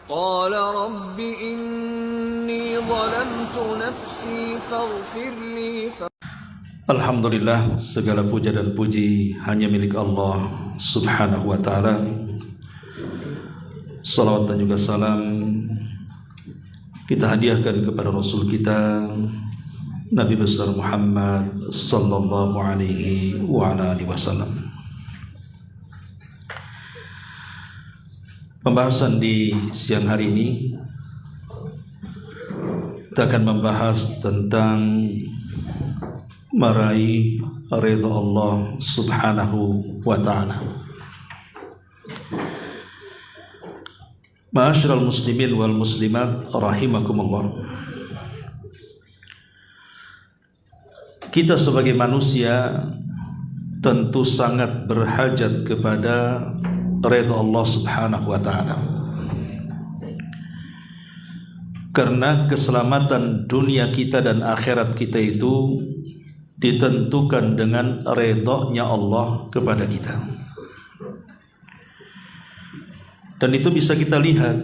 قال رب إني ظلمت نفسي فاغفر لي. Alhamdulillah, segala puja dan puji hanya milik Allah Subhanahu wa ta'ala. Salawat dan juga salam kita hadiahkan kepada Rasul kita Nabi besar Muhammad sallallahu alaihi wa ala alihi wasallam. Pembahasan di siang hari ini kita akan membahas tentang meraih ridha Allah Subhanahu wa ta'ala. Ma'asyiral muslimin wal muslimat rahimakumullah. Kita sebagai manusia tentu sangat berhajat kepada ridha Allah Subhanahu wa ta'ala. Karena keselamatan dunia kita dan akhirat kita itu ditentukan dengan ridha-Nya Allah kepada kita. Dan itu bisa kita lihat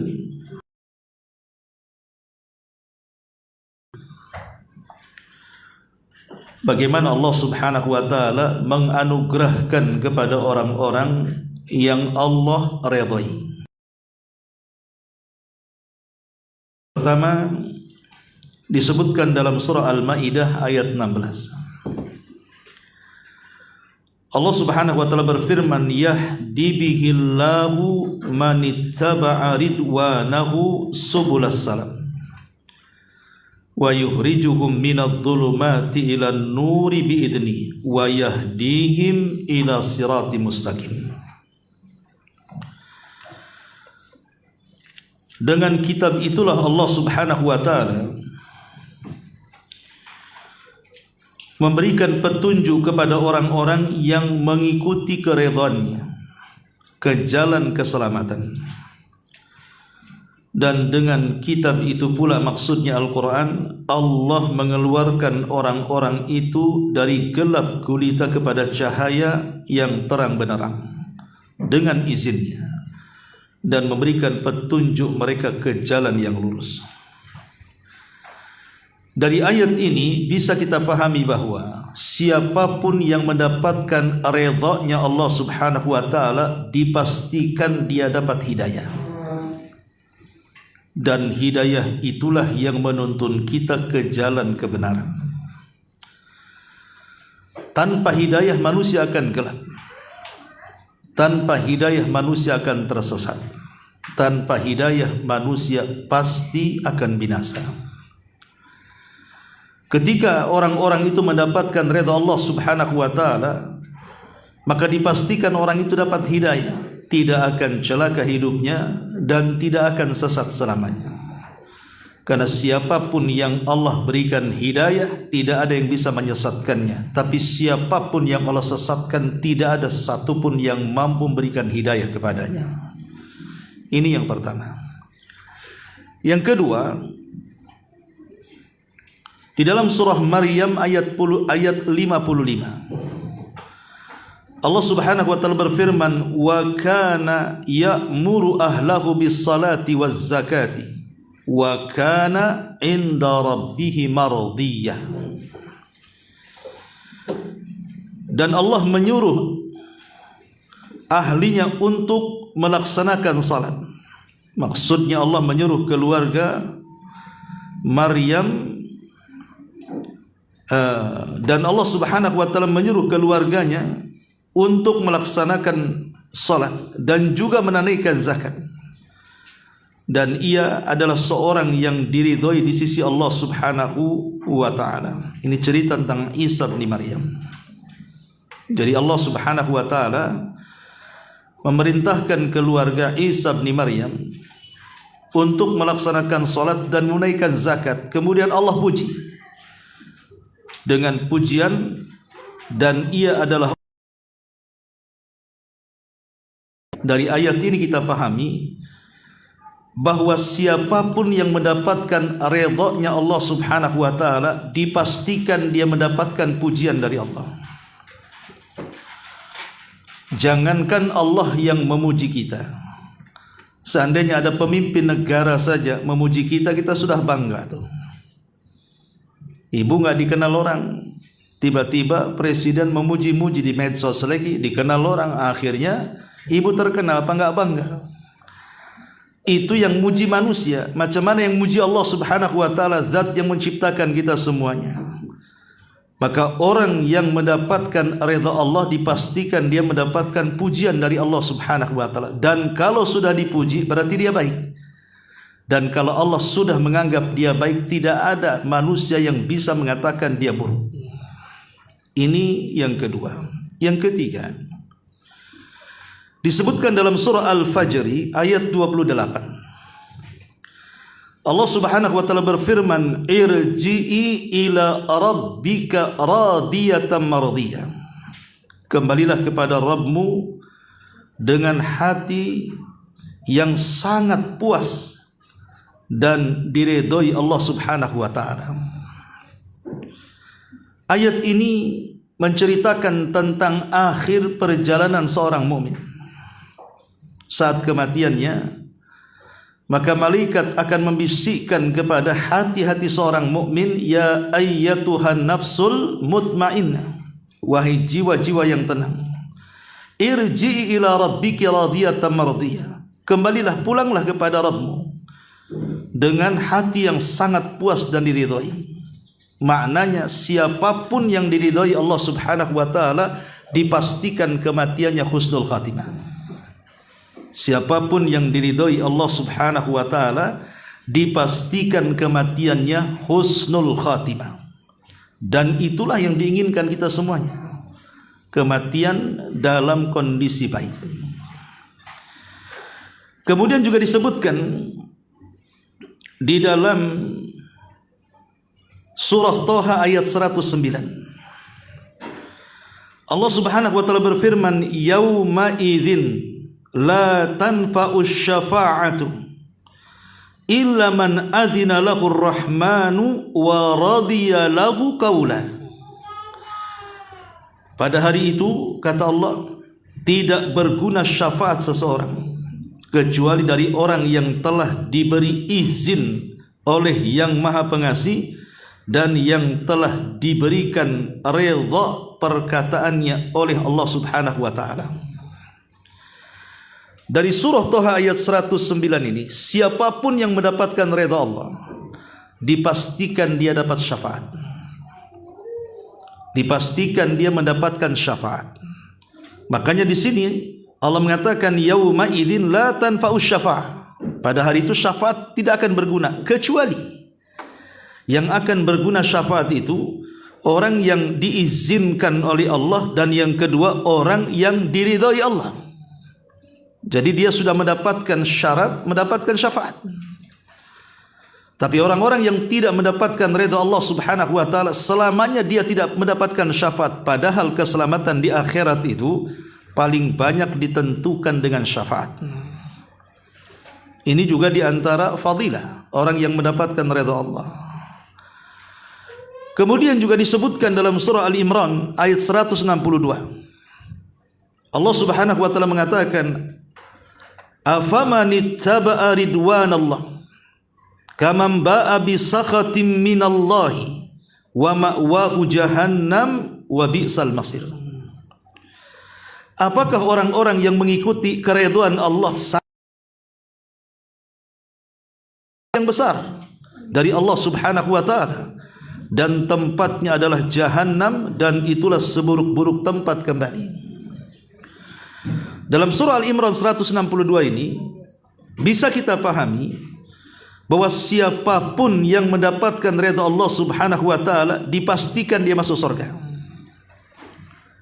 bagaimana Allah Subhanahu wa ta'ala menganugerahkan kepada orang-orang yang Allah ridhai. Pertama disebutkan dalam surah Al-Maidah ayat 16. Allah Subhanahu wa ta'ala berfirman, yahdi bihillahu manittaba'a ridwanahu subulas salam wa yukhrijuhum minadh-dhulumati ilan nuri biidni wa yahdihim ila siratim mustaqim. Dengan kitab itulah Allah Subhanahu wa ta'ala memberikan petunjuk kepada orang-orang yang mengikuti keridhaan-Nya ke jalan keselamatan. Dan dengan kitab itu pula maksudnya Al-Quran, Allah mengeluarkan orang-orang itu dari gelap gulita kepada cahaya yang terang benderang dengan izinnya dan memberikan petunjuk mereka ke jalan yang lurus. Dari ayat ini bisa kita pahami bahwa siapapun yang mendapatkan ridha-Nya Allah Subhanahu wa ta'ala dipastikan dia dapat hidayah. Dan hidayah itulah yang menuntun kita ke jalan kebenaran. Tanpa hidayah manusia akan gelap. Tanpa hidayah manusia akan tersesat. Tanpa hidayah manusia pasti akan binasa. Ketika orang-orang itu mendapatkan ridha Allah Subhanahu wa ta'ala, maka dipastikan orang itu dapat hidayah, tidak akan celaka hidupnya dan tidak akan sesat selamanya. Karena siapapun yang Allah berikan hidayah, tidak ada yang bisa menyesatkannya. Tapi siapapun yang Allah sesatkan, tidak ada satupun yang mampu memberikan hidayah kepadanya. Ini yang pertama. Yang kedua, di dalam surah Maryam ayat 55, Allah Subhanahu wa ta'ala berfirman, wa kana ya'muru ahlahu bis salati waz zakati wa kana inda rabbih mardiyah. Dan Allah menyuruh ahlinya untuk melaksanakan salat. Maksudnya Allah menyuruh keluarga Maryam, dan Allah Subhanahu wa ta'ala menyuruh keluarganya untuk melaksanakan salat dan juga menunaikan zakat. Dan ia adalah seorang yang diridhoi di sisi Allah Subhanahu wa ta'ala. Ini cerita tentang Isa bin Maryam. Jadi Allah Subhanahu wa ta'ala memerintahkan keluarga Isa bin Maryam untuk melaksanakan salat dan menunaikan zakat. Kemudian Allah puji dengan pujian, dan ia adalah. Dari ayat ini kita pahami bahwa siapapun yang mendapatkan ridha-Nya Allah Subhanahu wa ta'ala dipastikan dia mendapatkan pujian dari Allah. Jangankan Allah yang memuji kita, Seandainya ada pemimpin negara saja memuji kita, kita sudah bangga tuh. Ibu nggak dikenal orang, tiba-tiba presiden memuji-muji di medsos lagi, dikenal orang, akhirnya ibu terkenal, apa nggak bangga? Itu yang muji manusia. Macam mana yang muji Allah Subhanahu wa taala, zat yang menciptakan kita semuanya. Maka orang yang mendapatkan redha Allah dipastikan dia mendapatkan pujian dari Allah Subhanahu wa taala. Dan kalau sudah dipuji berarti dia baik. Dan kalau Allah sudah menganggap dia baik, tidak ada manusia yang bisa mengatakan dia buruk. Ini yang kedua. Yang ketiga, disebutkan dalam surah Al-Fajr ayat 28. Allah Subhanahu wa taala berfirman, irji'i ila rabbika radiyatan mardiyah. Kembalilah kepada Rabbmu dengan hati yang sangat puas dan diridhoi Allah Subhanahu wa taala. Ayat ini menceritakan tentang akhir perjalanan seorang mukmin. Saat kematiannya, maka malaikat akan membisikkan kepada hati-hati seorang mukmin, ya ayyatuhan nafsul mutmainnah, wahai jiwa-jiwa yang tenang, irji'i ila rabbiki radiyatan mardiyah. Kembalilah, pulanglah kepada Rabbmu dengan hati yang sangat puas dan diridhoi. Maknanya siapapun yang diridhoi Allah Subhanahu wa taala dipastikan kematiannya husnul khatimah. Siapapun yang diridhoi Allah Subhanahu wa taala dipastikan kematiannya husnul khatimah. Dan itulah yang diinginkan kita semuanya. Kematian dalam kondisi baik. Kemudian juga disebutkan di dalam surah Thaha ayat 109. Allah Subhanahu wa taala berfirman, yauma idzin la tanfa'us syafa'atu illa man adzina lahu ar-rahmanu wa radiya lahu qawla. Pada hari itu, kata Allah, tidak berguna syafaat seseorang kecuali dari orang yang telah diberi izin oleh Yang Maha Pengasih dan yang telah diberikan redha perkataannya oleh Allah Subhanahu wa taala. Dari surah Thaha ayat 109 ini, siapapun yang mendapatkan redha Allah dipastikan dia dapat syafaat. Dipastikan dia mendapatkan syafaat. Makanya di sini Allah mengatakan yauma idzin la tanfa'us syafa'ah. Pada hari itu syafaat tidak akan berguna, kecuali yang akan berguna syafaat itu orang yang diizinkan oleh Allah, dan yang kedua orang yang diridhai Allah. Jadi dia sudah mendapatkan syarat mendapatkan syafaat. Tapi orang-orang yang tidak mendapatkan redha Allah Subhanahu wa taala, selamanya dia tidak mendapatkan syafaat, padahal keselamatan di akhirat itu paling banyak ditentukan dengan syafaat. Ini juga di antara fadilah orang yang mendapatkan redha Allah. Kemudian juga disebutkan dalam surah Al-Imran ayat 162. Allah Subhanahu wa taala mengatakan, afamanittaba'a ridwanallah kaman ba'a bisakhatim minallahi wa ma'wahu jahannam wa bi'sal masir. Apakah orang-orang yang mengikuti keridhaan Allah yang besar dari Allah Subhanahu wa taala, dan tempatnya adalah jahannam, dan itulah seburuk-buruk tempat kembali. Dalam surah Al-Imran 162 ini bisa kita pahami bahwa siapapun yang mendapatkan redha Allah Subhanahu wa taala dipastikan dia masuk surga.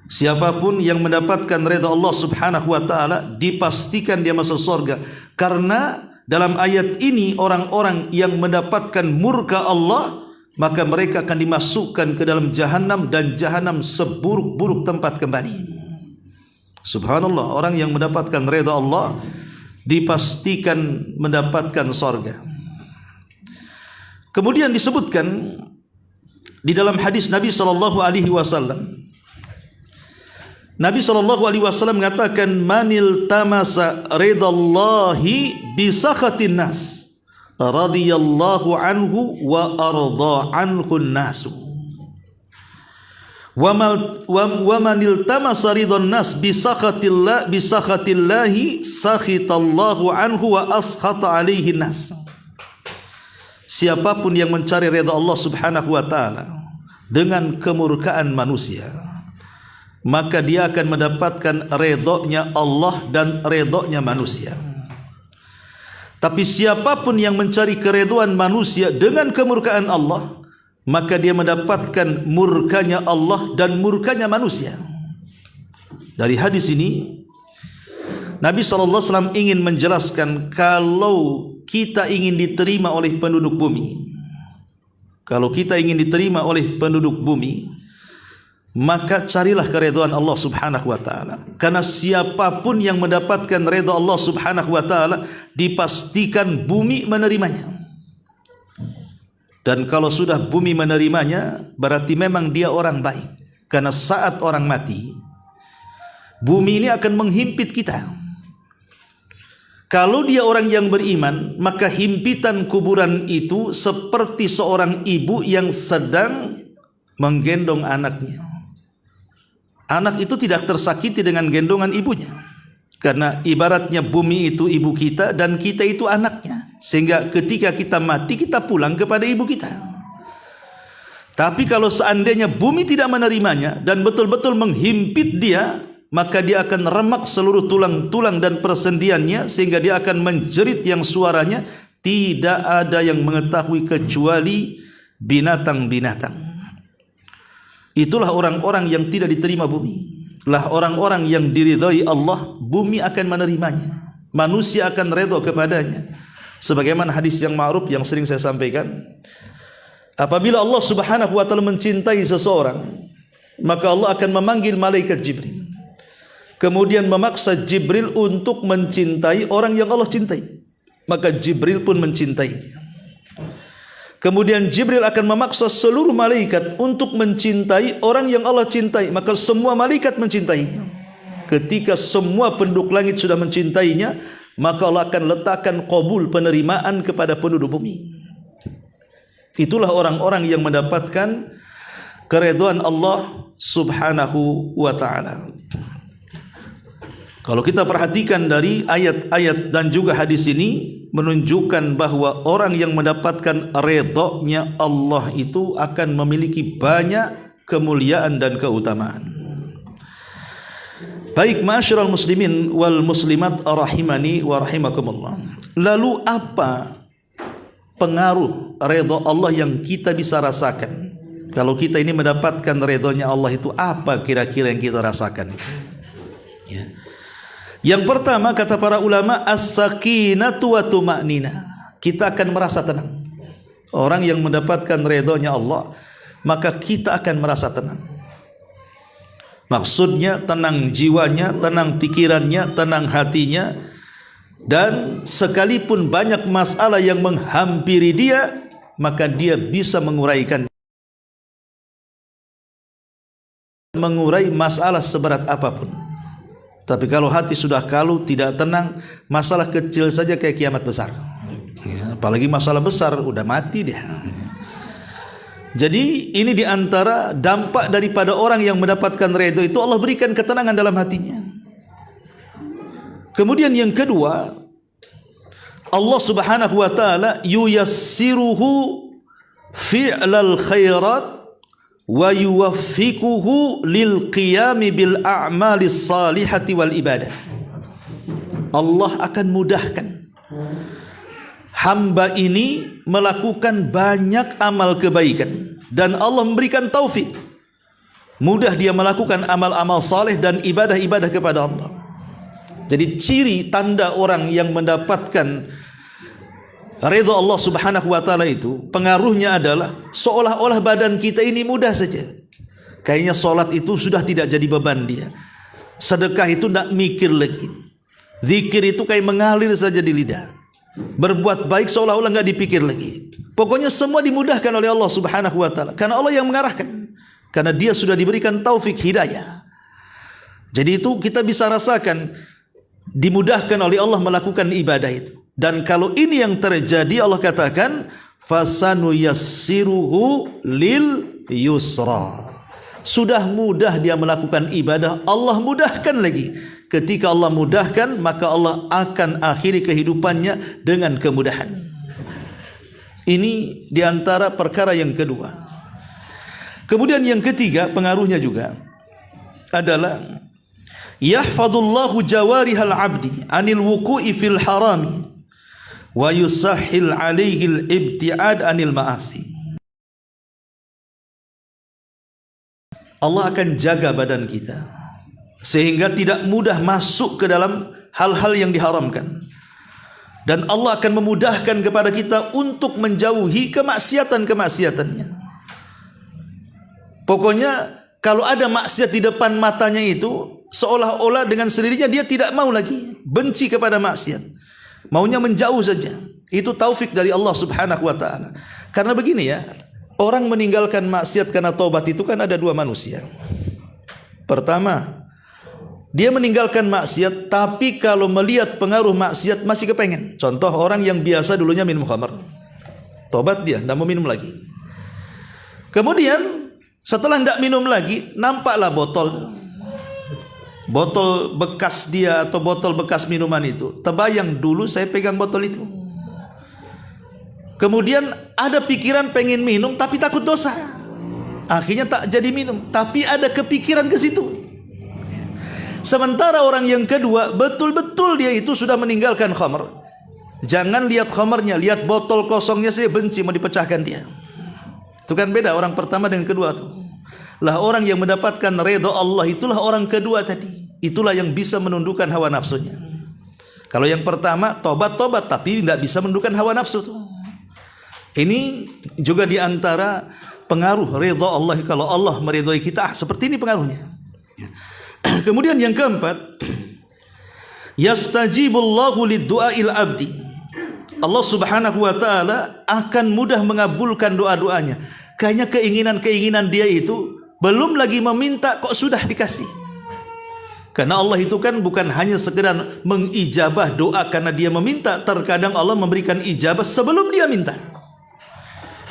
Siapapun yang mendapatkan redha Allah Subhanahu wa taala dipastikan dia masuk surga. Karena dalam ayat ini orang-orang yang mendapatkan murka Allah, maka mereka akan dimasukkan ke dalam jahannam, dan jahannam seburuk-buruk tempat kembali. Subhanallah, orang yang mendapatkan redha Allah dipastikan mendapatkan surga. Kemudian disebutkan di dalam hadis Nabi sallallahu alaihi wasallam, Nabi SAW mengatakan, manil tamasa ridallahi bisakhatin nas radiyallahu anhu wa arda anhu nasu. Wa manil tamasa ridhan nas bisakhatillahi sakhitallahu anhu wa askhata alaihi nas. Siapapun yang mencari redha Allah Subhanahu wa taala dengan kemurkaan manusia, maka dia akan mendapatkan redha-Nya Allah dan redha-Nya manusia. Tapi siapapun yang mencari keridhaan manusia dengan kemurkaan Allah, maka dia mendapatkan murkanya Allah dan murkanya manusia. Dari hadis ini Nabi SAW ingin menjelaskan, kalau kita ingin diterima oleh penduduk bumi, kalau kita ingin diterima oleh penduduk bumi, maka carilah keridhaan Allah Subhanahu wa taala. Karena siapapun yang mendapatkan redha Allah Subhanahu wa taala, dipastikan bumi menerimanya. Dan kalau sudah bumi menerimanya, berarti memang dia orang baik. Karena saat orang mati, bumi ini akan menghimpit kita. Kalau dia orang yang beriman, maka himpitan kuburan itu seperti seorang ibu yang sedang menggendong anaknya. Anak itu tidak tersakiti dengan gendongan ibunya, karena ibaratnya bumi itu ibu kita dan kita itu anaknya. Sehingga ketika kita mati, kita pulang kepada ibu kita. Tapi kalau seandainya bumi tidak menerimanya dan betul-betul menghimpit dia, maka dia akan remak seluruh tulang-tulang dan persendiannya, sehingga dia akan menjerit yang suaranya tidak ada yang mengetahui kecuali binatang-binatang. Itulah orang-orang yang tidak diterima bumi. Lah orang-orang yang diridhai Allah, bumi akan menerimanya, manusia akan redha kepadanya. Sebagaimana hadis yang ma'ruf yang sering saya sampaikan, apabila Allah Subhanahu wa taala mencintai seseorang, maka Allah akan memanggil malaikat Jibril, kemudian memaksa Jibril untuk mencintai orang yang Allah cintai. Maka Jibril pun mencintai dia. Kemudian Jibril akan memaksa seluruh malaikat untuk mencintai orang yang Allah cintai, maka semua malaikat mencintainya. Ketika semua penduduk langit sudah mencintainya, maka Allah akan letakkan qabul, penerimaan kepada penduduk bumi. Itulah orang-orang yang mendapatkan keridhaan Allah Subhanahu wa taala. Kalau kita perhatikan dari ayat-ayat dan juga hadis ini, menunjukkan bahwa orang yang mendapatkan redha-Nya Allah itu akan memiliki banyak kemuliaan dan keutamaan. Baik, ma'asyiral muslimin wal muslimat rahimani wa rahimakumullah. Lalu apa pengaruh redha Allah yang kita bisa rasakan? Kalau kita ini mendapatkan redha-Nya Allah itu, apa kira-kira yang kita rasakan itu? Ya. Yang pertama, kata para ulama, as-sakinatu wa tuma'nina. Kita akan merasa tenang. Orang yang mendapatkan redha-Nya Allah, maka kita akan merasa tenang. Maksudnya tenang jiwanya, tenang pikirannya, tenang hatinya. Dan sekalipun banyak masalah yang menghampiri dia, maka dia bisa mengurai masalah seberat apapun. Tapi kalau hati sudah kalu, tidak tenang, masalah kecil saja kayak kiamat besar. Ya, apalagi masalah besar, udah mati dia. Jadi ini diantara dampak daripada orang yang mendapatkan redha itu, Allah berikan ketenangan dalam hatinya. Kemudian yang kedua, Allah Subhanahu wa taala yuyassiruhu fi'lal khairat wa yuwaffiquhu lil qiyami bil a'malis salihati wal ibadah. Allah akan mudahkan hamba ini melakukan banyak amal kebaikan, dan Allah memberikan taufik, mudah dia melakukan amal-amal saleh dan ibadah-ibadah kepada Allah. Jadi ciri tanda orang yang mendapatkan ridha Allah Subhanahu wa taala itu, pengaruhnya adalah seolah-olah badan kita ini mudah saja. Kayaknya salat itu sudah tidak jadi beban dia. Sedekah itu tidak mikir lagi. Zikir itu kayak mengalir saja di lidah. Berbuat baik seolah-olah enggak dipikir lagi. Pokoknya semua dimudahkan oleh Allah Subhanahu wa taala, karena Allah yang mengarahkan. Karena dia sudah diberikan taufik hidayah. Jadi itu kita bisa rasakan dimudahkan oleh Allah melakukan ibadah itu. Dan kalau ini yang terjadi, Allah katakan fasanuyassiruhu lil yusra. Sudah mudah dia melakukan ibadah, Allah mudahkan lagi. Ketika Allah mudahkan, maka Allah akan akhiri kehidupannya dengan kemudahan. Ini diantara perkara yang kedua. Kemudian yang ketiga, pengaruhnya juga adalah yahfadullahu jawarihal abdi anil wuku'i fil harami wa yusahhil alaihil ibtiad anil ma'asi. Allah akan jaga badan kita sehingga tidak mudah masuk ke dalam hal-hal yang diharamkan, dan Allah akan memudahkan kepada kita untuk menjauhi kemaksiatan-kemaksiatannya. Pokoknya kalau ada maksiat di depan matanya itu, seolah-olah dengan sendirinya dia tidak mau lagi, benci kepada maksiat, maunya menjauh saja. Itu taufik dari Allah Subhanahu wa taala. Karena begini ya, orang meninggalkan maksiat karena taubat itu kan ada dua manusia. Pertama, dia meninggalkan maksiat, tapi kalau melihat pengaruh maksiat masih kepengen. Contoh orang yang biasa dulunya minum khamar, taubat dia, tidak mau minum lagi. Kemudian setelah tidak minum lagi, nampaklah botol bekas dia atau botol bekas minuman itu. Terbayang dulu saya pegang botol itu. Kemudian ada pikiran pengen minum tapi takut dosa. Akhirnya tak jadi minum, tapi ada kepikiran ke situ. Sementara orang yang kedua, betul-betul dia itu sudah meninggalkan khamr. Jangan lihat khamrnya, lihat botol kosongnya saya benci, mau dipecahkan dia. Itu kan beda orang pertama dengan kedua tuh. Lah orang yang mendapatkan redha Allah itulah orang kedua tadi. Itulah yang bisa menundukkan hawa nafsunya. Kalau yang pertama tobat tapi tidak bisa menundukkan hawa nafsu tuh. Ini juga diantara pengaruh redha Allah. Kalau Allah meridhai kita, seperti ini pengaruhnya. Kemudian yang keempat, yastajibullahu lid-du'ail abdi. Allah Subhanahu wa taala akan mudah mengabulkan doa-doanya. Kayaknya keinginan-keinginan dia itu belum lagi meminta kok sudah dikasih. Karena Allah itu kan bukan hanya sekedar mengijabah doa karena dia meminta, terkadang Allah memberikan ijabah sebelum dia minta.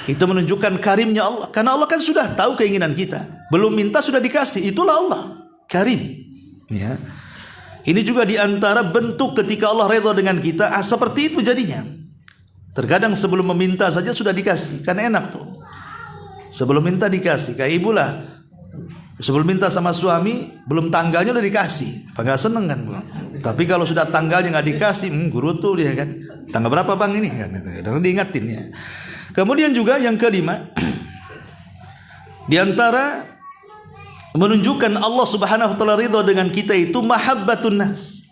Itu menunjukkan karimnya Allah. Karena Allah kan sudah tahu keinginan kita, belum minta sudah dikasih. Itulah Allah, karim. Ya. Ini juga diantara bentuk ketika Allah redha dengan kita. Seperti itu jadinya. Terkadang sebelum meminta saja sudah dikasih, kan enak tuh. Sebelum minta dikasih. Kayak ibu lah, sebelum minta sama suami, belum tanggalnya udah dikasih. Apa nggak seneng kan, Bu? Tapi kalau sudah tanggalnya nggak dikasih, guru tuh dia kan. Tanggal berapa bang ini? Kan, dan diingatin ya. Kemudian juga yang kelima, diantara menunjukkan Allah Subhanahu wa taala ridha dengan kita itu mahabbatun nas.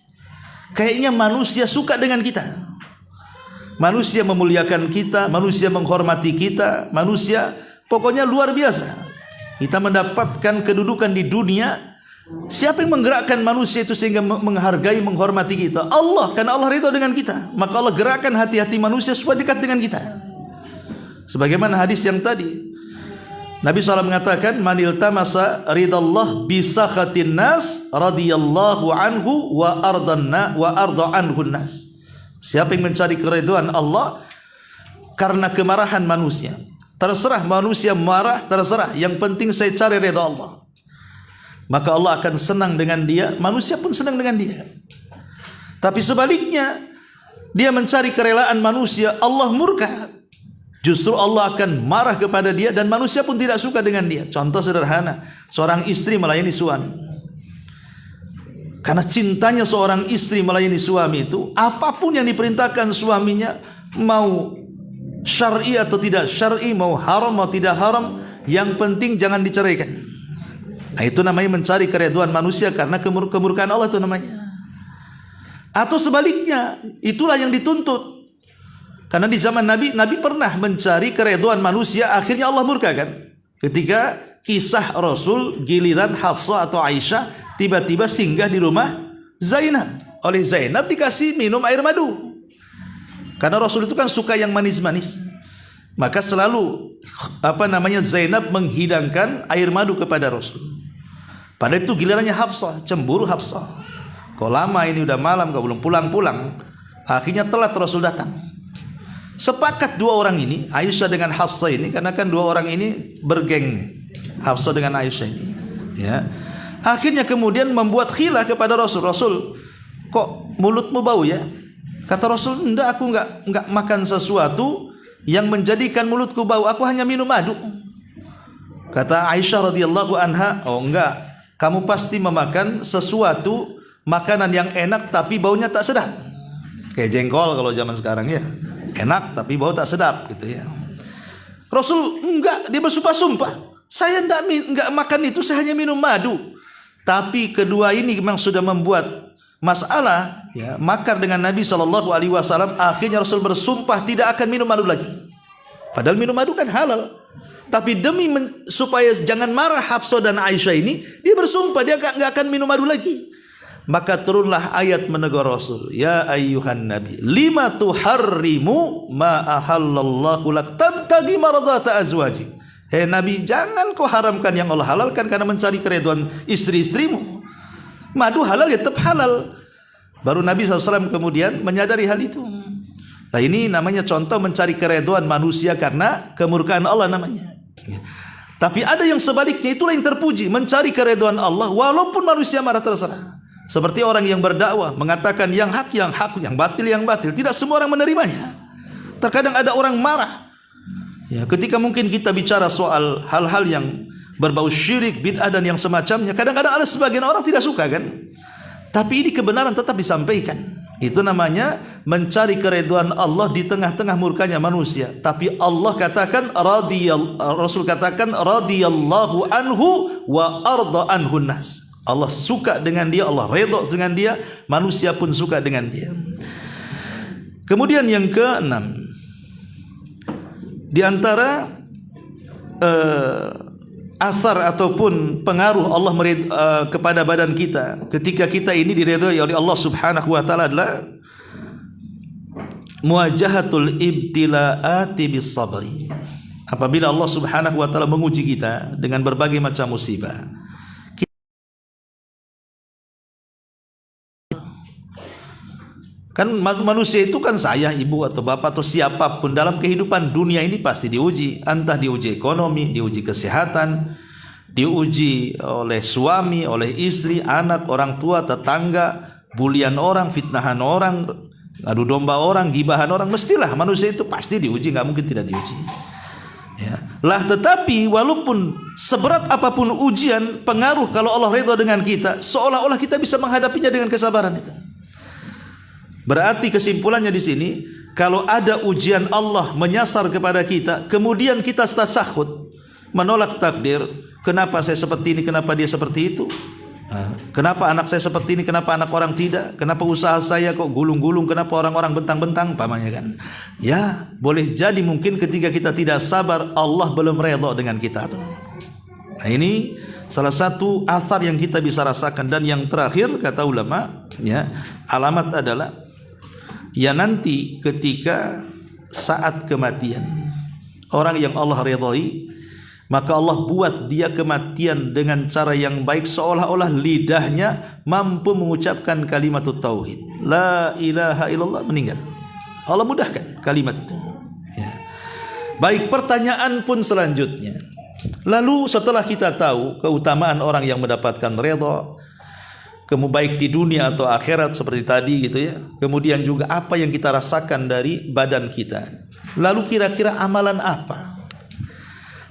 Kayaknya manusia suka dengan kita. Manusia memuliakan kita, manusia menghormati kita, manusia pokoknya luar biasa. Kita mendapatkan kedudukan di dunia. Siapa yang menggerakkan manusia itu sehingga menghargai, menghormati kita? Allah, karena Allah ridha dengan kita. Maka Allah gerakkan hati-hati manusia supaya dekat dengan kita. Sebagaimana hadis yang tadi, Nabi SAW mengatakan, manil tamasa ridallah bisakhatin nas radiyallahu anhu wa arda anhu nas. Siapa yang mencari keridhaan Allah karena kemarahan manusia, terserah manusia marah, terserah, yang penting saya cari ridha Allah, maka Allah akan senang dengan dia, manusia pun senang dengan dia. Tapi sebaliknya, dia mencari kerelaan manusia, Allah murka, justru Allah akan marah kepada dia dan manusia pun tidak suka dengan dia. Contoh sederhana, seorang istri melayani suami. Karena cintanya seorang istri melayani suami itu, apapun yang diperintahkan suaminya, mau syar'i atau tidak syar'i, mau haram atau tidak haram, yang penting jangan diceraikan. Nah, itu namanya mencari keridhaan manusia karena kemurkaan Allah itu namanya. Atau sebaliknya, itulah yang dituntut. Karena di zaman Nabi pernah mencari keridhaan manusia, akhirnya Allah murka kan. Ketika kisah Rasul giliran Hafsah atau Aisyah tiba-tiba singgah di rumah Zainab. Oleh Zainab dikasih minum air madu. Karena Rasul itu kan suka yang manis-manis. Maka selalu Zainab menghidangkan air madu kepada Rasul. Pada itu gilirannya Hafsah, cemburu Hafsah. Kok lama ini, udah malam kau belum pulang-pulang. Akhirnya telat Rasul datang. Sepakat dua orang ini, Aisyah dengan Hafsah ini, karena kan dua orang ini bergeng, Hafsah dengan Aisyah ini, ya. Akhirnya kemudian membuat khilah kepada Rasul. Rasul, kok mulutmu bau ya? Kata Rasul, enggak, aku enggak makan sesuatu yang menjadikan mulutku bau. Aku hanya minum madu. Kata Aisyah radhiyallahu anha, oh enggak, kamu pasti memakan sesuatu makanan yang enak tapi baunya tak sedap. Kayak jengkol kalau zaman sekarang ya. Enak tapi bau tak sedap gitu ya. Rasul enggak, dia bersumpah-sumpah, saya enggak makan itu, saya hanya minum madu. Tapi kedua ini memang sudah membuat masalah, ya, makar dengan Nabi SAW. Akhirnya Rasul bersumpah tidak akan minum madu lagi. Padahal minum madu kan halal. Tapi demi supaya jangan marah Hafsah dan Aisyah ini, dia bersumpah dia enggak akan minum madu lagi. Maka turunlah ayat menegur Rasul, ya ayyuhan nabi lima tuharrimu ma ahallallahu lak tabtagi maradata azwajik. Hei Nabi, jangan kau haramkan yang Allah halalkan karena mencari keridhaan istri-istrimu. Madu halal ya tetap halal. Baru Nabi SAW kemudian menyadari hal itu. Nah ini namanya contoh mencari keridhaan manusia karena kemurkaan Allah namanya. Tapi ada yang sebaliknya, itulah yang terpuji, mencari keridhaan Allah walaupun manusia marah terserah. Seperti orang yang berdakwah mengatakan yang hak, yang batil, yang batil. Tidak semua orang menerimanya. Terkadang ada orang marah. Ya, ketika mungkin kita bicara soal hal-hal yang berbau syirik, bid'ah dan yang semacamnya, kadang-kadang ada sebagian orang tidak suka kan. Tapi ini kebenaran tetap disampaikan. Itu namanya mencari keridhaan Allah di tengah-tengah murkanya manusia. Tapi Allah katakan Rasul katakan radhiyallahu anhu wa arda anhu nas. Allah suka dengan dia, Allah redha dengan dia, manusia pun suka dengan dia. Kemudian yang keenam, di antara asar ataupun pengaruh Allah kepada badan kita ketika kita ini diridhai oleh Allah Subhanahu wa taala adalah muwajahatul ibtilaati bis sabri. Apabila Allah Subhanahu wa taala menguji kita dengan berbagai macam musibah, kan manusia itu kan saya, ibu atau bapak atau siapapun dalam kehidupan dunia ini pasti diuji. Entah diuji ekonomi, diuji kesehatan, diuji oleh suami, oleh istri, anak, orang tua, tetangga, bulian orang, fitnahan orang, adu domba orang, gibahan orang. Mestilah manusia itu pasti diuji, nggak mungkin tidak diuji. Ya. Lah tetapi walaupun seberat apapun ujian, pengaruh kalau Allah ridha dengan kita, seolah-olah kita bisa menghadapinya dengan kesabaran itu. Berarti kesimpulannya di sini, kalau ada ujian Allah menyasar kepada kita, kemudian kita tasakhut, menolak takdir, kenapa saya seperti ini, kenapa dia seperti itu? Kenapa anak saya seperti ini, kenapa anak orang tidak? Kenapa usaha saya kok gulung-gulung, kenapa orang-orang bentang-bentang, pamannya kan? Ya, boleh jadi mungkin ketika kita tidak sabar, Allah belum redha dengan kita tuh. Nah ini salah satu asar yang kita bisa rasakan. Dan yang terakhir kata ulama, ya, alamat adalah ya nanti ketika saat kematian orang yang Allah ridhai, maka Allah buat dia kematian dengan cara yang baik, seolah-olah lidahnya mampu mengucapkan kalimat tauhid, la ilaha illallah, meninggal. Allah mudahkan kalimat itu, ya. Baik, pertanyaan pun selanjutnya, lalu setelah kita tahu keutamaan orang yang mendapatkan ridha, baik di dunia atau akhirat seperti tadi gitu ya. Kemudian juga apa yang kita rasakan dari badan kita. Lalu kira-kira amalan apa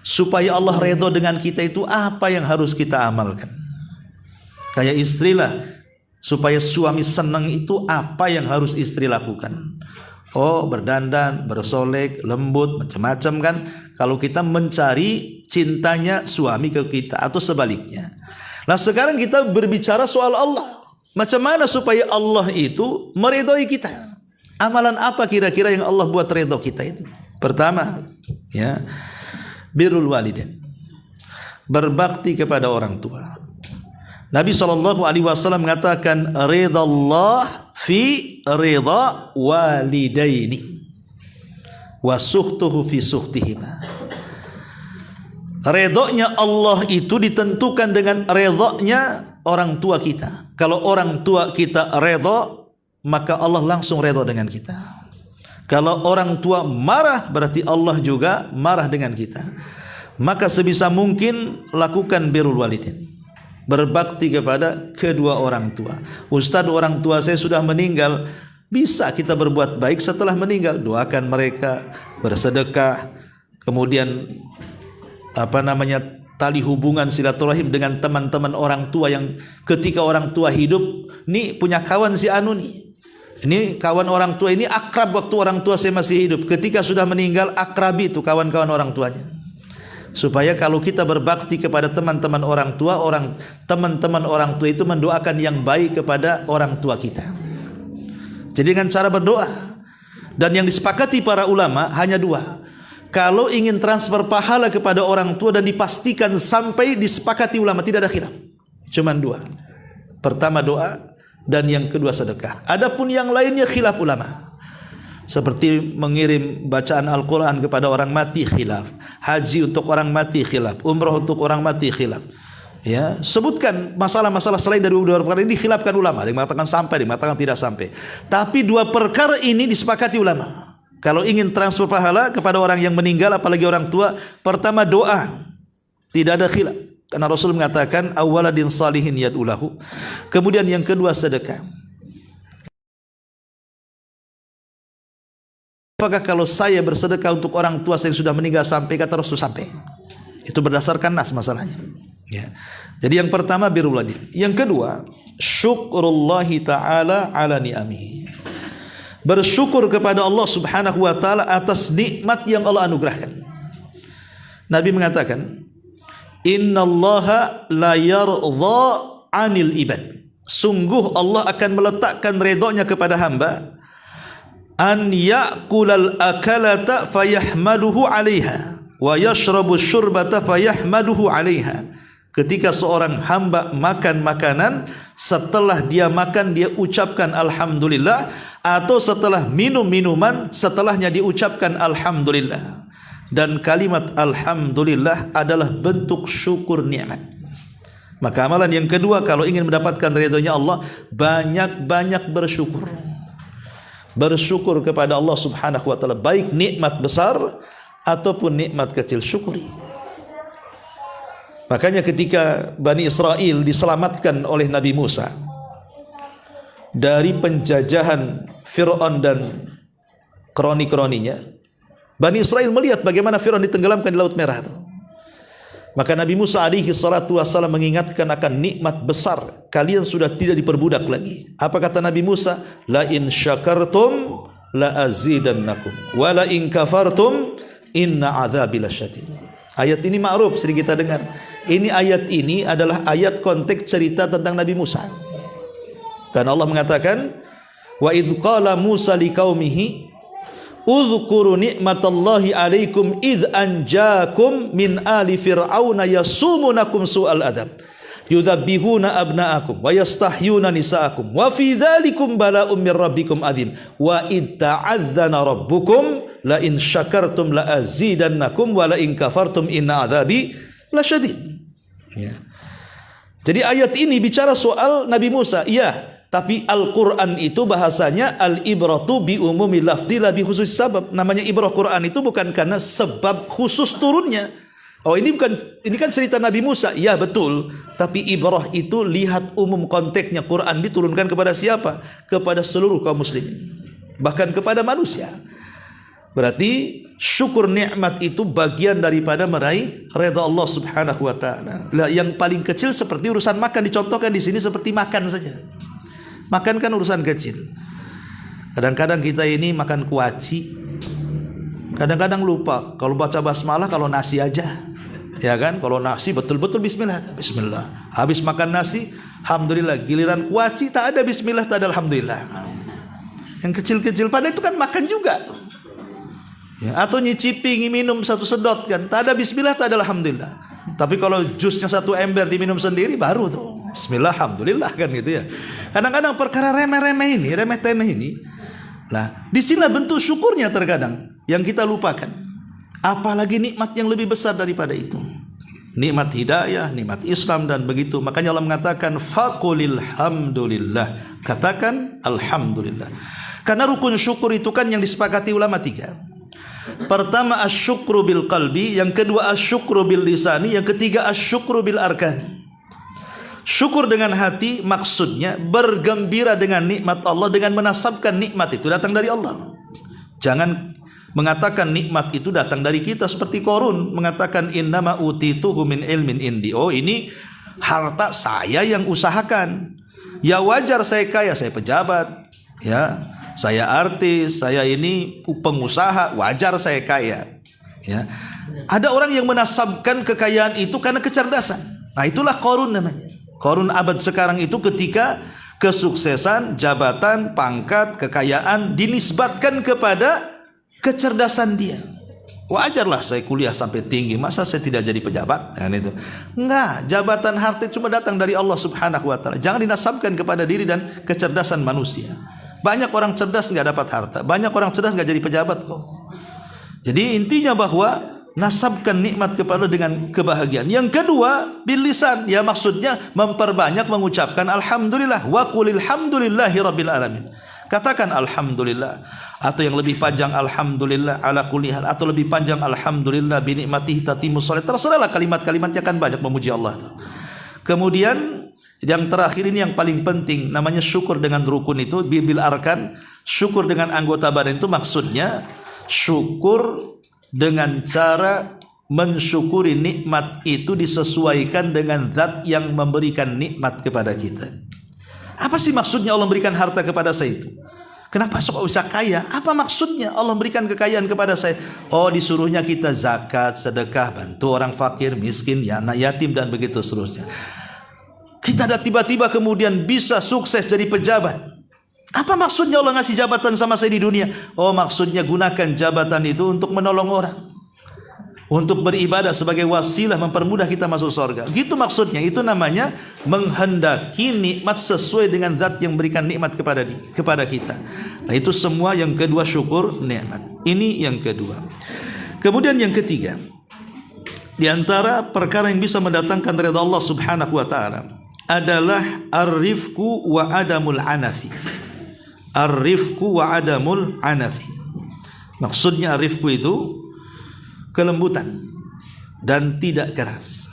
supaya Allah redha dengan kita, itu apa yang harus kita amalkan? Kayak istri lah, supaya suami senang itu apa yang harus istri lakukan? Oh, berdandan, bersolek, lembut, macam-macam kan. Kalau kita mencari cintanya suami ke kita atau sebaliknya. Nah sekarang kita berbicara soal Allah. Macam mana supaya Allah itu meridhai kita? Amalan apa kira-kira yang Allah buat ridha kita itu? Pertama, ya, birrul walidain, berbakti kepada orang tua. Nabi SAW mengatakan ridallah fi ridha walidaini wa sukhtuhu fi sukhtihima. Redhonya Allah itu ditentukan dengan redhonya orang tua kita. Kalau orang tua kita redho, maka Allah langsung redho dengan kita. Kalau orang tua marah, berarti Allah juga marah dengan kita. Maka sebisa mungkin lakukan birrul walidain, berbakti kepada kedua orang tua. Ustaz, orang tua saya sudah meninggal. Bisa kita berbuat baik setelah meninggal, doakan mereka, bersedekah, kemudian tali hubungan silaturahim dengan teman-teman orang tua yang ketika orang tua hidup, nih punya kawan si anu nih. Ini kawan orang tua ini akrab waktu orang tua saya masih hidup. Ketika sudah meninggal, akrabi itu kawan-kawan orang tuanya. Supaya kalau kita berbakti kepada teman-teman orang tua, teman-teman orang tua itu mendoakan yang baik kepada orang tua kita. Jadi dengan cara berdoa. Dan yang disepakati para ulama hanya dua. Kalau ingin transfer pahala kepada orang tua dan dipastikan sampai disepakati ulama, tidak ada khilaf. Cuman dua. Pertama doa, dan yang kedua sedekah. Adapun yang lainnya khilaf ulama. Seperti mengirim bacaan Al-Quran kepada orang mati, khilaf. Haji untuk orang mati, khilaf. Umrah untuk orang mati, khilaf. Ya, sebutkan masalah-masalah selain dari dua perkara ini dikhilafkan ulama. Ada yang mengatakan sampai, ada yang mengatakan tidak sampai. Tapi dua perkara ini disepakati ulama. Kalau ingin transfer pahala kepada orang yang meninggal, apalagi orang tua, pertama doa. Tidak ada khilaf. Karena Rasul mengatakan awaladin salihin yad'ulahu. Kemudian yang kedua sedekah. Apakah kalau saya bersedekah untuk orang tua saya yang sudah meninggal sampai, kata Rasul sampai. Itu berdasarkan nas masalahnya. Ya. Jadi yang pertama birrul walidain. Yang kedua, syukrullahi ta'ala ala ni'amihi. Bersyukur kepada Allah Subhanahu wa taala atas nikmat yang Allah anugerahkan. Nabi mengatakan, "Innallaha la yardha 'anil ibad." Sungguh Allah akan meletakkan redhonya kepada hamba an ya'kulal akalata fayahmaduhu 'alaiha wa yashrabu syurbata fayahmaduhu 'alaiha. Ketika seorang hamba makan makanan, setelah dia makan dia ucapkan alhamdulillah, atau setelah minum minuman setelahnya diucapkan alhamdulillah. Dan kalimat alhamdulillah adalah bentuk syukur nikmat. Maka amalan yang kedua kalau ingin mendapatkan ridhonya Allah, banyak-banyak bersyukur. Bersyukur kepada Allah Subhanahu wa taala, baik nikmat besar ataupun nikmat kecil, syukuri. Makanya ketika Bani Israel diselamatkan oleh Nabi Musa dari penjajahan Fir'aun dan kroni-kroninya, Bani Israel melihat bagaimana Fir'aun ditenggelamkan di Laut Merah itu. Maka Nabi Musa alaihi salatu wassalam mengingatkan akan nikmat besar, kalian sudah tidak diperbudak lagi. Apa kata Nabi Musa? La in syakartum la azidannakum wa la in kafartum inna adzabi lasyadid. Ayat ini ma'ruf, sering kita dengar. Ini ayat ini adalah ayat konteks cerita tentang Nabi Musa. Karena Allah mengatakan, wa idh qala Musa liqaumihi udhkuru ni'matallahi alaikum idh anjakum min ali fir'auna yasumunakum su'al adab yudhabbihuna abna'akum wa yastahyuna nisa'akum wa fi dhalikum bala'um min rabbikum adzim wa id ta'adzana rabbukum la in syakartum la azidannakum wa la in kafartum inna adzabi lasyadid. Ya. Jadi ayat ini bicara soal Nabi Musa, iya, tapi Al-Quran itu bahasanya al-ibratu bi umumi lafzi la bi khusus sabab. Namanya ibrah Quran itu bukan karena sebab khusus turunnya. Oh, ini kan cerita Nabi Musa. Ya betul, tapi ibrah itu lihat umum konteksnya. Quran diturunkan kepada siapa? Kepada seluruh kaum muslimin, bahkan kepada manusia. Berarti syukur nikmat itu bagian daripada meraih redha Allah Subhanahu wa taala. Lah yang paling kecil seperti urusan makan, dicontohkan di sini seperti makan saja. Makan kan urusan kecil. Kadang-kadang kita ini makan kuaci, kadang-kadang lupa kalau baca basmalah kalau nasi aja. Ya kan? Kalau nasi betul-betul bismillah. Bismillah. Habis makan nasi, alhamdulillah. Giliran kuaci tak ada bismillah, tak ada alhamdulillah. Yang kecil-kecil pada itu kan makan juga tuh. Ya, atau nyicipi minum satu sedot kan, tak ada bismillah, tak ada alhamdulillah. Tapi kalau jusnya satu ember diminum sendiri baru tuh bismillah, alhamdulillah kan gitu ya. Kadang-kadang perkara remeh-remeh ini, remeh-temeh ini, nah disinilah bentuk syukurnya terkadang yang kita lupakan. Apalagi nikmat yang lebih besar daripada itu. nikmat hidayah, nikmat Islam dan begitu. Makanya Allah mengatakan faqulil hamdulillah, katakan alhamdulillah. Karena rukun syukur itu kan yang disepakati ulama 3. Pertama asyukru bil qalbi, yang kedua asyukru bil lisani, yang ketiga asyukru bil arkani. Syukur dengan hati maksudnya bergembira dengan nikmat Allah dengan menasabkan nikmat itu datang dari Allah. Jangan mengatakan nikmat itu datang dari kita seperti Qarun mengatakan innama utituhu min ilmin indi. Oh, ini harta saya yang usahakan. Ya wajar saya kaya, saya pejabat, ya. Saya artis, saya ini pengusaha, wajar saya kaya. Ya. Ada orang yang menasabkan kekayaan itu karena kecerdasan. Nah, itulah Qarun namanya. Qarun abad sekarang itu ketika kesuksesan, jabatan, pangkat, kekayaan dinisbatkan kepada kecerdasan dia. Wajarlah saya kuliah sampai tinggi, masa saya tidak jadi pejabat? Nah, itu. Enggak, jabatan harta cuma datang dari Allah Subhanahu wa taala. Jangan dinasabkan kepada diri dan kecerdasan manusia. Banyak orang cerdas enggak dapat harta, banyak orang cerdas enggak jadi pejabat kok. Jadi intinya bahwa nasabkan nikmat kepada dengan kebahagiaan. Yang kedua, bil lisan, ya maksudnya memperbanyak mengucapkan alhamdulillah wa qulil hamdulillahi rabbil alamin. Katakan alhamdulillah, atau yang lebih panjang alhamdulillah ala kulli hal, atau lebih panjang alhamdulillah bi nikmatihi tatimmus shalah. Terserahlah kalimat-kalimatnya akan banyak memuji Allah itu. Kemudian yang terakhir ini yang paling penting, namanya syukur dengan rukun itu bil arkan. Syukur dengan anggota badan itu maksudnya syukur dengan cara mensyukuri nikmat itu disesuaikan dengan zat yang memberikan nikmat kepada kita. Apa sih maksudnya Allah memberikan harta kepada saya itu? Kenapa sok usah kaya? Apa maksudnya Allah memberikan kekayaan kepada saya? Oh, disuruhnya kita zakat, sedekah, bantu orang fakir, miskin, ya, anak yatim dan begitu seterusnya. Kita ada tiba-tiba kemudian bisa sukses jadi pejabat. Apa maksudnya Allah ngasih jabatan sama saya di dunia? Oh, maksudnya gunakan jabatan itu untuk menolong orang, untuk beribadah sebagai wasilah mempermudah kita masuk surga. Gitu maksudnya. Itu namanya menghendaki nikmat sesuai dengan zat yang berikan nikmat kepada kita. Nah, itu semua yang kedua syukur nikmat. Ini yang kedua. Kemudian yang ketiga, di antara perkara yang bisa mendatangkan ridha Allah Subhanahu wa taala adalah ar-rifqu wa adamul anafi. Ar-rifqu wa adamul anafi. Maksudnya ar-rifqu itu kelembutan dan tidak keras.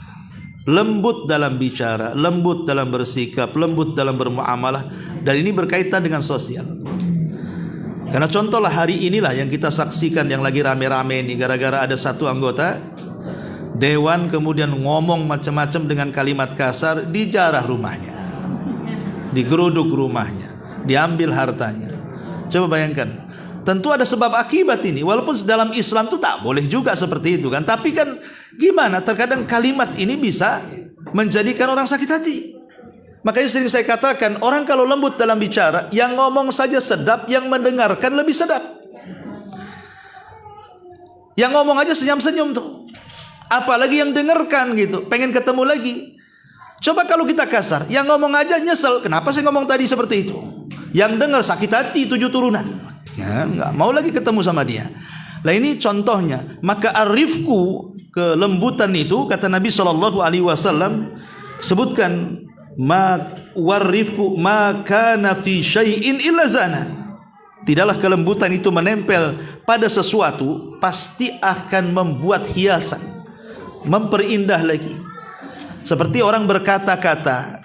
Lembut dalam bicara, lembut dalam bersikap, lembut dalam bermuamalah, dan ini berkaitan dengan sosial. Karena contohlah hari inilah yang kita saksikan yang lagi rame-rame ini gara-gara ada satu anggota dewan kemudian ngomong macam-macam dengan kalimat kasar, dijarah rumahnya, digeruduk rumahnya, diambil hartanya. Coba bayangkan. Tentu ada sebab akibat ini. Walaupun dalam Islam itu tak boleh juga seperti itu kan. Tapi kan gimana? Terkadang kalimat ini bisa menjadikan orang sakit hati. Makanya sering saya katakan, orang kalau lembut dalam bicara, yang ngomong saja sedap, yang mendengarkan lebih sedap. Yang ngomong aja senyum-senyum tuh. Apalagi yang dengarkan gitu, pengen ketemu lagi. Coba kalau kita kasar, yang ngomong aja nyesel, kenapa saya ngomong tadi seperti itu? Yang dengar sakit hati 7 turunan. Ya, nggak mau lagi ketemu sama dia. Nah, ini contohnya. Maka arifku, kelembutan itu, kata Nabi SAW sebutkan, ma warifku ma kana fi syai'in illa zana. Tidaklah kelembutan itu menempel pada sesuatu, pasti akan membuat hiasan, memperindah lagi. Seperti orang berkata-kata,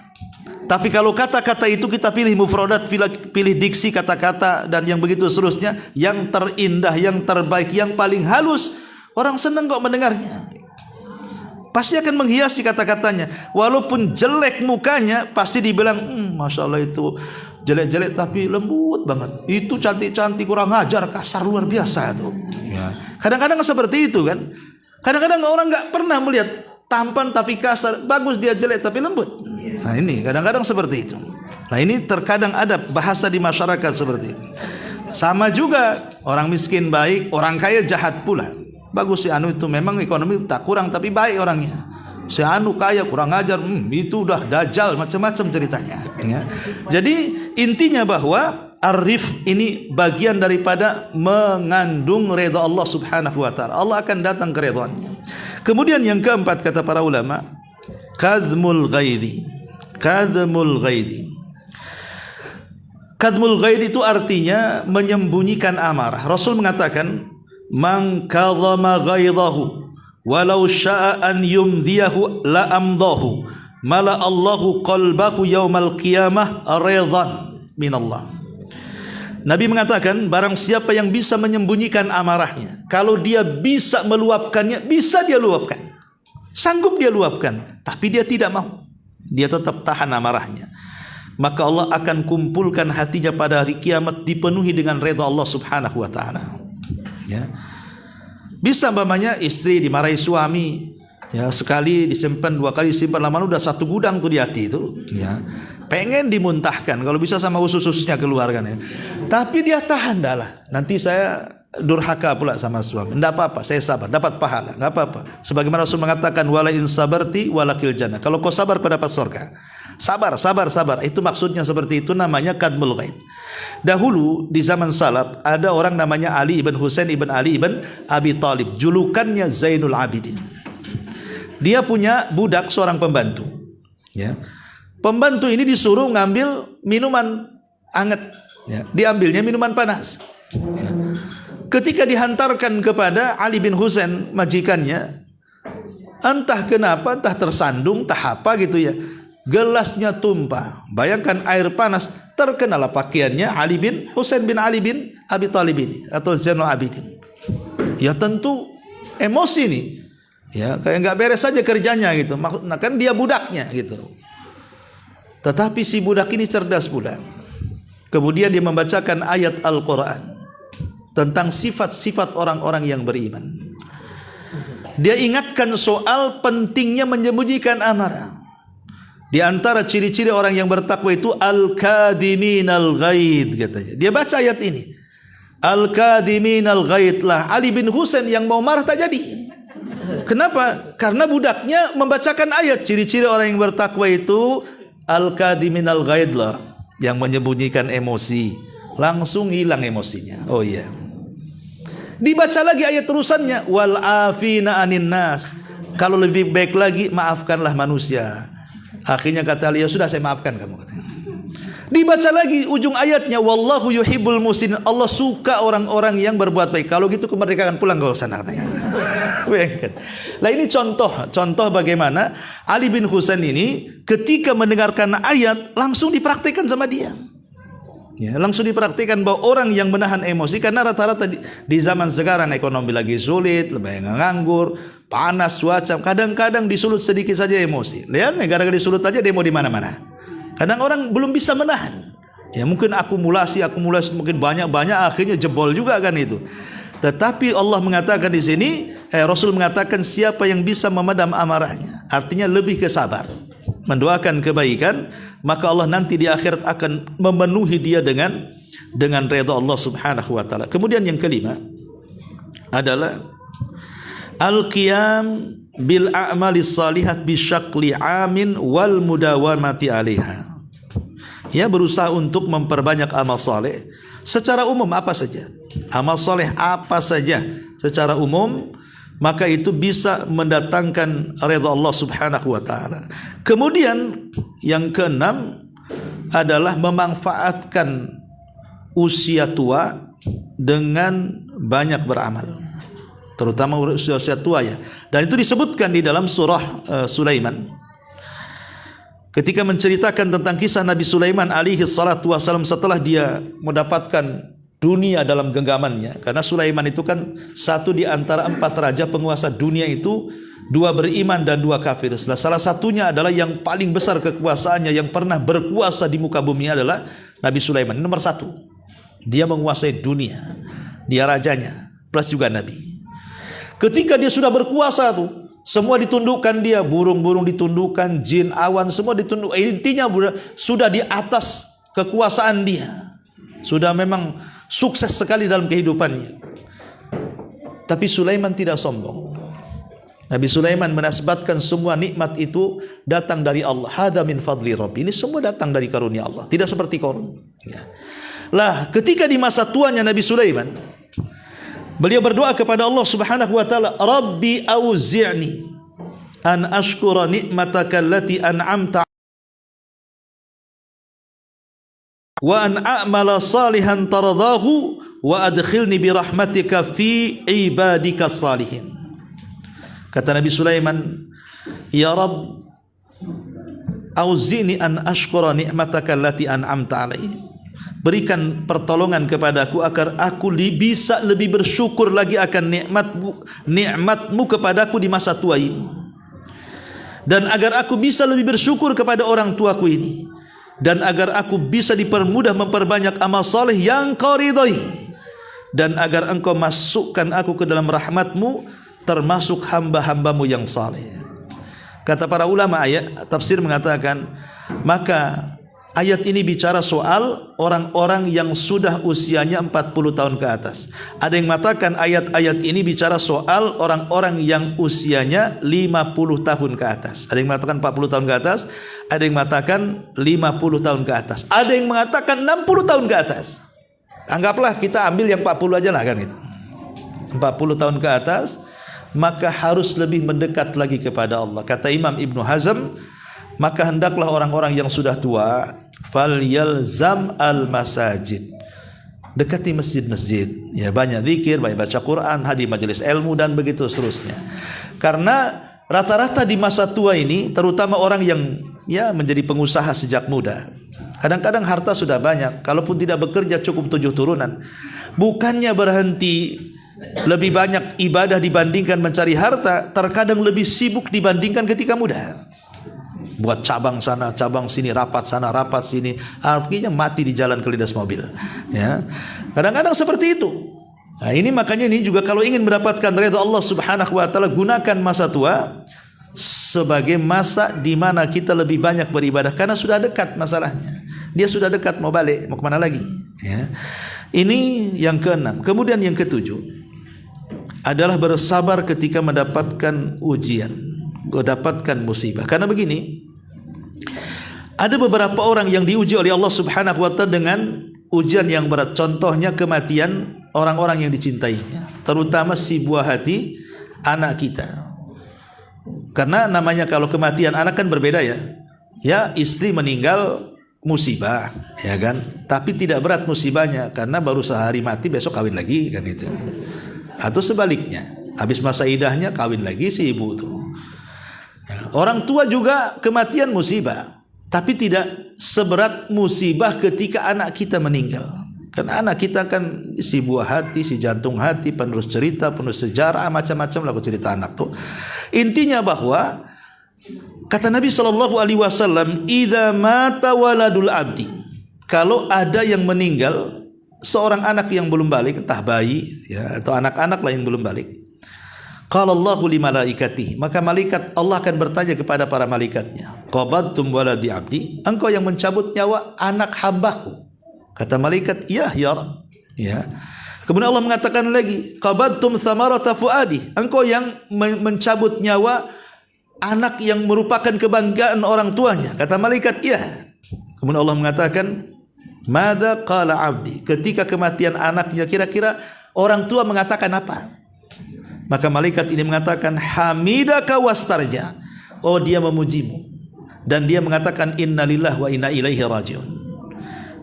tapi kalau kata-kata itu kita pilih mufradat, pilih diksi kata-kata dan yang begitu seterusnya, yang terindah, yang terbaik, yang paling halus, orang senang kok mendengarnya. Pasti akan menghiasi kata-katanya. Walaupun jelek mukanya, pasti dibilang, Masya Allah itu jelek-jelek tapi lembut banget. Itu cantik-cantik, kurang ajar, kasar luar biasa itu. Ya. Kadang-kadang seperti itu kan. Kadang-kadang orang nggak pernah melihat tampan tapi kasar, bagus dia jelek tapi lembut. Nah, ini kadang-kadang seperti itu. Nah, ini terkadang ada bahasa di masyarakat seperti itu. Sama juga orang miskin baik, orang kaya jahat pula. Bagus si anu itu memang ekonomi tak kurang tapi baik orangnya. Si anu kaya kurang ajar, itu udah dajjal macam-macam ceritanya. Ya. Jadi intinya bahwa arif ini bagian daripada mengandung redha Allah Subhanahu wa taala. Allah akan datang ke redhanya. Kemudian yang keempat kata para ulama, kadhmul ghaidhi. Kadhmul ghaidhi. Kadhmul ghaidhi itu artinya menyembunyikan amarah. Rasul mengatakan, man kadhama ghaidhahu walau sya'a an yumdiyahu la amdahu mala Allahu qalbahu yaumal qiyamah ridhan minallah. Nabi mengatakan, barang siapa yang bisa menyembunyikan amarahnya, kalau dia bisa meluapkannya, bisa dia luapkan, sanggup dia luapkan, tapi dia tidak mau, dia tetap tahan amarahnya, maka Allah akan kumpulkan hatinya pada hari kiamat dipenuhi dengan redha Allah subhanahu wa ta'ala. Ya. Bisa umpamanya istri dimarahi suami, ya, sekali disimpan, dua kali disimpan, lama-lama udah satu gudang tuh di hati itu, ya, pengen dimuntahkan, kalau bisa sama usus-ususnya keluarkan, ya. Tapi dia tahan, dah lah, nanti saya durhaka pula sama suami, tidak apa-apa, saya sabar, dapat pahala, nggak apa-apa. Sebagaimana Rasul mengatakan, wala in sabarti walakil jannah, kalau kau sabar kau dapat surga. Sabar, sabar, sabar, itu maksudnya seperti itu, namanya kadmul ghaid. Dahulu di zaman salaf ada orang namanya Ali ibn Husain ibn Ali ibn Abi Talib, julukannya Zainul Abidin. Dia punya budak seorang pembantu, ya. Pembantu ini disuruh ngambil minuman hangat, ya. Diambilnya minuman panas, ya. Ketika dihantarkan kepada Ali bin Husain majikannya, entah kenapa, entah tersandung, entah apa gitu, ya, gelasnya tumpah. Bayangkan air panas, terkenalah pakaiannya Ali bin Husain bin Ali bin Abi Talib ini, atau Zainul Abidin. Ya tentu emosi nih, ya, kayak nggak beres saja kerjanya gitu. Nah, kan dia budaknya gitu. Tetapi si budak ini cerdas pula. Kemudian dia membacakan ayat Al-Quran tentang sifat-sifat orang-orang yang beriman. Dia ingatkan soal pentingnya menyembunyikan amarah. Di antara ciri-ciri orang yang bertakwa itu al-kadiminal ghaid, katanya. Dia baca ayat ini, al-kadiminal ghaid, lah Ali bin Husain yang mau marah tak jadi. Kenapa? Karena budaknya membacakan ayat. Ciri-ciri orang yang bertakwa itu al-kadiminal ghaid, lah, yang menyembunyikan emosi, langsung hilang emosinya. Oh iya. Dibaca lagi ayat terusannya, wal afina anin nas, kalau lebih baik lagi maafkanlah manusia. Akhirnya kata Ali, ya sudah saya maafkan kamu, katanya. Dibaca lagi ujung ayatnya, wallahu yuhibbul muhsinin, Allah suka orang-orang yang berbuat baik. Kalau gitu kemerdekaan pulang ke sana, katanya. Nah, ini contoh bagaimana Ali bin Husain ini ketika mendengarkan ayat langsung dipraktikkan sama dia. Ya, langsung dipraktikkan bahwa orang yang menahan emosi, karena rata-rata di zaman sekarang ekonomi lagi sulit, lebih nganggur, panas cuaca, kadang-kadang disulut sedikit saja emosi. Lihat, gara-gara disulut aja demo di mana-mana. Kadang orang belum bisa menahan. Ya, mungkin akumulasi mungkin banyak akhirnya jebol juga kan itu. Tetapi Allah mengatakan di sini, Rasul mengatakan siapa yang bisa memadam amarahnya, artinya lebih ke sabar, mendoakan kebaikan, maka Allah nanti di akhirat akan memenuhi dia dengan redha Allah Subhanahu wa taala. Kemudian yang kelima adalah al-qiyam bil a'malis salihat bi syakli amin wal mudawamati 'alaiha. Ya, berusaha untuk memperbanyak amal saleh secara umum, apa saja. Amal saleh apa saja secara umum, maka itu bisa mendatangkan redha Allah Subhanahu wa taala. Kemudian yang keenam adalah memanfaatkan usia tua dengan banyak beramal, terutama usia tua, ya. Dan itu disebutkan di dalam surah Sulaiman. Ketika menceritakan tentang kisah Nabi Sulaiman alaihi salatu wasallam setelah dia mendapatkan dunia dalam genggamannya, karena Sulaiman itu kan satu di antara 4 raja penguasa dunia itu, 2 beriman dan 2 kafir. Salah satunya adalah yang paling besar kekuasaannya, yang pernah berkuasa di muka bumi adalah Nabi Sulaiman, nomor 1. Dia menguasai dunia, dia rajanya plus juga nabi. Ketika dia sudah berkuasa tuh, semua ditundukkan dia, burung-burung ditundukkan, jin, awan semua ditunduk. Intinya sudah di atas kekuasaan dia, sudah memang sukses sekali dalam kehidupannya. Tapi Sulaiman tidak sombong. Nabi Sulaiman menasbatkan semua nikmat itu datang dari Allah. Hadza min fadli Rabbi. Ini semua datang dari karunia Allah, tidak seperti Qarun. Ya. Lah, ketika di masa tuanya Nabi Sulaiman, Beliau berdoa kepada Allah Subhanahu wa taala, Rabbi auzi'ni an ashkura ni'mataka allati an'amta wa an a'mala salihan taradahu wa adkhilni bi rahmatika fi ibadika salihin. Kata Nabi Sulaiman, ya Rabb, auzi'ni an ashkura ni'mataka allati an'amta alaihi. Berikan pertolongan kepadaku agar aku bisa lebih bersyukur lagi akan nikmatmu kepadaku di masa tua ini, dan agar aku bisa lebih bersyukur kepada orang tuaku ini, dan agar aku bisa dipermudah memperbanyak amal saleh yang kau ridhai, dan agar engkau masukkan aku ke dalam rahmatmu termasuk hamba-hambamu yang saleh. Kata para ulama ayat tafsir mengatakan, maka ayat ini bicara soal orang-orang yang sudah usianya 40 tahun ke atas. Ada yang mengatakan ayat-ayat ini bicara soal orang-orang yang usianya 50 tahun ke atas. Ada yang mengatakan 40 tahun ke atas, ada yang mengatakan 50 tahun ke atas, ada yang mengatakan 60 tahun ke atas. Anggaplah kita ambil yang 40 aja lah kan itu. 40 tahun ke atas, maka harus lebih mendekat lagi kepada Allah. Kata Imam Ibnu Hazm, maka hendaklah orang-orang yang sudah tua falyalzam al-masajid, dekati masjid-masjid, ya, banyak zikir, banyak baca Quran, hadir majelis ilmu, dan begitu seterusnya. Karena rata-rata di masa tua ini, terutama orang yang ya menjadi pengusaha sejak muda, kadang-kadang harta sudah banyak, kalaupun tidak bekerja cukup 7 turunan, bukannya berhenti lebih banyak ibadah dibandingkan mencari harta, terkadang lebih sibuk dibandingkan ketika muda. Buat cabang sana, cabang sini, rapat sana, rapat sini, artinya mati di jalan kelindas mobil. Ya, kadang-kadang seperti itu. Nah, ini makanya ini juga kalau ingin mendapatkan ridha Allah Subhanahu wa taala, gunakan masa tua sebagai masa di mana kita lebih banyak beribadah, karena sudah dekat masalahnya. Dia sudah dekat, mau balik, mau kemana lagi? Ya. Ini yang keenam. Kemudian yang ketujuh adalah bersabar ketika mendapatkan ujian, mendapatkan musibah. Karena begini, ada beberapa orang yang diuji oleh Allah Subhanahu wa taala dengan ujian yang berat. Contohnya kematian orang-orang yang dicintainya, terutama si buah hati anak kita. Karena namanya kalau kematian anak kan berbeda ya. Ya, istri meninggal musibah, ya kan? Tapi tidak berat musibahnya karena baru sehari mati, besok kawin lagi kan itu. Atau sebaliknya, habis masa idahnya kawin lagi si ibu tuh. Orang tua juga kematian musibah, tapi tidak seberat musibah ketika anak kita meninggal. Karena anak kita kan si buah hati, si jantung hati, penerus cerita, penerus sejarah, macam-macam lagu cerita anak tuh. Intinya bahwa kata Nabi SAW, idza mata waladul abdi, kalau ada yang meninggal, seorang anak yang belum balik, entah bayi ya, atau anak-anak lah yang belum balik, qala Allahu li malaikatihi, maka malaikat Allah akan bertanya kepada para malaikatnya, qabadtum waladi abdi, engkau yang mencabut nyawa anak hambaku? Kata malaikat, ya Rabb. Ya. Kemudian Allah mengatakan lagi, qabadtum thamarata fuadi, engkau yang mencabut nyawa anak yang merupakan kebanggaan orang tuanya? Kata malaikat, ya. Kemudian Allah mengatakan, madza qala abdi, ketika kematian anaknya kira-kira orang tua mengatakan apa? Maka malaikat ini mengatakan, hamidaka wastarja, oh dia memujimu dan dia mengatakan innalillahi wa inna ilaihi rajiun.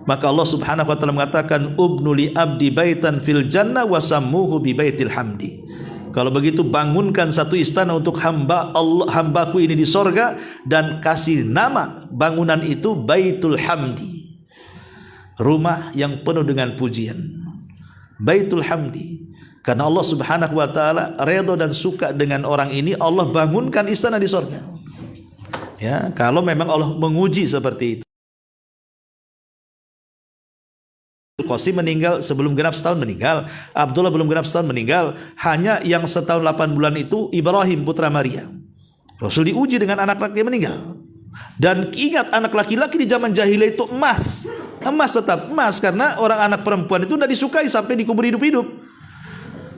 Maka Allah Subhanahu wa taala mengatakan, ubnu li abdi baitan fil jannah wa sammuhu bi baitil hamdi. Kalau begitu bangunkan satu istana untuk hambaku ini di sorga, dan kasih nama bangunan itu Baitul Hamdi, rumah yang penuh dengan pujian. Baitul Hamdi, karena Allah Subhanahu wa taala redha dan suka dengan orang ini, Allah bangunkan istana di sorga. Ya, kalau memang Allah menguji seperti itu. Qasim meninggal sebelum genap setahun meninggal, Abdullah belum genap setahun meninggal, hanya yang setahun 8 bulan itu Ibrahim putra Maria. Rasul diuji dengan anak-anak yang meninggal. Dan ingat, anak laki-laki di zaman jahiliyah itu emas, tetap emas, karena orang anak perempuan itu tidak disukai sampai dikubur hidup-hidup.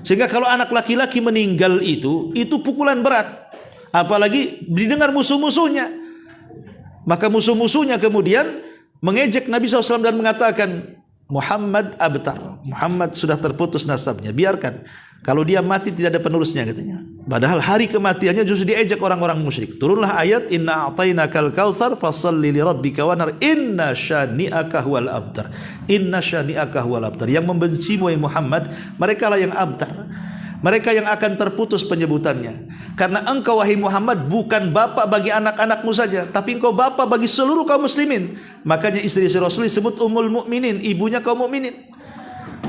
Sehingga kalau anak laki-laki meninggal itu pukulan berat, apalagi didengar musuh-musuhnya. Maka musuh-musuhnya kemudian mengejek Nabi SAW dan mengatakan, Muhammad abtar, Muhammad sudah terputus nasabnya, biarkan. Kalau dia mati tidak ada penerusnya katanya. Padahal hari kematiannya justru diejek orang-orang musyrik. Turunlah ayat inna a'tainakal kautsar fashalli lirabbika wanhar inna syani'aka huwal abtar. Inna syani'aka huwal abtar. Yang membenci Muhammad, mereka lah yang abtar. Mereka yang akan terputus penyebutannya. Karena engkau wahai Muhammad bukan bapak bagi anak-anakmu saja, tapi engkau bapak bagi seluruh kaum muslimin. Makanya istri Rasul disebut Ummul Mukminin, ibunya kaum mukminin.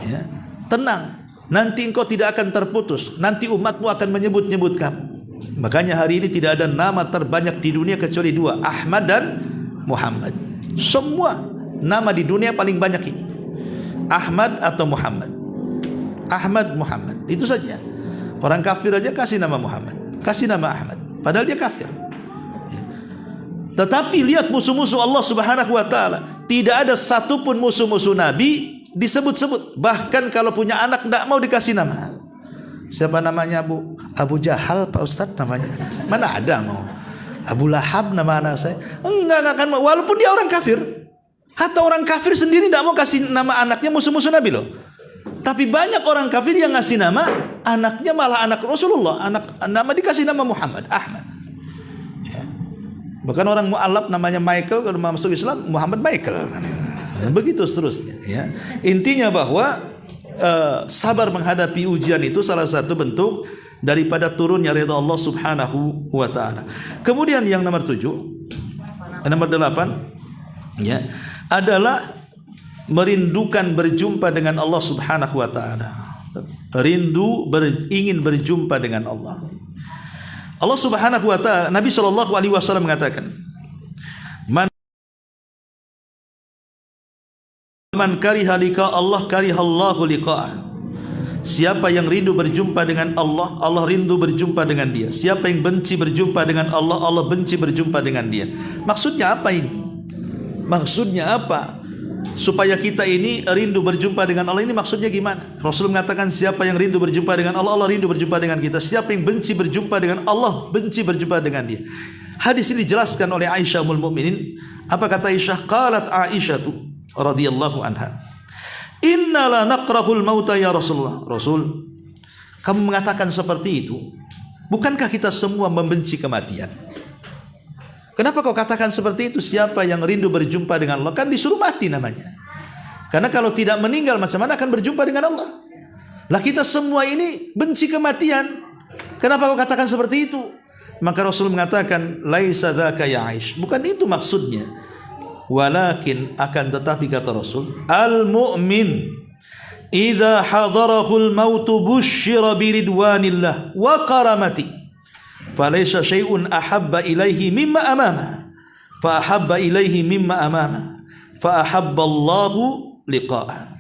Ya. Tenang. Nanti engkau tidak akan terputus. Nanti umatmu akan menyebut-nyebut kamu. Makanya hari ini tidak ada nama terbanyak di dunia kecuali dua, Ahmad dan Muhammad. Semua nama di dunia paling banyak ini, Ahmad atau Muhammad. Ahmad, Muhammad, itu saja. Orang kafir aja kasih nama Muhammad, kasih nama Ahmad, padahal dia kafir. Tetapi lihat musuh-musuh Allah Subhanahu wa taala, tidak ada satupun musuh-musuh Nabi disebut-sebut. Bahkan kalau punya anak tidak mau dikasih nama. Siapa namanya? Abu Jahal Pak Ustadz namanya. Mana ada mau Abu Lahab nama anak saya. Enggak akan mau. Walaupun dia orang kafir. Hatta orang kafir sendiri tidak mau kasih nama anaknya musuh-musuh Nabi loh. Tapi banyak orang kafir yang ngasih nama anaknya malah anak Rasulullah. Nama dikasih nama Muhammad, Ahmad. Ya. Bahkan orang mu'alaf namanya Michael, kalau masuk Islam Muhammad Michael. Begitu seterusnya ya. Intinya bahwa sabar menghadapi ujian itu salah satu bentuk daripada turunnya ridha Allah Subhanahu wa taala. Kemudian yang nomor 7, nomor 8 ya, adalah merindukan berjumpa dengan Allah Subhanahu wa taala. Ingin berjumpa dengan Allah. Allah Subhanahu wa taala, Nabi sallallahu alaihi wasallam mengatakan, Man kariha liqa Allah karihallahu liqa'ah. Siapa yang rindu berjumpa dengan Allah, Allah rindu berjumpa dengan dia. Siapa yang benci berjumpa dengan Allah, Allah benci berjumpa dengan dia. Maksudnya apa ini? Maksudnya apa? Supaya kita ini rindu berjumpa dengan Allah, ini maksudnya gimana? Rasul mengatakan siapa yang rindu berjumpa dengan Allah, Allah rindu berjumpa dengan kita. Siapa yang benci berjumpa dengan Allah, benci berjumpa dengan dia. Hadis ini dijelaskan oleh Aisyah Ummul Mukminin. Apa kata Aisyah? Qalat Aisyah radhiyallahu anha, inna la naqrahul mauta ya Rasulullah. Rasul, kamu mengatakan seperti itu, bukankah kita semua membenci kematian? Kenapa kau katakan seperti itu? Siapa yang rindu berjumpa dengan Allah, kan disuruh mati namanya. Karena kalau tidak meninggal macam mana akan berjumpa dengan Allah? Lah kita semua ini benci kematian. Kenapa kau katakan seperti itu? Maka Rasul mengatakan, laisa dzaka ya Aisyah. Bukan itu maksudnya. Walakin akan tetapi kata Rasul, al-mu'min idza hadarahul mautu busyira biridwanillah wa karamati falaysa syai'un ahabba ilaihi mimma amama fa ahabba ilaihi mimma amama fa ahabba Allahu liqa'ah.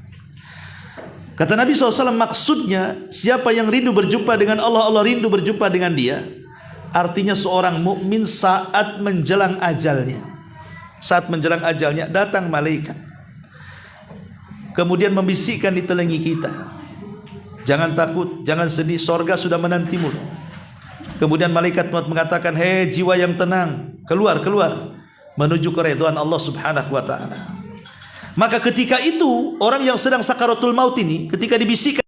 Kata Nabi SAW, maksudnya siapa yang rindu berjumpa dengan Allah, Allah rindu berjumpa dengan dia. Artinya seorang mukmin saat menjelang ajalnya, saat menjelang ajalnya datang malaikat, kemudian membisikkan di telinga kita, jangan takut, jangan sedih, sorga sudah menantimu. Kemudian malaikat maut mengatakan, hei jiwa yang tenang, keluar menuju keridhaan Allah Subhanahu wa taala. Maka ketika itu orang yang sedang sakaratul maut ini, ketika dibisikkan,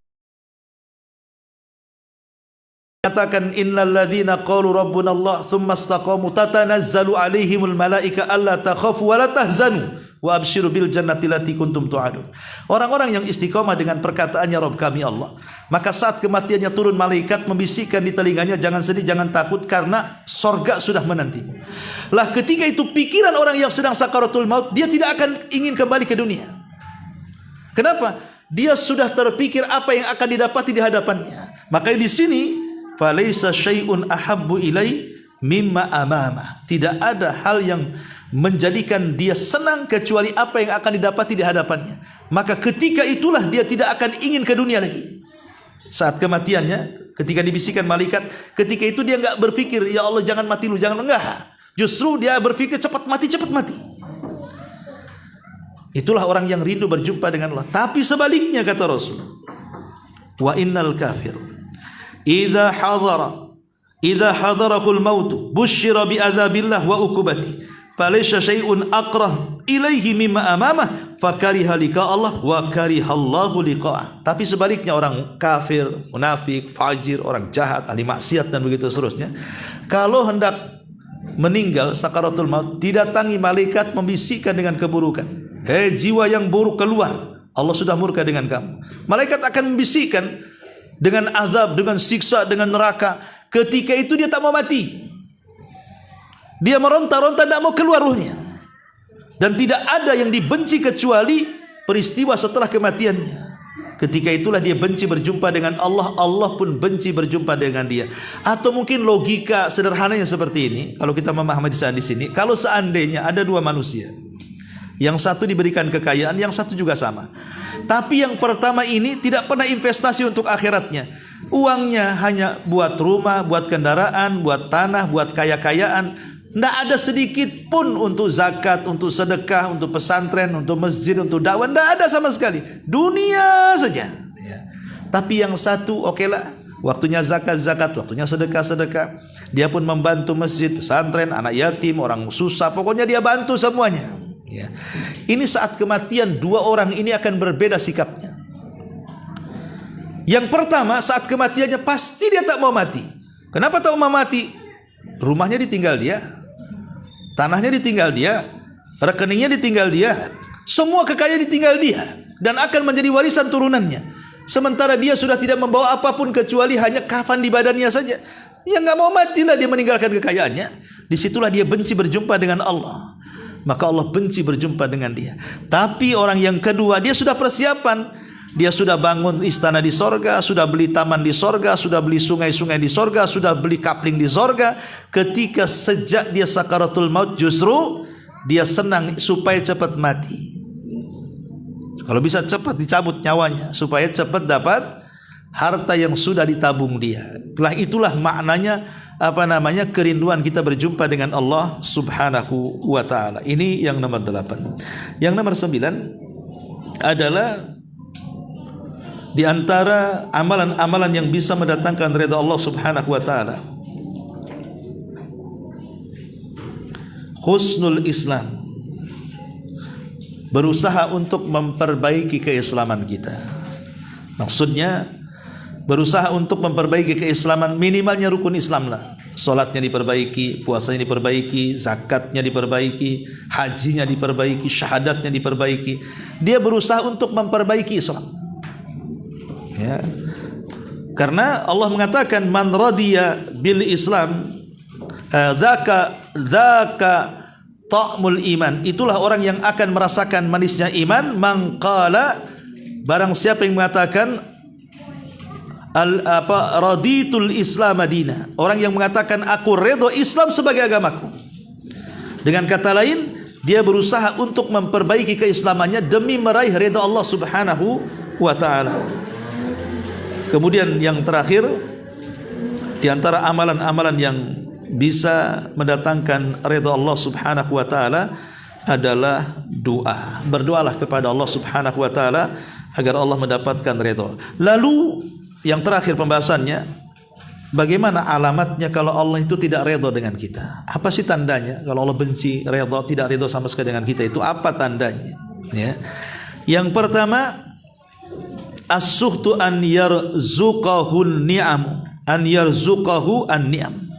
katakan innal ladzina qalu rabbuna Allah tsumma istaqamu tatanazzalu alaihimul malaika alla takhafu wa la tahzanu wa absyiru bil jannati allati kuntum tu'adun. Orang-orang yang istiqamah dengan perkataannya Rabb kami Allah, maka saat kematiannya turun malaikat membisikkan di telinganya, jangan sedih, jangan takut karena sorga sudah menantimu. Lah ketika itu pikiran orang yang sedang sakaratul maut, dia tidak akan ingin kembali ke dunia. Kenapa? Dia sudah terpikir apa yang akan didapati di hadapannya. Makanya di sini falaisa syai'un ahabbu ilai mimma amama. Tidak ada hal yang menjadikan dia senang kecuali apa yang akan didapati di hadapannya. Maka ketika itulah dia tidak akan ingin ke dunia lagi. Saat kematiannya, ketika dibisikkan malaikat, ketika itu dia enggak berpikir ya Allah jangan mati lu, jangan, enggak. Justru dia berpikir cepat mati, cepat mati. Itulah orang yang rindu berjumpa dengan Allah. Tapi sebaliknya kata Rasul, wa innal kafir idza hadarahul mautu busyira bi adzabillah wa uqubati falaysa syai'un aqrah ilaihi mimma amamah fakariha liqa Allah wa karihallahu liqa'ah. Tapi sebaliknya orang kafir, munafik, fajir, orang jahat, ahli maksiat dan begitu seterusnya, kalau hendak meninggal sakaratul maut, didatangi malaikat membisikkan dengan keburukan. Hei jiwa yang buruk, keluar, Allah sudah murka dengan kamu. Malaikat akan membisikkan dengan azab, dengan siksa, dengan neraka. Ketika itu dia tak mau mati. Dia meronta-ronta tak mau keluar ruhnya. Dan tidak ada yang dibenci kecuali peristiwa setelah kematiannya. Ketika itulah dia benci berjumpa dengan Allah, Allah pun benci berjumpa dengan dia. Atau mungkin logika sederhananya seperti ini, kalau kita memahami di sini, kalau seandainya ada dua manusia, yang satu diberikan kekayaan, yang satu juga sama. Tapi yang pertama ini tidak pernah investasi untuk akhiratnya. Uangnya hanya buat rumah, buat kendaraan, buat tanah, buat kaya-kayaan. Tidak ada sedikit pun untuk zakat, untuk sedekah, untuk pesantren, untuk masjid, untuk dakwah. Tidak ada sama sekali. Dunia saja. Ya. Tapi yang satu, okelah, waktunya zakat, waktunya sedekah. Dia pun membantu masjid, pesantren, anak yatim, orang susah. Pokoknya dia bantu semuanya. Ya. Ini saat kematian dua orang ini akan berbeda sikapnya. Yang pertama, saat kematiannya pasti dia tak mau mati. Kenapa tak mau mati? Rumahnya ditinggal dia, tanahnya ditinggal dia, rekeningnya ditinggal dia, semua kekayaan ditinggal dia, dan akan menjadi warisan turunannya. Sementara dia sudah tidak membawa apapun kecuali hanya kafan di badannya saja. Ya nggak mau matilah dia meninggalkan kekayaannya. Disitulah dia benci berjumpa dengan Allah. Maka Allah benci berjumpa dengan dia. Tapi orang yang kedua, dia sudah persiapan. Dia sudah bangun istana di sorga, sudah beli taman di sorga, sudah beli sungai-sungai di sorga, sudah beli kapling di sorga. Ketika sejak dia sakaratul maut, justru dia senang supaya cepat mati. Kalau bisa cepat dicabut nyawanya, supaya cepat dapat harta yang sudah ditabung dia. Itulah maknanya kerinduan kita berjumpa dengan Allah Subhanahu wa taala. Ini yang nomor 8. Yang nomor 9 adalah di antara amalan-amalan yang bisa mendatangkan ridha Allah Subhanahu wa taala, husnul Islam. Berusaha untuk memperbaiki keislaman kita. Maksudnya berusaha untuk memperbaiki keislaman, minimalnya rukun Islam lah. Salatnya diperbaiki, puasanya diperbaiki, zakatnya diperbaiki, hajinya diperbaiki, syahadatnya diperbaiki. Dia berusaha untuk memperbaiki Islam. Ya. Karena Allah mengatakan man radiya bil Islam dzaka ta'mul iman. Itulah orang yang akan merasakan manisnya iman. Mangqala, barang siapa yang mengatakan raditul Islam madina, orang yang mengatakan aku redha Islam sebagai agamaku. Dengan kata lain, dia berusaha untuk memperbaiki keislamannya demi meraih ridha Allah Subhanahu wa taala. Kemudian yang terakhir, di antara amalan-amalan yang bisa mendatangkan ridha Allah Subhanahu wa taala adalah doa. Berdoalah kepada Allah Subhanahu wa taala agar Allah mendapatkan ridha. Lalu yang terakhir pembahasannya, bagaimana alamatnya kalau Allah itu tidak ridha dengan kita? Apa sih tandanya kalau Allah benci, ridha, tidak ridha sama sekali dengan kita? Itu apa tandanya? Ya. Yang pertama, as-suhtu an yarzuqahu an-ni'am.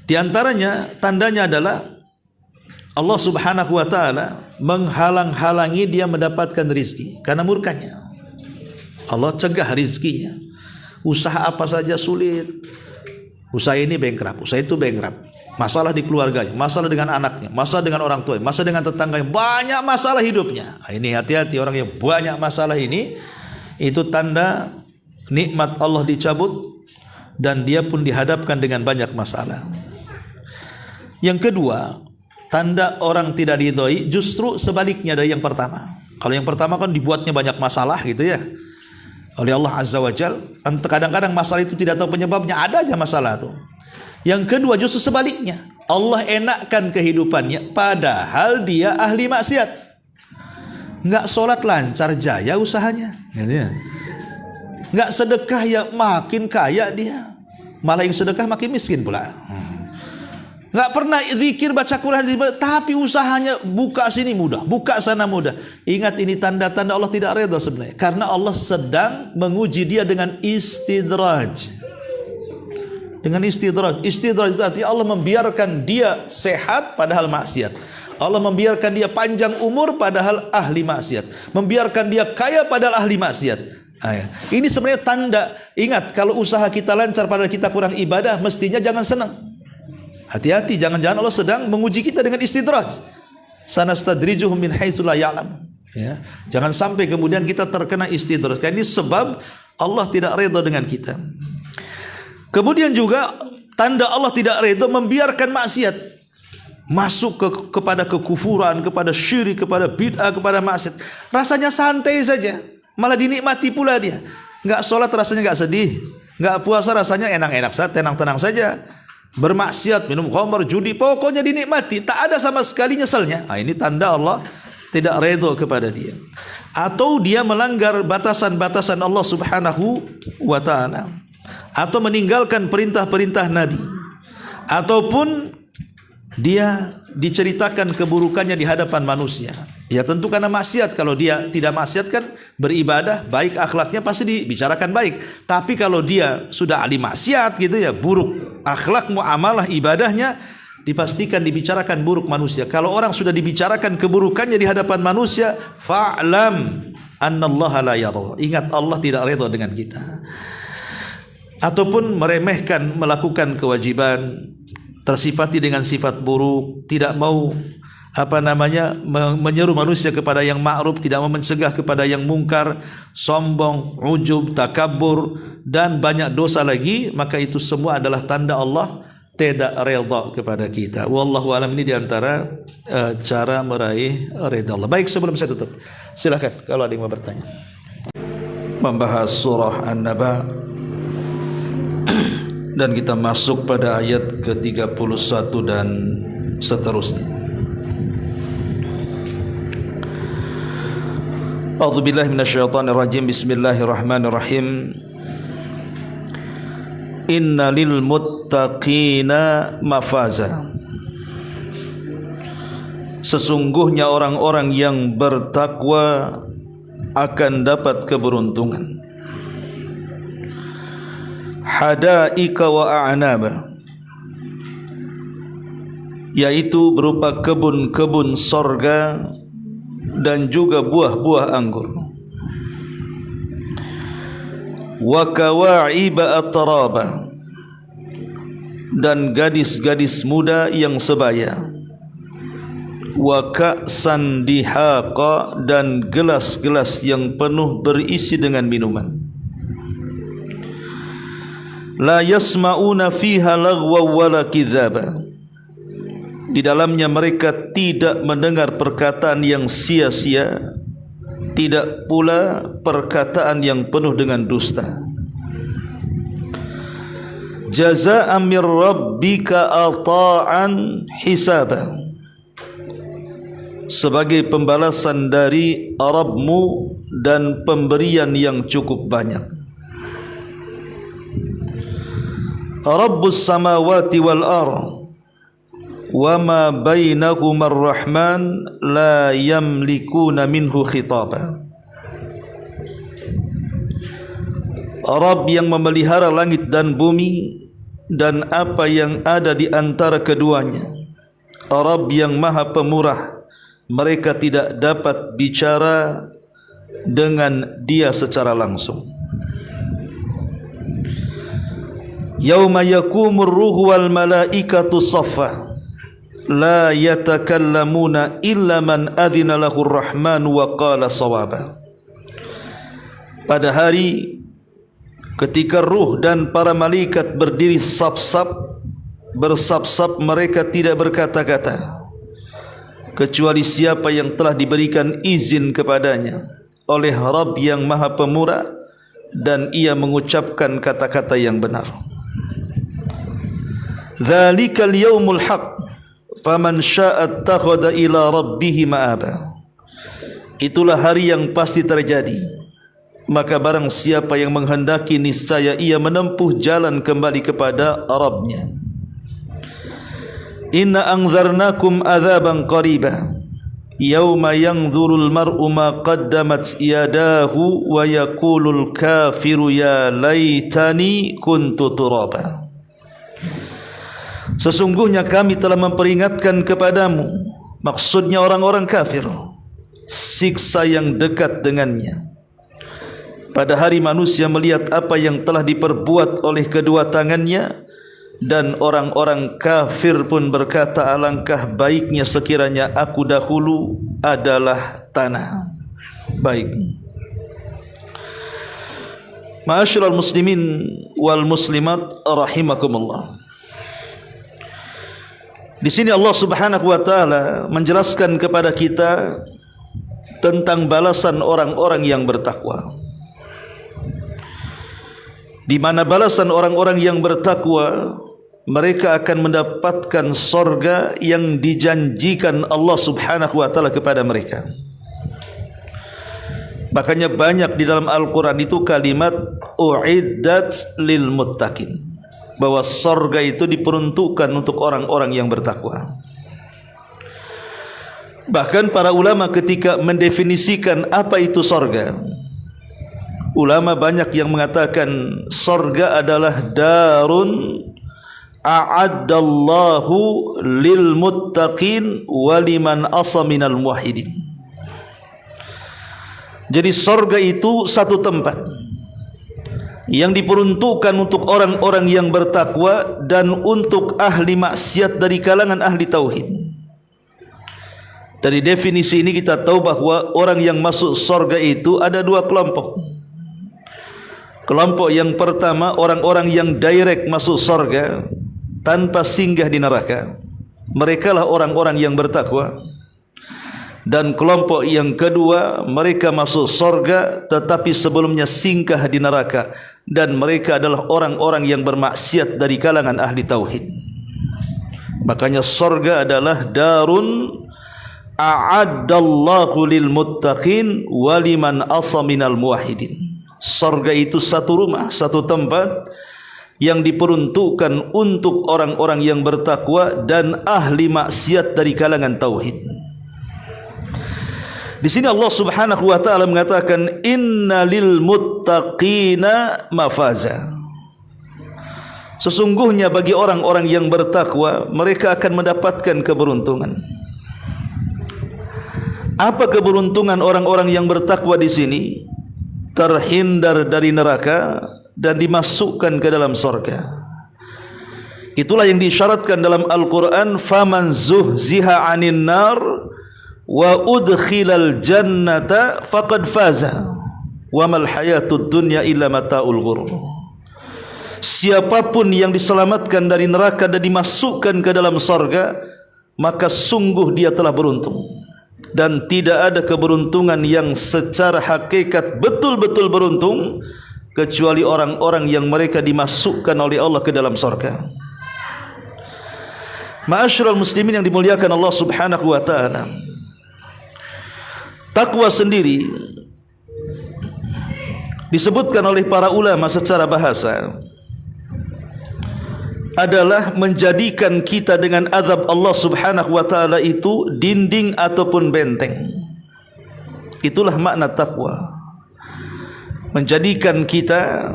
Di antaranya tandanya adalah Allah Subhanahu wa taala menghalang-halangi dia mendapatkan rizki karena murkanya. Allah cegah rizkinya. Usaha apa saja sulit. Usaha ini bankrupt, usaha itu bankrupt. Masalah di keluarganya, masalah dengan anaknya, masalah dengan orang tuanya, masalah dengan tetangganya, banyak masalah hidupnya. Ini hati-hati, orang yang banyak masalah ini, itu tanda nikmat Allah dicabut dan dia pun dihadapkan dengan banyak masalah. Yang kedua, tanda orang tidak diridhoi justru sebaliknya dari yang pertama. Kalau yang pertama kan dibuatnya banyak masalah gitu ya oleh Allah Azza wa Jal. Kadang-kadang masalah itu tidak tahu penyebabnya, ada aja masalah tuh. Yang kedua justru sebaliknya, Allah enakkan kehidupannya padahal dia ahli maksiat. Nggak sholat lancar jaya usahanya, gitu ya. Nggak sedekah ya makin kaya dia, malah yang sedekah makin miskin pula. Enggak pernah zikir baca Quran, tapi usahanya buka sini mudah, buka sana mudah. Ingat, ini tanda-tanda Allah tidak redha sebenarnya, karena Allah sedang menguji dia dengan istidraj. Dengan istidraj. Istidraj itu artinya Allah membiarkan dia sehat padahal maksiat. Allah membiarkan dia panjang umur padahal ahli maksiat. Membiarkan dia kaya padahal ahli maksiat. Ini sebenarnya tanda. Ingat, kalau usaha kita lancar padahal kita kurang ibadah, mestinya jangan senang. Hati-hati, jangan-jangan Allah sedang menguji kita dengan istidraj. Sanastadrijuhum min haitsu la ya'lam. Ya, jangan sampai kemudian kita terkena istidraj. Karena ini sebab Allah tidak redha dengan kita. Kemudian juga tanda Allah tidak redha membiarkan maksiat masuk kepada kekufuran, kepada syirik, kepada bid'ah, kepada maksiat. Rasanya santai saja, malah dinikmati pula dia. Enggak sholat rasanya enggak sedih, enggak puasa rasanya enak-enak saja, tenang-tenang saja. Bermaksiat, minum khamar, judi, pokoknya dinikmati, tak ada sama sekali nyesalnya. Ini tanda Allah tidak redha kepada dia. Atau dia melanggar batasan-batasan Allah Subhanahu wa taala, atau meninggalkan perintah-perintah Nabi, ataupun dia diceritakan keburukannya di hadapan manusia. Ya tentu karena maksiat. Kalau dia tidak maksiat kan beribadah, baik akhlaknya pasti dibicarakan baik. Tapi kalau dia sudah ahli maksiat gitu ya, buruk akhlak, muamalah, ibadahnya, dipastikan dibicarakan buruk manusia. Kalau orang sudah dibicarakan keburukannya di hadapan manusia, fa'lam annallaha la yarda. Ingat, Allah tidak redha dengan kita. Ataupun meremehkan melakukan kewajiban, tersifati dengan sifat buruk, tidak mau menyeru manusia kepada yang ma'ruf, tidak mau mencegah kepada yang mungkar, sombong, ujub, takabur, dan banyak dosa lagi, maka itu semua adalah tanda Allah tidak redha kepada kita. Wallahu alam. Ini diantara cara meraih redha Allah. Baik, sebelum saya tutup, silakan kalau ada yang mau bertanya. Membahas surah An-Naba dan kita masuk pada ayat ke-31 dan seterusnya. A'udzubillahi minasyaitonirrajim. Bismillahirrahmanirrahim. Innalil muttaqina mafaza. Sesungguhnya orang-orang yang bertakwa akan dapat keberuntungan. Hadaika wa a'naba, yaitu berupa kebun-kebun sorga dan juga buah-buah anggur. Wa kawa'iba atraba, dan gadis-gadis muda yang sebaya. Wa ka'san dihaqa, dan gelas-gelas yang penuh berisi dengan minuman. La yasma'una fiha lagwa wala kidzaba, di dalamnya mereka tidak mendengar perkataan yang sia-sia, tidak pula perkataan yang penuh dengan dusta. Jazaa'an mir rabbika ata'an hisaba, sebagai pembalasan dari Rabbmu dan pemberian yang cukup banyak. Rabbus samawati wal ardh wa ma bainahuma ar-rahman la yamlikuna minhu khitaba. Rabb yang memelihara langit dan bumi dan apa yang ada di antara keduanya. Rabb yang maha pemurah, mereka tidak dapat bicara dengan dia secara langsung. Yauma yakumur ruhu wal malaikatu saffa, la yatakallamuna illa man adhina lahur rahman wa qala sawaba. Pada hari ketika ruh dan para malaikat berdiri saf-saf, bersaf-saf, mereka tidak berkata-kata kecuali siapa yang telah diberikan izin kepadanya oleh Rabb yang maha pemurah dan ia mengucapkan kata-kata yang benar. Dzalikal yaumul haq faman syaa'a attakhadha ila rabbih ma'aba. Itulah hari yang pasti terjadi, maka barang siapa yang menghendaki niscaya ia menempuh jalan kembali kepada Rabbnya. Inna anzarnakum adzaban qariba yauma yanzurul mar'u ma qaddamat yadahu wa yaqulul kafiru ya laitani kuntu turaba. Sesungguhnya kami telah memperingatkan kepadamu, maksudnya orang-orang kafir, siksa yang dekat dengannya. Pada hari manusia melihat apa yang telah diperbuat oleh kedua tangannya, dan orang-orang kafir pun berkata, alangkah baiknya sekiranya aku dahulu adalah tanah. Baik. Ma'asyiral muslimin wal muslimat rahimakumullah. Di sini Allah Subhanahu wa taala menjelaskan kepada kita tentang balasan orang-orang yang bertakwa. Di mana balasan orang-orang yang bertakwa, mereka akan mendapatkan sorga yang dijanjikan Allah Subhanahu wa taala kepada mereka. Makanya banyak di dalam Al-Quran itu kalimat u'iddat lil muttaqin, bahwa sorga itu diperuntukkan untuk orang-orang yang bertakwa. Bahkan para ulama ketika mendefinisikan apa itu sorga, ulama banyak yang mengatakan sorga adalah darun a'addallahu lil muttaqin waliman asa minal muwahhidin. Jadi sorga itu satu tempat yang diperuntukkan untuk orang-orang yang bertakwa dan untuk ahli maksiat dari kalangan ahli tauhid. Dari definisi ini kita tahu bahwa orang yang masuk sorga itu ada dua kelompok. Kelompok yang pertama, orang-orang yang direct masuk sorga tanpa singgah di neraka. Mereka lah orang-orang yang bertakwa. Dan kelompok yang kedua, mereka masuk sorga tetapi sebelumnya singgah di neraka, dan mereka adalah orang-orang yang bermaksiat dari kalangan ahli tauhid. Makanya sorga adalah darun a'addallahu lil muttaqin waliman asa minal muwahhidin. Sorga itu satu rumah, satu tempat yang diperuntukkan untuk orang-orang yang bertakwa dan ahli maksiat dari kalangan tauhid. Di sini Allah Subhanahu wa taala mengatakan innalil muttaqina mafaza. Sesungguhnya bagi orang-orang yang bertakwa, mereka akan mendapatkan keberuntungan. Apa keberuntungan orang-orang yang bertakwa di sini? Terhindar dari neraka dan dimasukkan ke dalam surga. Itulah yang disyaratkan dalam Al-Quran, faman zuhziha 'anil nar wa udkhilal jannata faqad faza wa mal hayatud dunya illa mataul ghurur. Siapapun yang diselamatkan dari neraka dan dimasukkan ke dalam surga, maka sungguh dia telah beruntung. Dan tidak ada keberuntungan yang secara hakikat betul-betul beruntung kecuali orang-orang yang mereka dimasukkan oleh Allah ke dalam surga. Ma'asyiral muslimin yang dimuliakan Allah Subhanahu wa taala, takwa sendiri disebutkan oleh para ulama secara bahasa adalah menjadikan kita dengan azab Allah Subhanahu wa taala itu dinding ataupun benteng. Itulah makna takwa. Menjadikan kita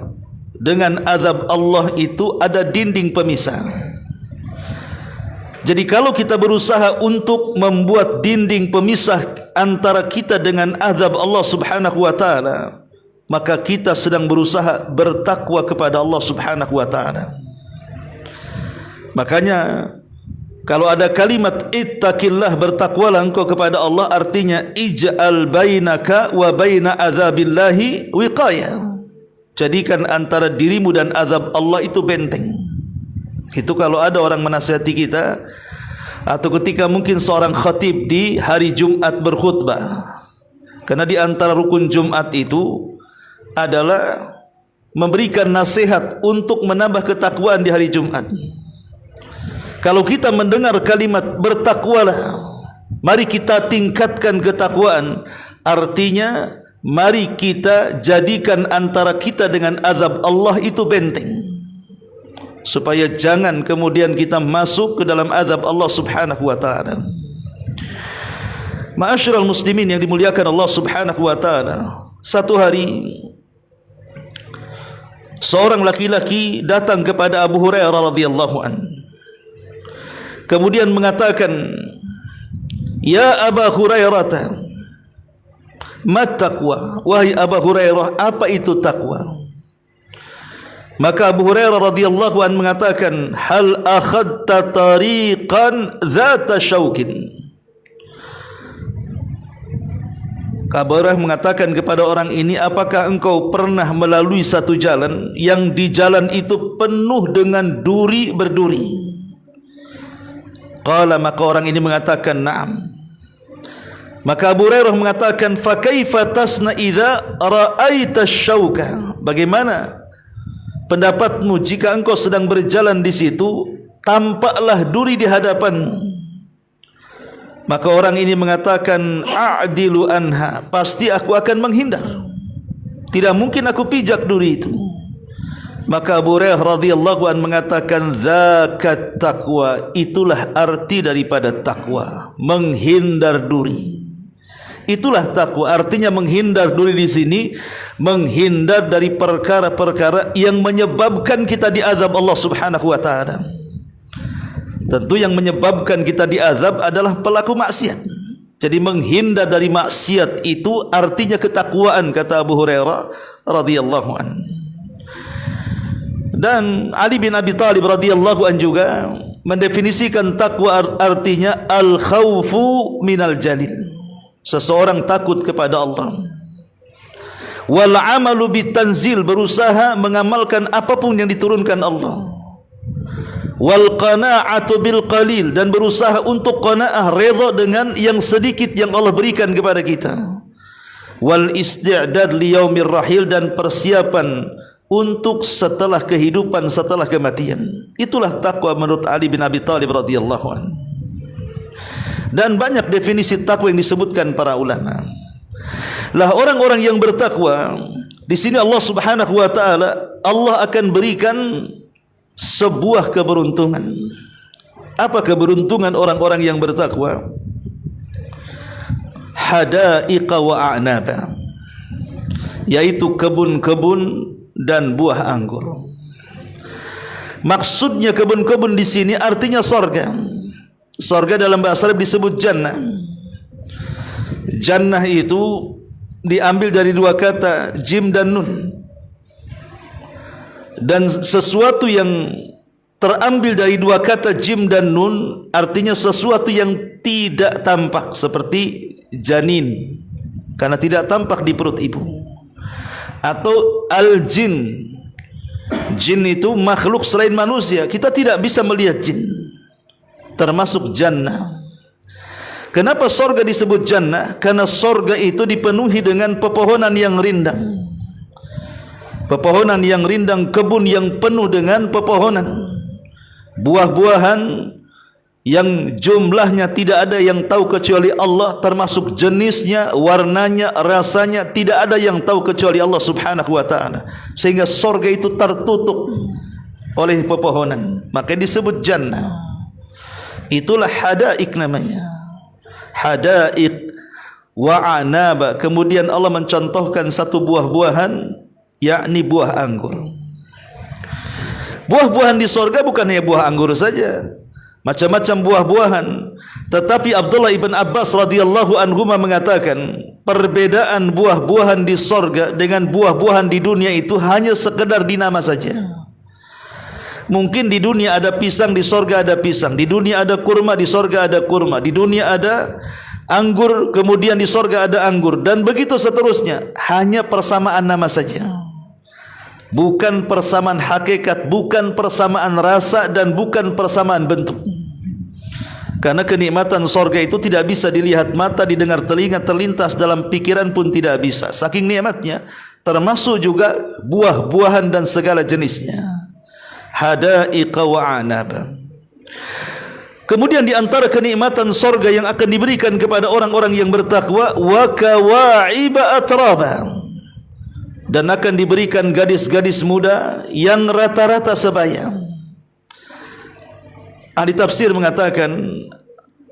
dengan azab Allah itu ada dinding pemisah. Jadi kalau kita berusaha untuk membuat dinding pemisah antara kita dengan azab Allah Subhanahu wa taala, maka kita sedang berusaha bertakwa kepada Allah Subhanahu wa taala. Makanya kalau ada kalimat ittaqillah, bertakwalah engkau kepada Allah, artinya ij'al bainaka wa baina azabillahi wiqayah. Jadikan antara dirimu dan azab Allah itu benteng. Itu kalau ada orang menasihati kita, atau ketika mungkin seorang khatib di hari Jumat berkhutbah. Karena di antara rukun Jumat itu adalah memberikan nasihat untuk menambah ketakwaan di hari Jumat. Kalau kita mendengar kalimat bertakwalah, mari kita tingkatkan ketakwaan, artinya mari kita jadikan antara kita dengan azab Allah itu benteng. supaya jangan kemudian kita masuk ke dalam azab Allah Subhanahu wa taala. Ma'asyiral muslimin yang dimuliakan Allah Subhanahu wa taala, satu hari seorang laki-laki datang kepada Abu Hurairah radhiyallahu an. Kemudian mengatakan, "Ya Abu Hurairah, mat taqwa?" Wahai Abu Hurairah, apa itu takwa? Maka Abu Hurairah radhiyallahu an mengatakan, "Hal akhadta tariqan dzata syaukin?" Abu Hurairah mengatakan kepada orang ini, apakah engkau pernah melalui satu jalan yang di jalan itu penuh dengan duri berduri? Qala, maka orang ini mengatakan, na'am. Maka Abu Hurairah mengatakan, fa kaifa tasna idza ra'aita syauka? Bagaimana pendapatmu jika engkau sedang berjalan di situ, tampaklah duri di hadapanmu? Maka orang ini mengatakan, a'dilu anha, pasti aku akan menghindar. Tidak mungkin aku pijak duri itu. Maka Abu Hurairah radhiyallahu an mengatakan, zakat taqwa, itulah arti daripada takwa, menghindar duri. Itulah takwa, artinya menghindar duri di sini, menghindar dari perkara-perkara yang menyebabkan kita diazab Allah Subhanahu wa taala. Tentu yang menyebabkan kita diazab adalah pelaku maksiat. Jadi menghindar dari maksiat itu artinya ketakwaan, kata Abu Hurairah radhiyallahu an. Dan Ali bin Abi Thalib radhiyallahu an juga mendefinisikan takwa artinya al-khaufu minal jalil. Seseorang takut kepada Allah. Wal amalu bitanzil, berusaha mengamalkan apapun yang diturunkan Allah. Wal qana'atu bil qalil, dan berusaha untuk qanaah, redha dengan yang sedikit yang Allah berikan kepada kita. Wal isti'dad li yaumir rahil, dan persiapan untuk setelah kehidupan, setelah kematian. Itulah takwa menurut Ali bin Abi Thalib radhiyallahu anhu. Dan banyak definisi takwa yang disebutkan para ulama. Lah orang-orang yang bertakwa di sini Allah Subhanahu wa taala, Allah akan berikan sebuah keberuntungan. Apa keberuntungan orang-orang yang bertakwa? Hadaiqa wa a'naba, yaitu kebun-kebun dan buah anggur. Maksudnya kebun-kebun di sini artinya sorga. Sorga dalam bahasa Arab disebut jannah. Jannah itu diambil dari dua kata, jim dan nun. Dan sesuatu yang terambil dari dua kata jim dan nun artinya sesuatu yang tidak tampak, seperti janin, karena tidak tampak di perut ibu. Atau al-jin, jin itu makhluk selain manusia, kita tidak bisa melihat jin, termasuk jannah. Kenapa sorga disebut jannah? Karena sorga itu dipenuhi dengan pepohonan yang rindang. Pepohonan yang rindang, kebun yang penuh dengan pepohonan, buah-buahan yang jumlahnya tidak ada yang tahu kecuali Allah, termasuk jenisnya, warnanya, rasanya, tidak ada yang tahu kecuali Allah Subhanahu wa taala. Sehingga sorga itu tertutup oleh pepohonan, maka disebut jannah. Itulah hadaik namanya, hadaik wa anaba. Kemudian Allah mencontohkan satu buah-buahan, yakni buah anggur. Buah-buahan di sorga bukan hanya buah anggur saja, macam-macam buah-buahan. Tetapi Abdullah ibn Abbas radhiyallahu anhuma mengatakan, perbedaan buah-buahan di sorga dengan buah-buahan di dunia itu hanya sekedar di nama saja. Mungkin di dunia ada pisang, di sorga ada pisang. Di dunia ada kurma, di sorga ada kurma. Di dunia ada anggur, kemudian di sorga ada anggur, dan begitu seterusnya. Hanya persamaan nama saja, bukan persamaan hakikat, bukan persamaan rasa, dan bukan persamaan bentuk. Karena kenikmatan sorga itu tidak bisa dilihat mata, didengar telinga, terlintas dalam pikiran pun tidak bisa, saking nikmatnya. Termasuk juga buah-buahan dan segala jenisnya. Hadaiqa wa anaba. Kemudian di antara kenikmatan sorga yang akan diberikan kepada orang-orang yang bertakwa, wa kawa'iba atraba, dan akan diberikan gadis-gadis muda yang rata-rata sebaya. ahli tafsir mengatakan,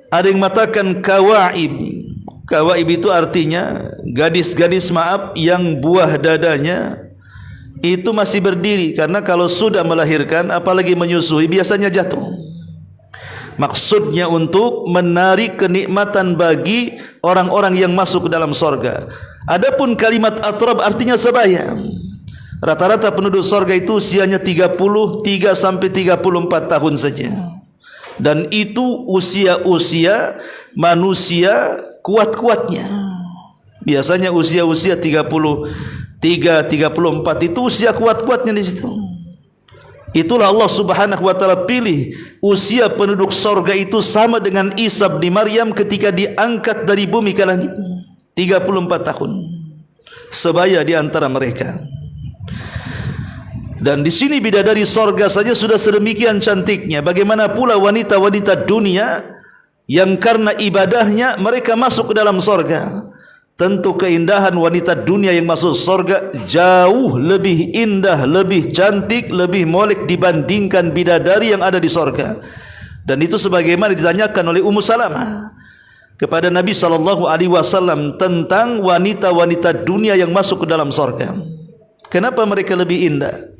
ada yang mengatakan kawaib. Kawaib itu artinya gadis-gadis yang buah dadanya itu masih berdiri, karena kalau sudah melahirkan apalagi menyusui biasanya jatuh. Maksudnya untuk menarik kenikmatan bagi orang-orang yang masuk ke dalam sorga. Adapun kalimat atrab artinya sebaya. Rata-rata penduduk sorga itu usianya 33 sampai 34 tahun saja. Dan itu usia-usia manusia kuat-kuatnya. Biasanya usia-usia 33, 34 itu usia kuat-kuatnya di situ. Itulah Allah Subhanahu wa taala pilih usia penduduk sorga itu sama dengan Isa bin Maryam ketika diangkat dari bumi ke langit. 34 tahun. Sebaya di antara mereka. Dan di sini bidadari sorga saja sudah sedemikian cantiknya. Bagaimana pula wanita-wanita dunia yang karena ibadahnya mereka masuk ke dalam sorga. Tentu keindahan wanita dunia yang masuk sorga jauh lebih indah, lebih cantik, lebih molek dibandingkan bidadari yang ada di sorga. Dan itu sebagaimana ditanyakan oleh Ummu Salamah kepada Nabi SAW tentang wanita-wanita dunia yang masuk ke dalam sorga. Kenapa mereka lebih indah?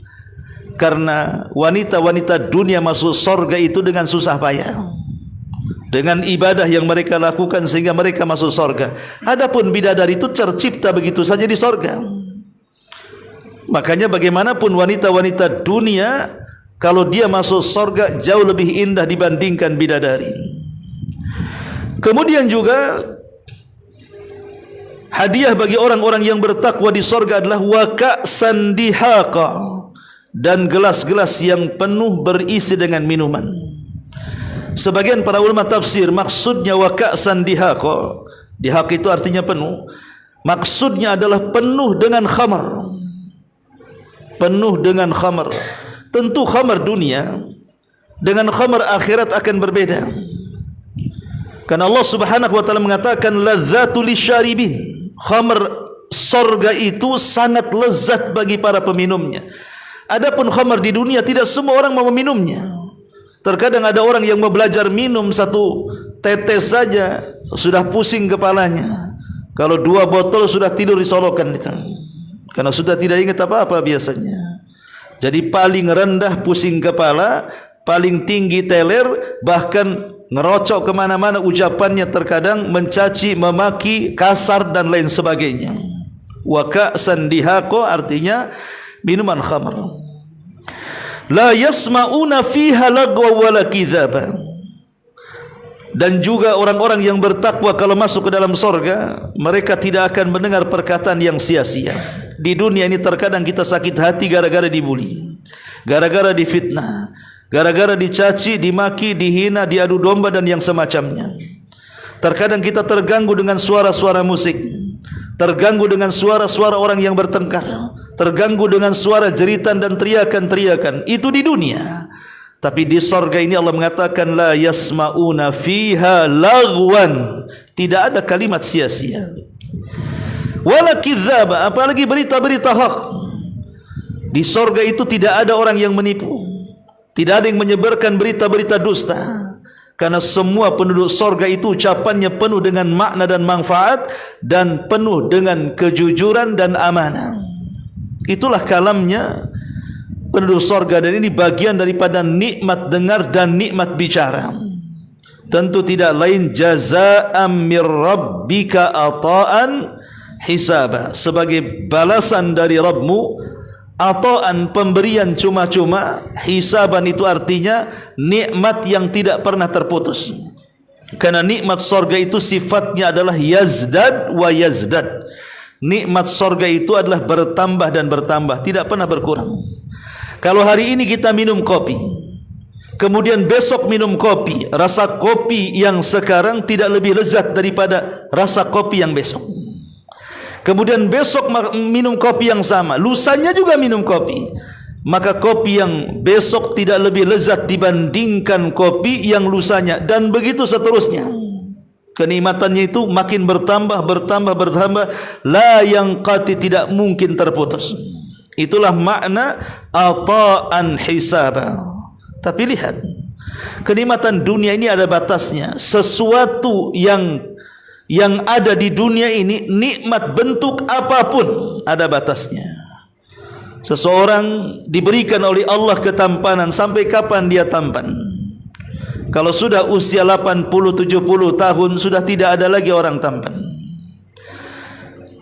Karena wanita-wanita dunia masuk sorga itu dengan susah payah, dengan ibadah yang mereka lakukan sehingga mereka masuk sorga. Adapun bidadari itu tercipta begitu saja di sorga. Makanya bagaimanapun wanita-wanita dunia, kalau dia masuk sorga jauh lebih indah dibandingkan bidadari. Kemudian juga hadiah bagi orang-orang yang bertakwa di sorga adalah waka'san dihaqa, dan gelas-gelas yang penuh berisi dengan minuman. Sebagian para ulama tafsir maksudnya waka'san dihaqa, dihaq itu artinya penuh, maksudnya adalah penuh dengan khamar. Penuh dengan khamar. Tentu khamar dunia dengan khamar akhirat akan berbeda. Karena Allah Subhanahu wa taala mengatakan lazzatul lisyaribin. Khamar sorga itu sangat lezat bagi para peminumnya. Adapun khamar di dunia tidak semua orang mau meminumnya. Terkadang ada orang yang mau belajar minum satu tetes saja sudah pusing kepalanya. Kalau 2 botol sudah tidur disolokan itu. Karena sudah tidak ingat apa-apa biasanya. Jadi paling rendah pusing kepala, paling tinggi teler, bahkan ngerocok kemana-mana ucapannya, terkadang mencaci, memaki, kasar dan lain sebagainya. Wa ka'san dihaqa artinya minuman khamar. La yasma'una fiha lagwa wala kidzaban. Dan juga orang-orang yang bertakwa kalau masuk ke dalam sorga, mereka tidak akan mendengar perkataan yang sia-sia. Di dunia ini terkadang kita sakit hati gara-gara dibuli, gara-gara difitnah, gara-gara dicaci, dimaki, dihina, diadu domba dan yang semacamnya. Terkadang kita terganggu dengan suara-suara musik, terganggu dengan suara-suara orang yang bertengkar, terganggu dengan suara jeritan dan teriakan-teriakan. Itu di dunia. Tapi di sorga ini Allah mengatakan la yasma'una fiha lagwan, tidak ada kalimat sia-sia. Wala kidzaba, apalagi berita-berita hak. Di sorga itu tidak ada orang yang menipu, tidak ada yang menyebarkan berita-berita dusta. Karena semua penduduk sorga itu ucapannya penuh dengan makna dan manfaat, dan penuh dengan kejujuran dan amanah. Itulah kalamnya penduduk sorga, dan ini bagian daripada nikmat dengar dan nikmat bicara. Tentu tidak lain jazaa'an mir rabbika ata'an hisaba, sebagai balasan dari Rabbmu. Ata'an pemberian cuma-cuma, hisaban itu artinya nikmat yang tidak pernah terputus. Karena nikmat sorga itu sifatnya adalah yazdad wa yazdad. Nikmat sorga itu adalah bertambah dan bertambah, tidak pernah berkurang. Kalau hari ini kita minum kopi, kemudian besok minum kopi, rasa kopi yang sekarang tidak lebih lezat daripada rasa kopi yang besok. Kemudian besok minum kopi yang sama, lusanya juga minum kopi, maka kopi yang besok tidak lebih lezat dibandingkan kopi yang lusanya, dan begitu seterusnya. Kenikmatannya itu makin bertambah, la yanqati, tidak mungkin terputus. Itulah makna ata'an hisaba. Tapi lihat, Kenikmatan dunia ini ada batasnya. Sesuatu yang ada di dunia ini, nikmat bentuk apapun, ada batasnya. Seseorang diberikan oleh Allah ketampanan, sampai kapan dia tampan? Kalau sudah usia 80-70 tahun, sudah tidak ada lagi orang tampan.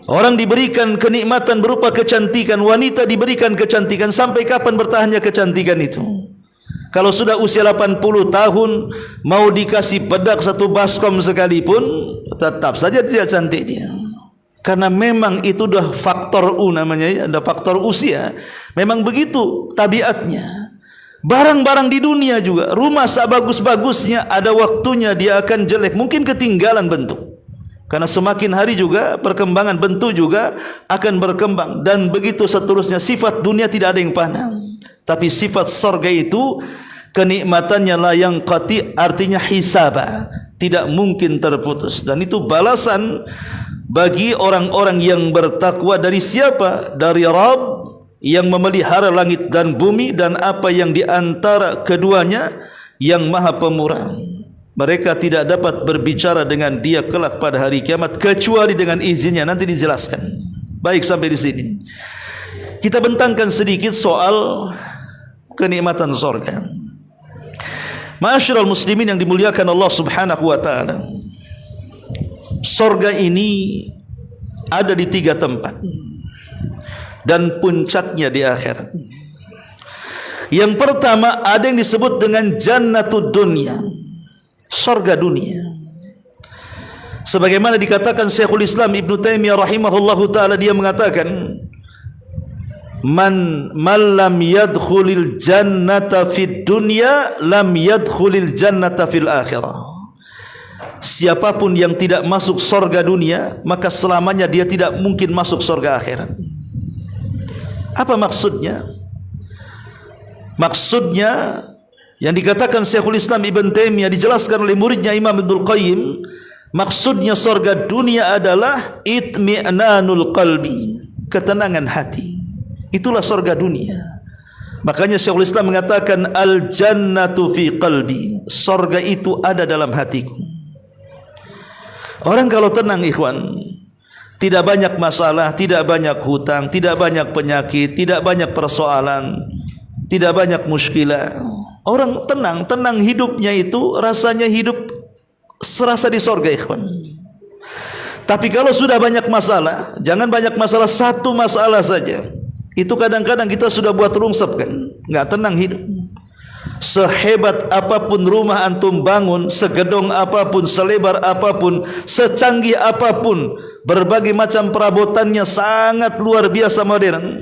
Orang diberikan kenikmatan berupa kecantikan, wanita diberikan kecantikan, sampai kapan bertahannya kecantikan itu? Kalau sudah usia 80 tahun, mau dikasih bedak satu baskom sekalipun, tetap saja tidak cantik dia. Karena memang itu dah faktor namanya, ada faktor usia. Memang begitu tabiatnya. Barang-barang di dunia juga, rumah sebagus-bagusnya, ada waktunya dia akan jelek, mungkin ketinggalan bentuk. Karena semakin hari juga perkembangan bentuk juga akan berkembang, dan begitu seterusnya. Sifat dunia tidak ada yang panah, tapi sifat surga itu kenikmatannya la yang qati, artinya hisaba, tidak mungkin terputus. Dan itu balasan bagi orang-orang yang bertakwa dari siapa? Dari Rabb yang memelihara langit dan bumi dan apa yang di antara keduanya, yang Maha Pemurah. Mereka tidak dapat berbicara dengan Dia kelak pada hari kiamat kecuali dengan izinnya. Nanti dijelaskan. Baik, sampai di sini kita bentangkan sedikit soal kenikmatan surga. Ma'asyiral muslimin yang dimuliakan Allah Subhanahu wa taala. Surga ini ada di 3 tempat, dan puncaknya di akhirat. Yang pertama ada yang disebut dengan jannatud dunya, surga dunia. Sebagaimana dikatakan Syekhul Islam Ibn Taimiyah rahimahullahu taala, dia mengatakan, Man lam yadkhulil jannata fid dunya lam yadkhulil jannata fil akhirah. Siapapun yang tidak masuk surga dunia, maka selamanya dia tidak mungkin masuk surga akhirat. Apa maksudnya? Maksudnya yang dikatakan Syekhul Islam Ibn Taimiyah, dijelaskan oleh muridnya Imam Ibnul Qayyim, maksudnya surga dunia adalah itmi'nanul qalbi, ketenangan hati. Itulah surga dunia. Makanya Syekhul Islam mengatakan al jannatu fi qalbi, surga itu ada dalam hatiku. Orang kalau tenang, ikhwan, tidak banyak masalah, tidak banyak hutang, tidak banyak penyakit, tidak banyak persoalan, tidak banyak muskilah. Orang tenang hidupnya itu, rasanya hidup serasa di surga, ikhwan. Tapi kalau sudah banyak masalah, jangan banyak masalah, satu masalah saja, itu kadang-kadang kita sudah buat rungsep kan, nggak tenang hidup. Sehebat apapun rumah antum bangun, segedong apapun, selebar apapun, secanggih apapun, berbagai macam perabotannya sangat luar biasa modern,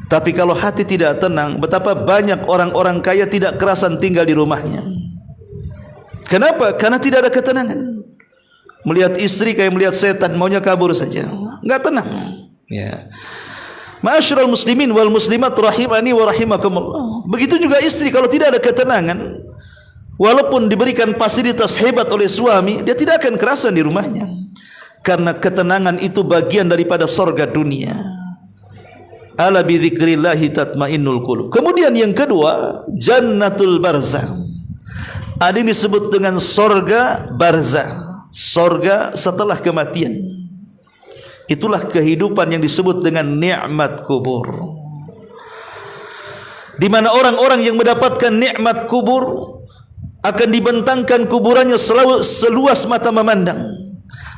tapi kalau hati tidak tenang, betapa banyak orang-orang kaya tidak kerasan tinggal di rumahnya. Kenapa? Karena tidak ada ketenangan. Melihat istri kayak melihat setan, maunya kabur saja, nggak tenang. Ya. Ma'asyiral muslimin wal muslimat rahimani wa rahimakumullah. Begitu juga istri, kalau tidak ada ketenangan, walaupun diberikan fasilitas hebat oleh suami, dia tidak akan kerasan di rumahnya. Karena ketenangan itu bagian daripada surga dunia. Ala bi dzikrillahi tatmainnul qulub. Kemudian yang kedua, jannatul barzah. Ada yang disebut dengan surga barzah, surga setelah kematian. Itulah kehidupan yang disebut dengan nikmat kubur, di mana orang-orang yang mendapatkan nikmat kubur akan dibentangkan kuburannya seluas mata memandang,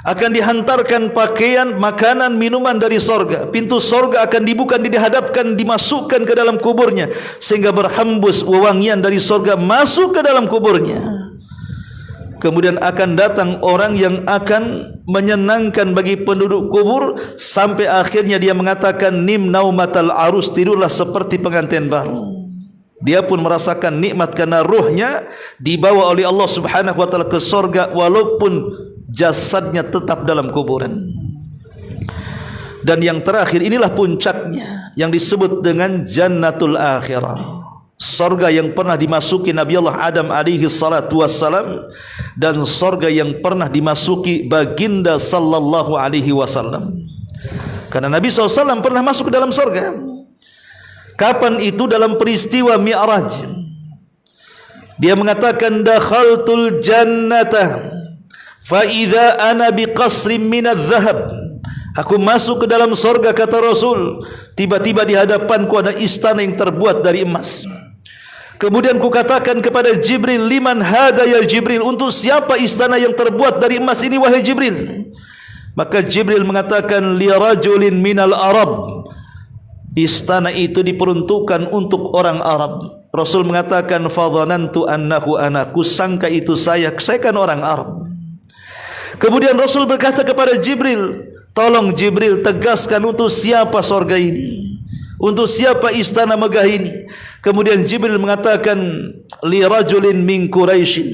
akan dihantarkan pakaian, makanan, minuman dari sorga. Pintu sorga akan dibuka, dihadapkan, dimasukkan ke dalam kuburnya, sehingga berhembus wewangian dari sorga masuk ke dalam kuburnya. Kemudian akan datang orang yang akan menyenangkan bagi penduduk kubur, sampai akhirnya dia mengatakan nim naumatal arus, tidurlah seperti pengantin baru. Dia pun merasakan nikmat karena ruhnya dibawa oleh Allah Subhanahu wa taala ke surga, walaupun jasadnya tetap dalam kuburan. Dan yang terakhir, inilah puncaknya yang disebut dengan jannatul akhirah, surga yang pernah dimasuki Nabi Allah Adam alaihi salatu wassalam, dan surga yang pernah dimasuki baginda sallallahu alaihi wasallam. Karena Nabi SAW pernah masuk ke dalam surga. Kapan itu? Dalam peristiwa Mi'raj. Dia mengatakan dakhaltul jannata fa idza ana biqasrin minadz zahab. Aku masuk ke dalam surga, kata Rasul, tiba-tiba di hadapanku ada istana yang terbuat dari emas. Kemudian ku katakan kepada Jibril, liman hadza ya Jibril, untuk siapa istana yang terbuat dari emas ini wahai Jibril? Maka Jibril mengatakan, li rajulin minal Arab. Istana itu diperuntukkan untuk orang Arab. Rasul mengatakan, fadhanantu annahu ana, kusangka itu saya kan orang Arab. Kemudian Rasul berkata kepada Jibril, tolong Jibril tegaskan untuk siapa surga ini, untuk siapa istana megah ini. Kemudian Jibril mengatakan, li rajulin min Quraisy,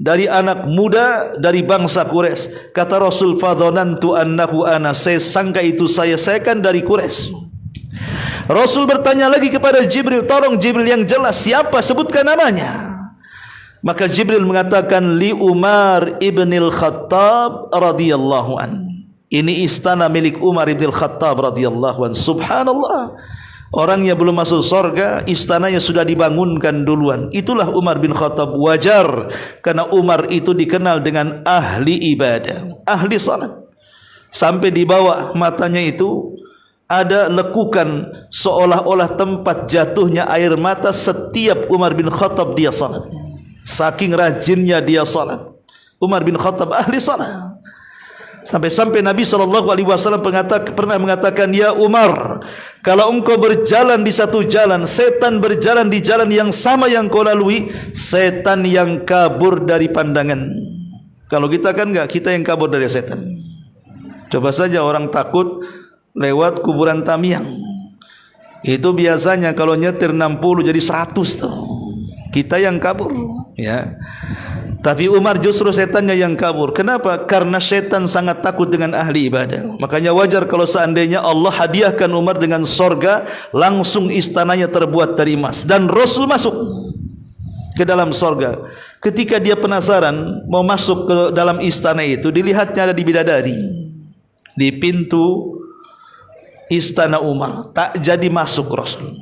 dari anak muda dari bangsa Quraisy. Kata Rasul, fadhanantu annahu ana, saya sangka itu saya kan dari Quraisy. Rasul bertanya lagi kepada Jibril, tolong Jibril yang jelas, siapa, sebutkan namanya. Maka Jibril mengatakan, li Umar ibnil Khattab radhiyallahu an. Ini istana milik Umar ibnil Khattab radhiyallahu an. Subhanallah, orangnya belum masuk surga, istananya sudah dibangunkan duluan. Itulah Umar bin Khattab. Wajar, karena Umar itu dikenal dengan ahli ibadah, ahli salat. Sampai di bawah matanya itu ada lekukan seolah-olah tempat jatuhnya air mata setiap Umar bin Khattab dia salat. Saking rajinnya dia salat. Umar bin Khattab ahli salat. Sampai-sampai Nabi SAW pernah mengatakan, ya Umar, kalau engkau berjalan di satu jalan, setan berjalan di jalan yang sama yang kau lalui, setan yang kabur dari pandangan. Kalau kita kan enggak, kita yang kabur dari setan. Coba saja orang takut lewat kuburan Tamiang, itu biasanya kalau nyetir 60 jadi 100 tuh. Kita yang kabur, ya. Tapi Umar justru setannya yang kabur. Kenapa? Karena setan sangat takut dengan ahli ibadah. Makanya wajar kalau seandainya Allah hadiahkan Umar dengan sorga, langsung istananya terbuat dari emas. Dan Rasul masuk ke dalam sorga. Ketika dia penasaran mau masuk ke dalam istana itu, dilihatnya ada di bidadari di pintu istana Umar. Tak jadi masuk Rasul,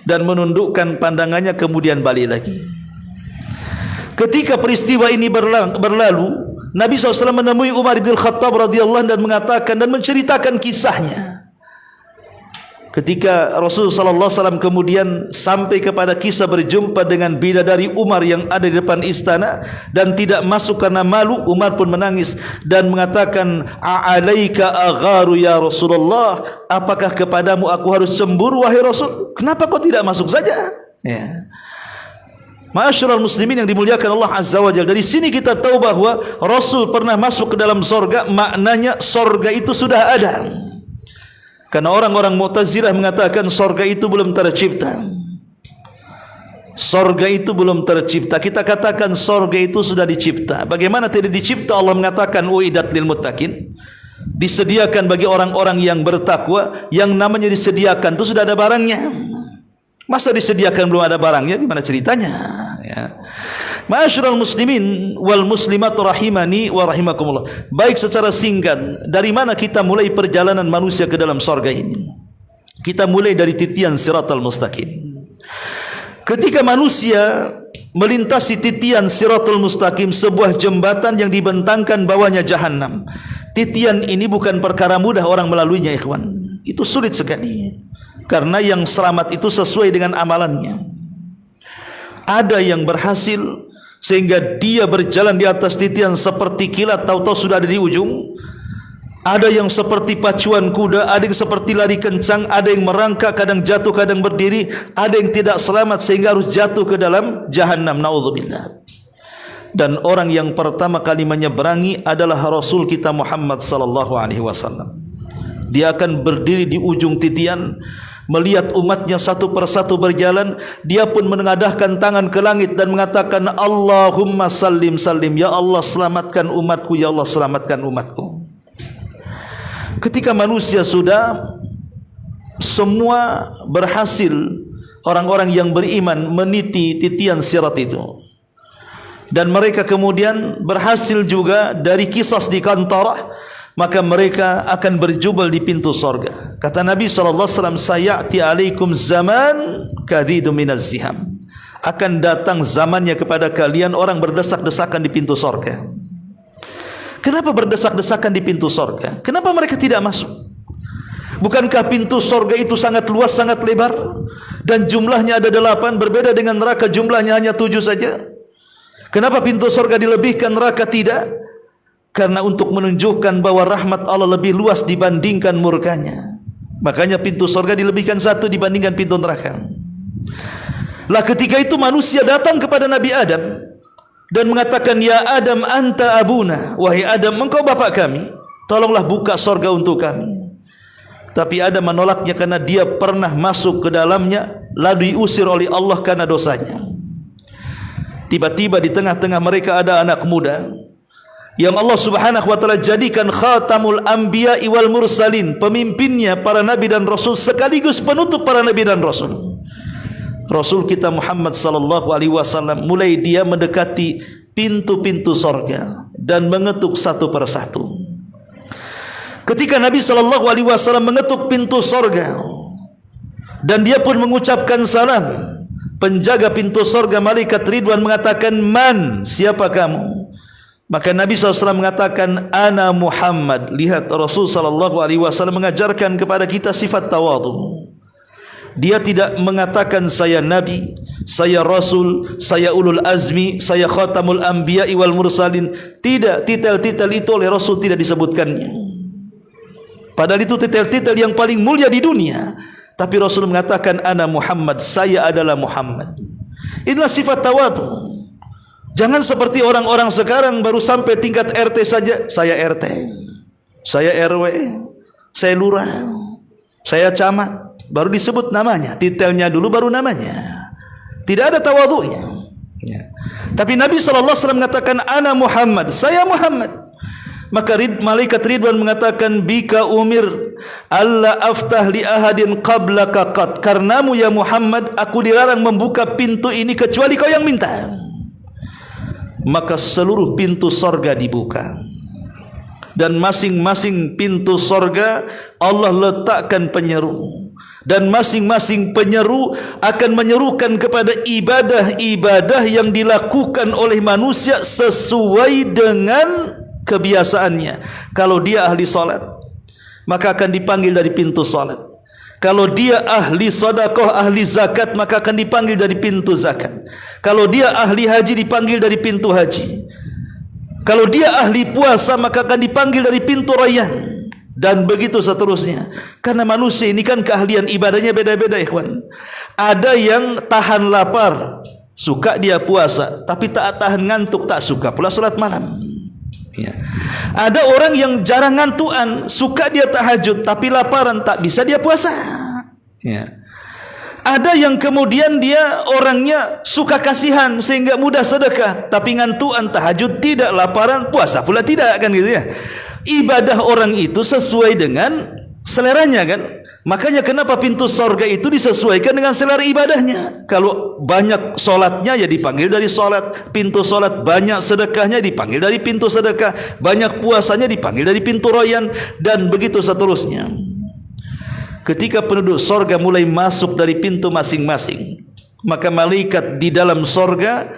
dan menundukkan pandangannya, kemudian balik lagi. Ketika peristiwa ini berlalu, Nabi SAW menemui Umar bin Khattab radhiyallahu anhu dan mengatakan dan menceritakan kisahnya. Ketika Rasulullah SAW kemudian sampai kepada kisah berjumpa dengan bidadari Umar yang ada di depan istana dan tidak masuk karena malu, Umar pun menangis dan mengatakan, a'alaika agharu ya Rasulullah, apakah kepadamu aku harus cemburu wahai Rasul? Kenapa kau tidak masuk saja? Ya. Ma'asyiral muslimin yang dimuliakan Allah Azza wa Jalla, dari sini kita tahu bahwa Rasul pernah masuk ke dalam sorga, maknanya sorga itu sudah ada. Karena orang-orang Mu'tazilah mengatakan sorga itu belum tercipta. Sorga itu belum tercipta. Kita katakan sorga itu sudah dicipta. Bagaimana tidak dicipta? Allah mengatakan uidat lil muttaqin, disediakan bagi orang-orang yang bertakwa. Yang namanya disediakan itu sudah ada barangnya. Masa disediakan belum ada barangnya? Gimana ceritanya? Ya. Ma'asyiral muslimin wal muslimat rahimani wa rahimakumullah. Baik, secara singkat, dari mana kita mulai perjalanan manusia ke dalam surga ini? Kita mulai dari titian siratal mustaqim. Ketika manusia melintasi titian siratal mustaqim, sebuah jembatan yang dibentangkan bawahnya jahanam. Titian ini bukan perkara mudah orang melaluinya, ikhwan. Itu sulit sekali. Karena yang selamat itu sesuai dengan amalannya. Ada yang berhasil sehingga dia berjalan di atas titian seperti kilat, tahu-tahu sudah ada di ujung. Ada yang seperti pacuan kuda, ada yang seperti lari kencang, ada yang merangkak, kadang jatuh, kadang berdiri. Ada yang tidak selamat sehingga harus jatuh ke dalam jahanam, naudzubillah. Dan orang yang pertama kali menyeberangi adalah Rasul kita Muhammad sallallahu alaihi wasallam. Dia akan berdiri di ujung titian, melihat umatnya satu persatu berjalan. Dia pun menengadahkan tangan ke langit dan mengatakan, Allahumma sallim sallim, ya Allah selamatkan umatku, ya Allah selamatkan umatku. Ketika manusia sudah semua berhasil, orang-orang yang beriman meniti titian sirat itu, dan mereka kemudian berhasil juga dari kisah di Kantarah, maka mereka akan berjubel di pintu sorga. Kata Nabi SAW, sayati alaikum zaman kadhidu minaz ziham, akan datang zamannya kepada kalian orang berdesak-desakan di pintu sorga. Kenapa berdesak-desakan di pintu sorga? Kenapa mereka tidak masuk? Bukankah pintu sorga itu sangat luas, sangat lebar, dan jumlahnya ada 8, berbeda dengan neraka jumlahnya hanya 7 saja? Kenapa pintu sorga dilebihkan, neraka tidak? Karena untuk menunjukkan bahwa rahmat Allah lebih luas dibandingkan murkanya. Makanya pintu sorga dilebihkan 1 dibandingkan pintu neraka. Lah ketika itu manusia datang kepada Nabi Adam dan mengatakan, ya Adam anta abuna, wahai Adam engkau bapak kami, tolonglah buka sorga untuk kami. Tapi Adam menolaknya karena dia pernah masuk ke dalamnya lalu diusir oleh Allah karena dosanya. Tiba-tiba di tengah-tengah mereka ada anak muda yang Allah Subhanahu wa taala jadikan khatamul anbiya wal mursalin, pemimpinnya para nabi dan rasul sekaligus penutup para nabi dan rasul. Rasul kita Muhammad sallallahu alaihi wasallam mulai dia mendekati pintu-pintu sorga dan mengetuk satu persatu. Ketika Nabi sallallahu alaihi wasallam mengetuk pintu sorga dan dia pun mengucapkan salam, penjaga pintu sorga malaikat Ridwan mengatakan, man, siapa kamu? Maka Nabi SAW mengatakan, ana Muhammad. Lihat, Rasul sallallahu alaihi wasallam mengajarkan kepada kita sifat tawadhu. Dia tidak mengatakan saya nabi, saya rasul, saya ulul azmi, saya khatamul anbiya wal mursalin. Tidak, titel-titel itu oleh Rasul tidak disebutkannya. Padahal itu titel-titel yang paling mulia di dunia. Tapi Rasul mengatakan ana Muhammad, saya adalah Muhammad. Inilah sifat tawadhu. Jangan seperti orang-orang sekarang baru sampai tingkat RT saja, saya RT, saya RW, saya lurah, saya camat. Baru disebut namanya, titelnya dulu baru namanya. Tidak ada tawadhu'nya. Ya. Tapi Nabi SAW mengatakan ana Muhammad, saya Muhammad. Maka malaikat Ridwan mengatakan, bika umir alla aftah li ahadin qablaka qat. Karenamu ya Muhammad, aku dilarang membuka pintu ini kecuali kau yang minta. Maka seluruh pintu sorga dibuka. Dan masing-masing pintu sorga Allah letakkan penyeru. Dan masing-masing penyeru akan menyerukan kepada ibadah-ibadah yang dilakukan oleh manusia sesuai dengan kebiasaannya. Kalau dia ahli salat, maka akan dipanggil dari pintu salat. Kalau dia ahli sedekah, ahli zakat, maka akan dipanggil dari pintu zakat. Kalau dia ahli haji, dipanggil dari pintu haji. Kalau dia ahli puasa, maka akan dipanggil dari pintu rayyan. Dan begitu seterusnya. Karena manusia ini kan keahlian ibadahnya beda-beda, ikhwan. Ada yang tahan lapar, suka dia puasa, tapi tak tahan ngantuk, tak suka pula salat malam. Ya. Ada orang yang jarang ngantuan, suka dia tahajud, tapi laparan, tak bisa dia puasa. Ya. Ada yang kemudian dia orangnya suka kasihan sehingga mudah sedekah, tapi ngantuan, tahajud tidak, laparan, puasa pula tidak, kan gitu ya. Ibadah orang itu sesuai dengan seleranya, kan. Makanya kenapa pintu sorga itu disesuaikan dengan selera ibadahnya. Kalau banyak solatnya ya dipanggil dari solat, pintu solat. Banyak sedekahnya dipanggil dari pintu sedekah. Banyak puasanya dipanggil dari pintu rayyan. Dan begitu seterusnya. Ketika penduduk sorga mulai masuk dari pintu masing-masing, maka malaikat di dalam sorga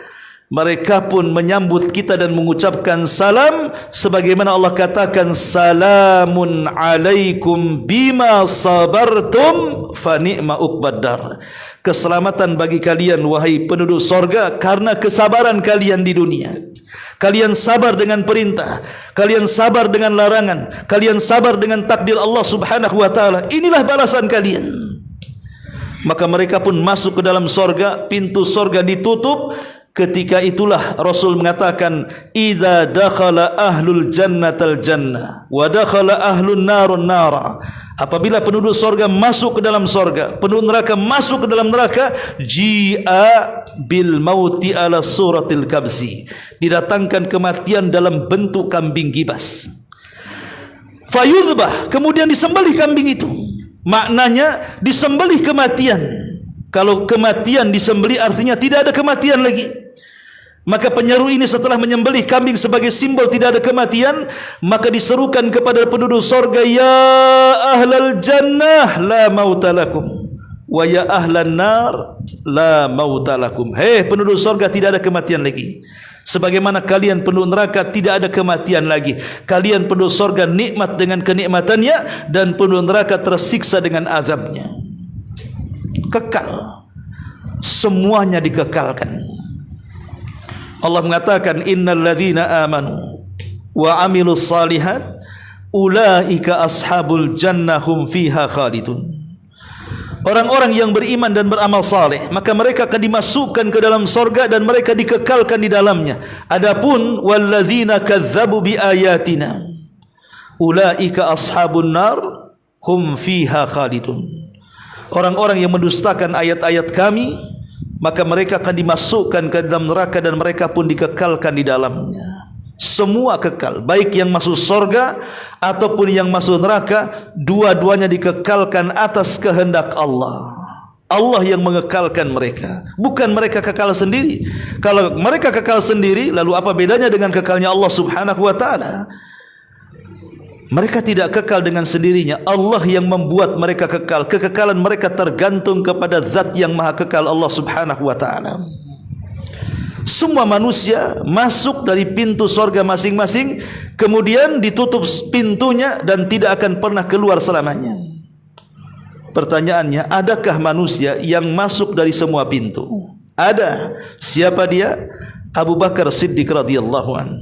mereka pun menyambut kita dan mengucapkan salam sebagaimana Allah katakan, salamun alaikum bima sabartum fa ni'ma uqbaddar. Keselamatan bagi kalian wahai penduduk sorga karena kesabaran kalian di dunia. Kalian sabar dengan perintah, kalian sabar dengan larangan, kalian sabar dengan takdir Allah Subhanahu wa taala. Inilah balasan kalian. Maka mereka pun masuk ke dalam sorga, pintu sorga ditutup. Ketika itulah Rasul mengatakan, idza dakhala ahlul jannatal jannah wa dakhala ahlun narun nara. Apabila penduduk sorga masuk ke dalam sorga, penduduk neraka masuk ke dalam neraka, ji'a bil mauti ala suratil kabsi. Didatangkan kematian dalam bentuk kambing gibas. Fayudhbah, kemudian disembelih kambing itu. Maknanya disembelih kematian. Kalau kematian disembelih artinya tidak ada kematian lagi. Maka penyeru ini setelah menyembelih kambing sebagai simbol tidak ada kematian, maka diserukan kepada penduduk sorga, ya ahlal jannah la mauta lakum. wa ya ahlan nar la mauta lakum. Hei penduduk surga, tidak ada kematian lagi. Sebagaimana kalian penduduk neraka tidak ada kematian lagi. Kalian penduduk surga nikmat dengan kenikmatannya, dan penduduk neraka tersiksa dengan azabnya. Kekal, semuanya dikekalkan. Allah mengatakan innal ladzina amanu wa amilus salihat ulaika ashabul jannah hum fiha khalidun. Orang-orang yang beriman dan beramal saleh, maka mereka akan dimasukkan ke dalam surga dan mereka dikekalkan di dalamnya. Adapun walladzina kadzdzabu biayatina ulaika ashabun nar hum fiha khalidun. Orang-orang yang mendustakan ayat-ayat kami, maka mereka akan dimasukkan ke dalam neraka dan mereka pun dikekalkan di dalamnya. Semua kekal, baik yang masuk surga ataupun yang masuk neraka, dua-duanya dikekalkan atas kehendak Allah. Allah yang mengekalkan mereka, bukan mereka kekal sendiri. Kalau mereka kekal sendiri, lalu apa bedanya dengan kekalnya Allah Subhanahu wa taala? Mereka tidak kekal dengan sendirinya. Allah yang membuat mereka kekal. Kekekalan mereka tergantung kepada zat yang maha kekal, Allah Subhanahu wa taala. Semua manusia masuk dari pintu surga masing-masing, kemudian ditutup pintunya dan tidak akan pernah keluar selamanya. Pertanyaannya, adakah manusia yang masuk dari semua pintu? Ada. Siapa dia? Abu Bakar Siddiq radhiyallahu anhu.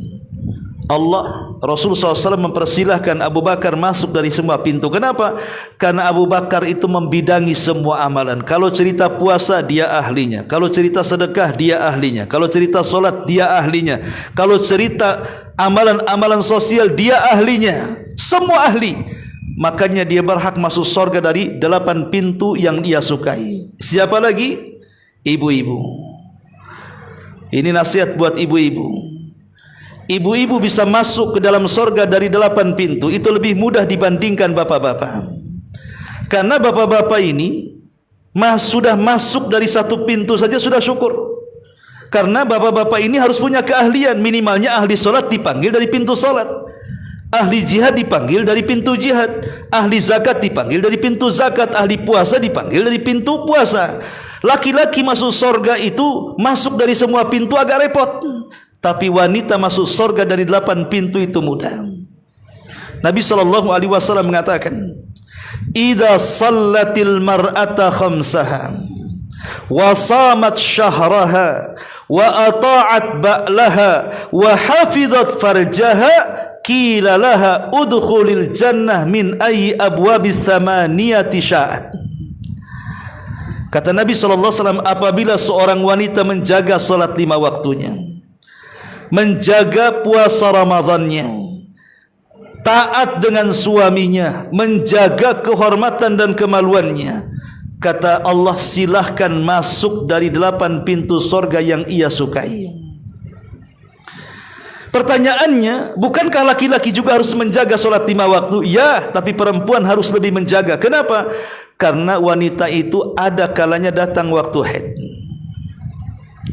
Allah, Rasulullah SAW mempersilahkan Abu Bakar masuk dari semua pintu. Kenapa? Karena Abu Bakar itu membidangi semua amalan. Kalau cerita puasa, dia ahlinya. Kalau cerita sedekah, dia ahlinya. Kalau cerita solat, dia ahlinya. Kalau cerita amalan-amalan sosial, dia ahlinya. Semua ahli. Makanya dia berhak masuk surga dari 8 pintu yang dia sukai. Siapa lagi? Ibu-ibu. Ini nasihat buat ibu-ibu. Ibu-ibu bisa masuk ke dalam surga dari 8 pintu. Itu lebih mudah dibandingkan bapak-bapak. Karena bapak-bapak ini sudah masuk dari 1 pintu saja sudah syukur. Karena bapak-bapak ini harus punya keahlian. Minimalnya ahli solat dipanggil dari pintu solat, ahli jihad dipanggil dari pintu jihad, ahli zakat dipanggil dari pintu zakat, ahli puasa dipanggil dari pintu puasa. Laki-laki masuk surga itu masuk dari semua pintu agak repot. Tapi wanita masuk surga dari 8 pintu itu mudah. Nabi SAW mengatakan, "Idza sallatil mar'ata khamsaha wa shamat syahraha wa ata'at ba'laha wa hafizat farjaha qila laha udkhulil jannah min ayyi abwabis samaniyati sya'at." Kata Nabi SAW, apabila seorang wanita menjaga salat 5 waktunya, menjaga puasa Ramadannya, taat dengan suaminya, menjaga kehormatan dan kemaluannya, kata Allah, silahkan masuk dari 8 pintu surga yang ia sukai. Pertanyaannya, bukankah laki-laki juga harus menjaga solat 5 waktu? Ya, tapi perempuan harus lebih menjaga. Kenapa? Karena wanita itu ada kalanya datang waktu haid.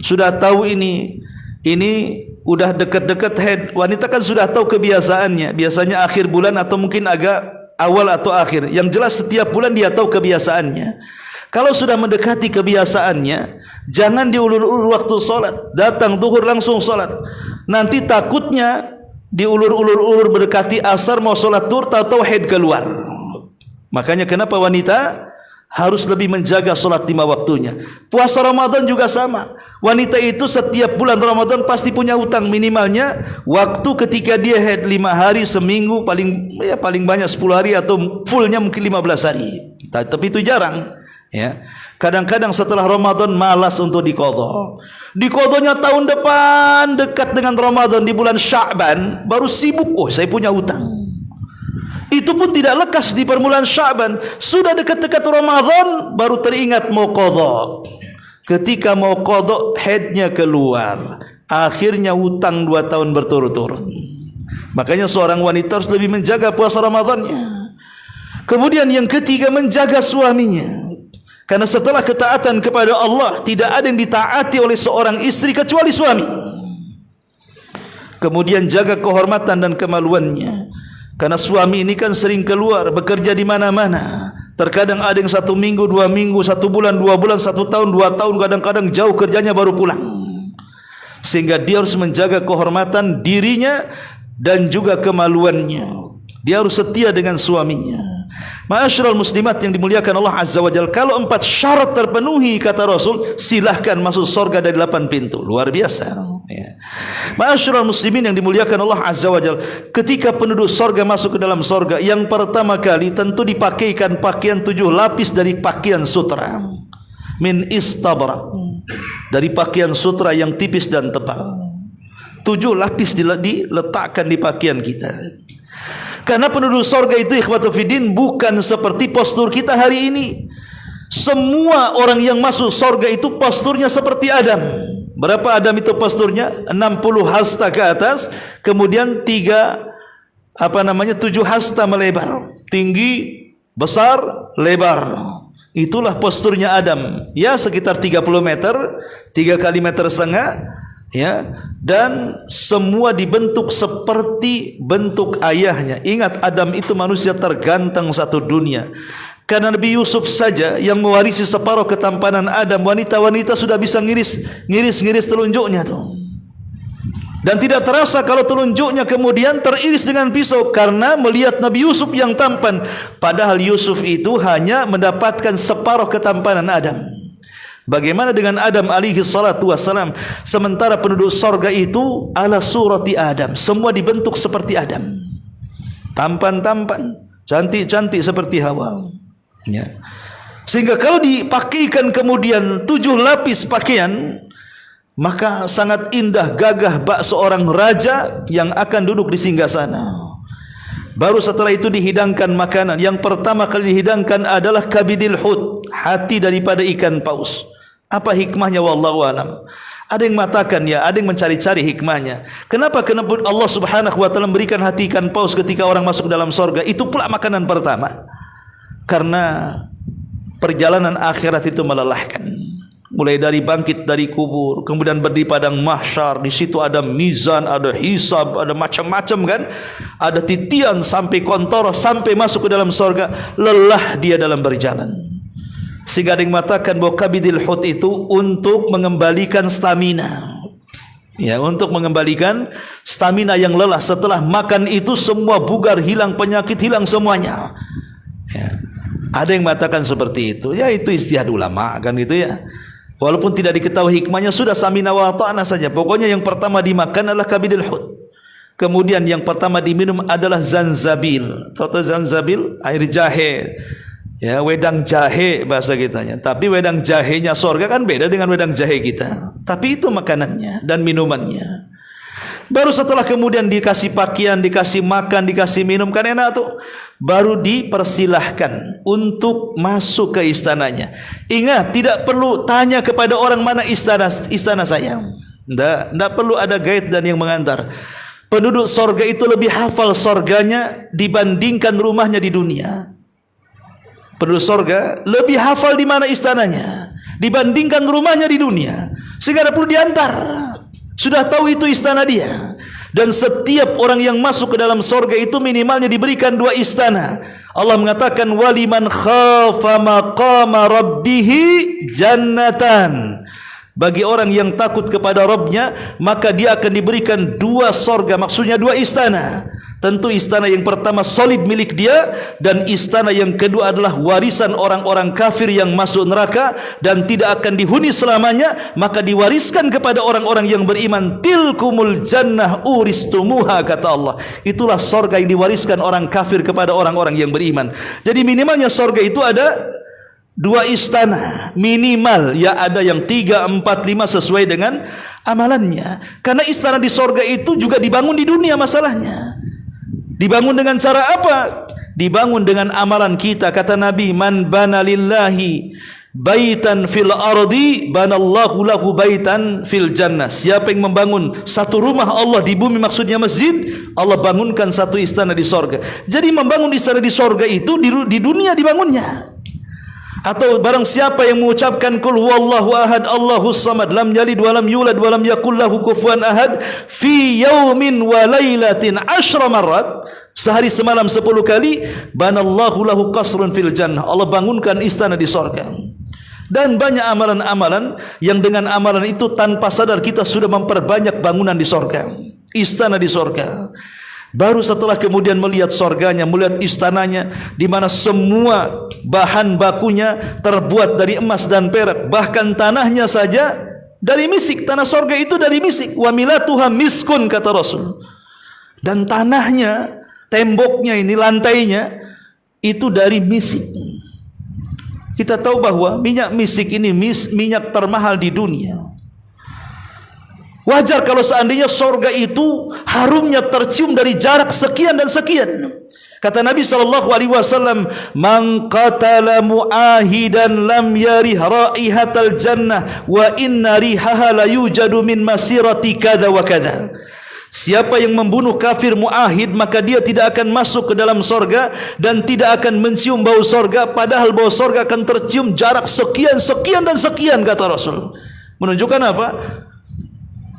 Sudah tahu ini udah dekat-dekat haid. Wanita kan sudah tahu kebiasaannya. Biasanya akhir bulan atau mungkin agak awal atau akhir. Yang jelas setiap bulan dia tahu kebiasaannya. Kalau sudah mendekati kebiasaannya, jangan diulur-ulur waktu solat. Datang zuhur langsung solat. Nanti takutnya diulur-ulur mendekati asar mau solat zuhur, tahu-tahu haid keluar. Makanya kenapa wanita harus lebih menjaga solat 5 waktunya. Puasa Ramadan juga sama. Wanita itu setiap bulan Ramadan pasti punya utang. Minimalnya waktu ketika dia haid 5 hari seminggu, paling banyak 10 hari, atau fullnya mungkin 15 hari. Tapi itu jarang. Ya, kadang-kadang setelah Ramadan malas untuk diqadha. Diqadhanya tahun depan, dekat dengan Ramadan di bulan Sya'ban baru sibuk. Oh, saya punya utang. Itu pun tidak lekas di permulaan Sya'ban. Sudah dekat-dekat Ramadan baru teringat mau qadha. Ketika mau qadha, haidnya keluar. Akhirnya hutang 2 tahun berturut-turut. Makanya seorang wanita harus lebih menjaga puasa Ramadannya. Kemudian yang ketiga, menjaga suaminya. Karena setelah ketaatan kepada Allah, tidak ada yang ditaati oleh seorang istri kecuali suami. Kemudian jaga kehormatan dan kemaluannya. Karena suami ini kan sering keluar, bekerja di mana-mana. Terkadang ada yang 1 minggu, 2 minggu, 1 bulan, 2 bulan, 1 tahun, 2 tahun, kadang-kadang jauh kerjanya baru pulang. Sehingga dia harus menjaga kehormatan dirinya dan juga kemaluannya. Dia harus setia dengan suaminya. Ma'asyiral muslimat yang dimuliakan Allah Azza wa Jalla, kalau 4 syarat terpenuhi kata Rasul, silahkan masuk surga dari 8 pintu. Luar biasa ya. Ma'asyiral muslimin yang dimuliakan Allah Azza wa Jalla, ketika penduduk surga masuk ke dalam surga, yang pertama kali tentu dipakaikan pakaian 7 lapis dari pakaian sutra, min istabrak, dari pakaian sutra yang tipis dan tebal. 7 lapis diletakkan di pakaian kita. Karena penduduk sorga itu ikhwatu fiddin bukan seperti postur kita hari ini. Semua orang yang masuk sorga itu posturnya seperti Adam. Berapa Adam itu posturnya? 60 hasta ke atas, kemudian 7 hasta melebar, tinggi, besar, lebar. Itulah posturnya Adam. Ya, sekitar 30 meter, 3 meter setengah. Ya, dan semua dibentuk seperti bentuk ayahnya. Ingat, Adam itu manusia terganteng satu dunia. Karena Nabi Yusuf saja yang mewarisi separuh ketampanan Adam, wanita-wanita sudah bisa ngiris telunjuknya tuh. Dan tidak terasa kalau telunjuknya kemudian teriris dengan pisau karena melihat Nabi Yusuf yang tampan. Padahal Yusuf itu hanya mendapatkan separuh ketampanan Adam. Bagaimana dengan Adam alaihi salatu wassalam? Sementara penduduk sorga itu ala surati Adam, semua dibentuk seperti Adam, tampan-tampan, cantik-cantik seperti Hawa ya. Sehingga kalau dipakaikan kemudian 7 lapis pakaian, maka sangat indah gagah bak seorang raja yang akan duduk di singgasana. Baru setelah itu dihidangkan makanan. Yang pertama kali dihidangkan adalah kabidil hut, hati daripada ikan paus. Apa hikmahnya? Wallahu alam. Ada yang mengatakan ya, ada yang mencari-cari hikmahnya. Kenapa Allah Subhanahu wa taala memberikan hati ikan paus ketika orang masuk dalam surga? Itu pula makanan pertama. Karena perjalanan akhirat itu melelahkan. Mulai dari bangkit dari kubur, kemudian berdiri padang mahsyar, di situ ada mizan, ada hisab, ada macam-macam kan? Ada titian sampai kontoroh, sampai masuk ke dalam surga, lelah dia dalam berjalan. Sehingga ada yang mengatakan bahwa kabidil hut itu untuk mengembalikan stamina. Ya, untuk mengembalikan stamina yang lelah setelah makan itu, semua bugar, hilang penyakit, hilang semuanya. Ya. Ada yang mengatakan seperti itu. Ya, itu ijtihad ulama kan gitu ya. Walaupun tidak diketahui hikmahnya, sudah samina wa ta'na saja. Pokoknya yang pertama dimakan adalah kabidil hut. Kemudian yang pertama diminum adalah zanzabil. Contoh zanzabil, air jahe. Ya, wedang jahe bahasa kitanya. Tapi wedang jahenya surga kan beda dengan wedang jahe kita. Tapi itu makanannya dan minumannya. Baru setelah kemudian dikasih pakaian, dikasih makan, dikasih minum, kan enak tuh. Baru dipersilahkan untuk masuk ke istananya. Ingat, tidak perlu tanya kepada orang mana istana saya. Tidak perlu ada guide dan yang mengantar. Penduduk surga itu lebih hafal surganya dibandingkan rumahnya di dunia. Penduduk surga lebih hafal di mana istananya dibandingkan rumahnya di dunia. Sehingga tidak perlu diantar. Sudah tahu itu istana dia. Dan setiap orang yang masuk ke dalam surga itu minimalnya diberikan 2 istana. Allah mengatakan waliman khafa maqama rabbih jannatan. Bagi orang yang takut kepada Rabbnya, maka dia akan diberikan 2 surga, maksudnya 2 istana. Tentu istana yang pertama solid milik dia, dan istana yang kedua adalah warisan orang-orang kafir yang masuk neraka dan tidak akan dihuni selamanya, maka diwariskan kepada orang-orang yang beriman. Tilkumul jannah uristumuha, kata Allah. Itulah surga yang diwariskan orang kafir kepada orang-orang yang beriman. Jadi minimalnya surga itu ada 2 istana minimal, ya ada yang 3, 4, 5 sesuai dengan amalannya. Karena istana di surga itu juga dibangun di dunia masalahnya. Dibangun dengan cara apa? Dibangun dengan amalan kita. Kata Nabi, man bana lillahi baitan fil ardi banallahu lahu baitan fil jannah. Siapa yang membangun satu rumah Allah di bumi, maksudnya masjid, Allah bangunkan satu istana di surga. Jadi membangun istana di surga itu di dunia dibangunnya. Atau barang siapa yang mengucapkan qul huwallahu ahad Allahus samad lam yalid wa lam yulad wa lam yakul lahu kufuwan ahad fi yaumin wa lailatin 10 marrat, sehari semalam 10 kali, banallahu lahu qasrun fil jannah, Allah bangunkan istana di sorga. Dan banyak amalan-amalan yang dengan amalan itu tanpa sadar kita sudah memperbanyak bangunan di sorga, istana di sorga. Baru setelah kemudian melihat sorganya, melihat istananya, di mana semua bahan bakunya terbuat dari emas dan perak, bahkan tanahnya saja dari misik. Tanah sorga itu dari misik. Wa milatuha miskun, kata Rasul. Dan tanahnya, temboknya ini, lantainya itu dari misik. Kita tahu bahwa minyak misik ini minyak termahal di dunia. Wajar kalau seandainya sorga itu harumnya tercium dari jarak sekian dan sekian. Kata Nabi SAW, "Man qatala mu'ahidan lam yarih raihatal jannah wa inna rihaha la yujadu min masirati kadza wa kadza." Siapa yang membunuh kafir mu'ahid, maka dia tidak akan masuk ke dalam sorga dan tidak akan mencium bau sorga, padahal bau sorga akan tercium jarak sekian, sekian dan sekian, kata Rasul. Menunjukkan apa?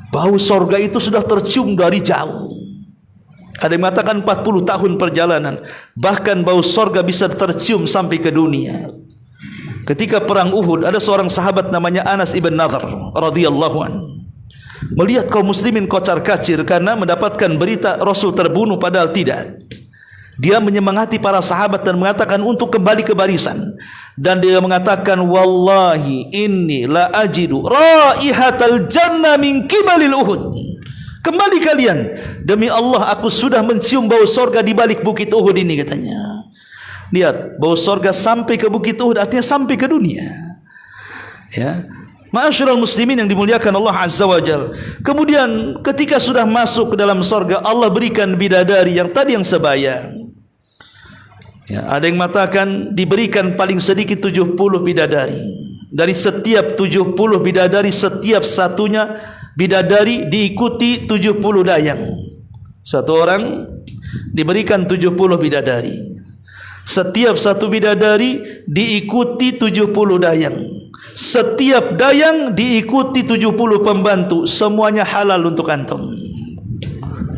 Bau sorga itu sudah tercium dari jauh. Ada yang mengatakan 40 tahun perjalanan. Bahkan bau sorga bisa tercium sampai ke dunia. Ketika perang Uhud, ada seorang sahabat namanya Anas ibn Nadhr radhiyallahu anhu. Melihat kaum muslimin kocar-kacir karena mendapatkan berita Rasul terbunuh, padahal tidak. Dia menyemangati para sahabat dan mengatakan untuk kembali ke barisan. Dan dia mengatakan, wallahi inni la ajidu raihatal jannah min kibalil Uhud. Kembali kalian, demi Allah aku sudah mencium bau sorga di balik bukit Uhud ini, katanya. Lihat, bau sorga sampai ke bukit Uhud, artinya sampai ke dunia. Ya, ma'asyiral muslimin yang dimuliakan Allah Azza wa Jalla. Kemudian ketika sudah masuk ke dalam sorga, Allah berikan bidadari yang tadi yang sebaya. Ya, ada yang mengatakan diberikan paling sedikit 70 bidadari. Dari setiap 70 bidadari, setiap satunya bidadari diikuti 70 dayang. Satu orang diberikan 70 bidadari. Setiap satu bidadari diikuti 70 dayang. Setiap dayang diikuti 70 pembantu. Semuanya halal untuk antum.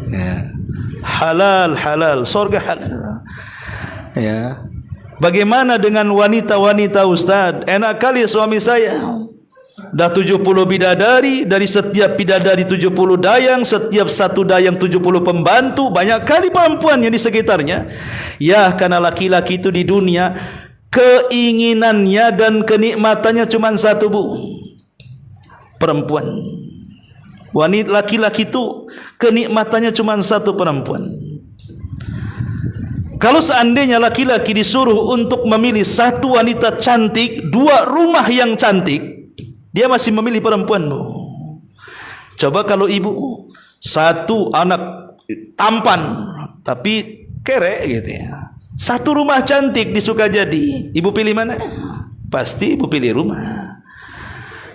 Ya. Halal, halal, surga halal. Ya. Bagaimana dengan wanita-wanita, Ustaz? Enak kali suami saya. Dah 70 bidadari, dari setiap bidadari 70 dayang, setiap satu dayang 70 pembantu, banyak kali perempuan yang di sekitarnya. Ya, karena laki-laki itu di dunia keinginannya dan kenikmatannya cuma satu, Bu. Perempuan. Wanita, laki-laki itu kenikmatannya cuma satu, perempuan. Kalau seandainya laki-laki disuruh untuk memilih satu wanita cantik, dua rumah yang cantik, dia masih memilih perempuan, Bu. Coba kalau ibu satu anak tampan tapi kere gitu ya, satu rumah cantik disuka jadi, ibu pilih mana? Pasti ibu pilih rumah.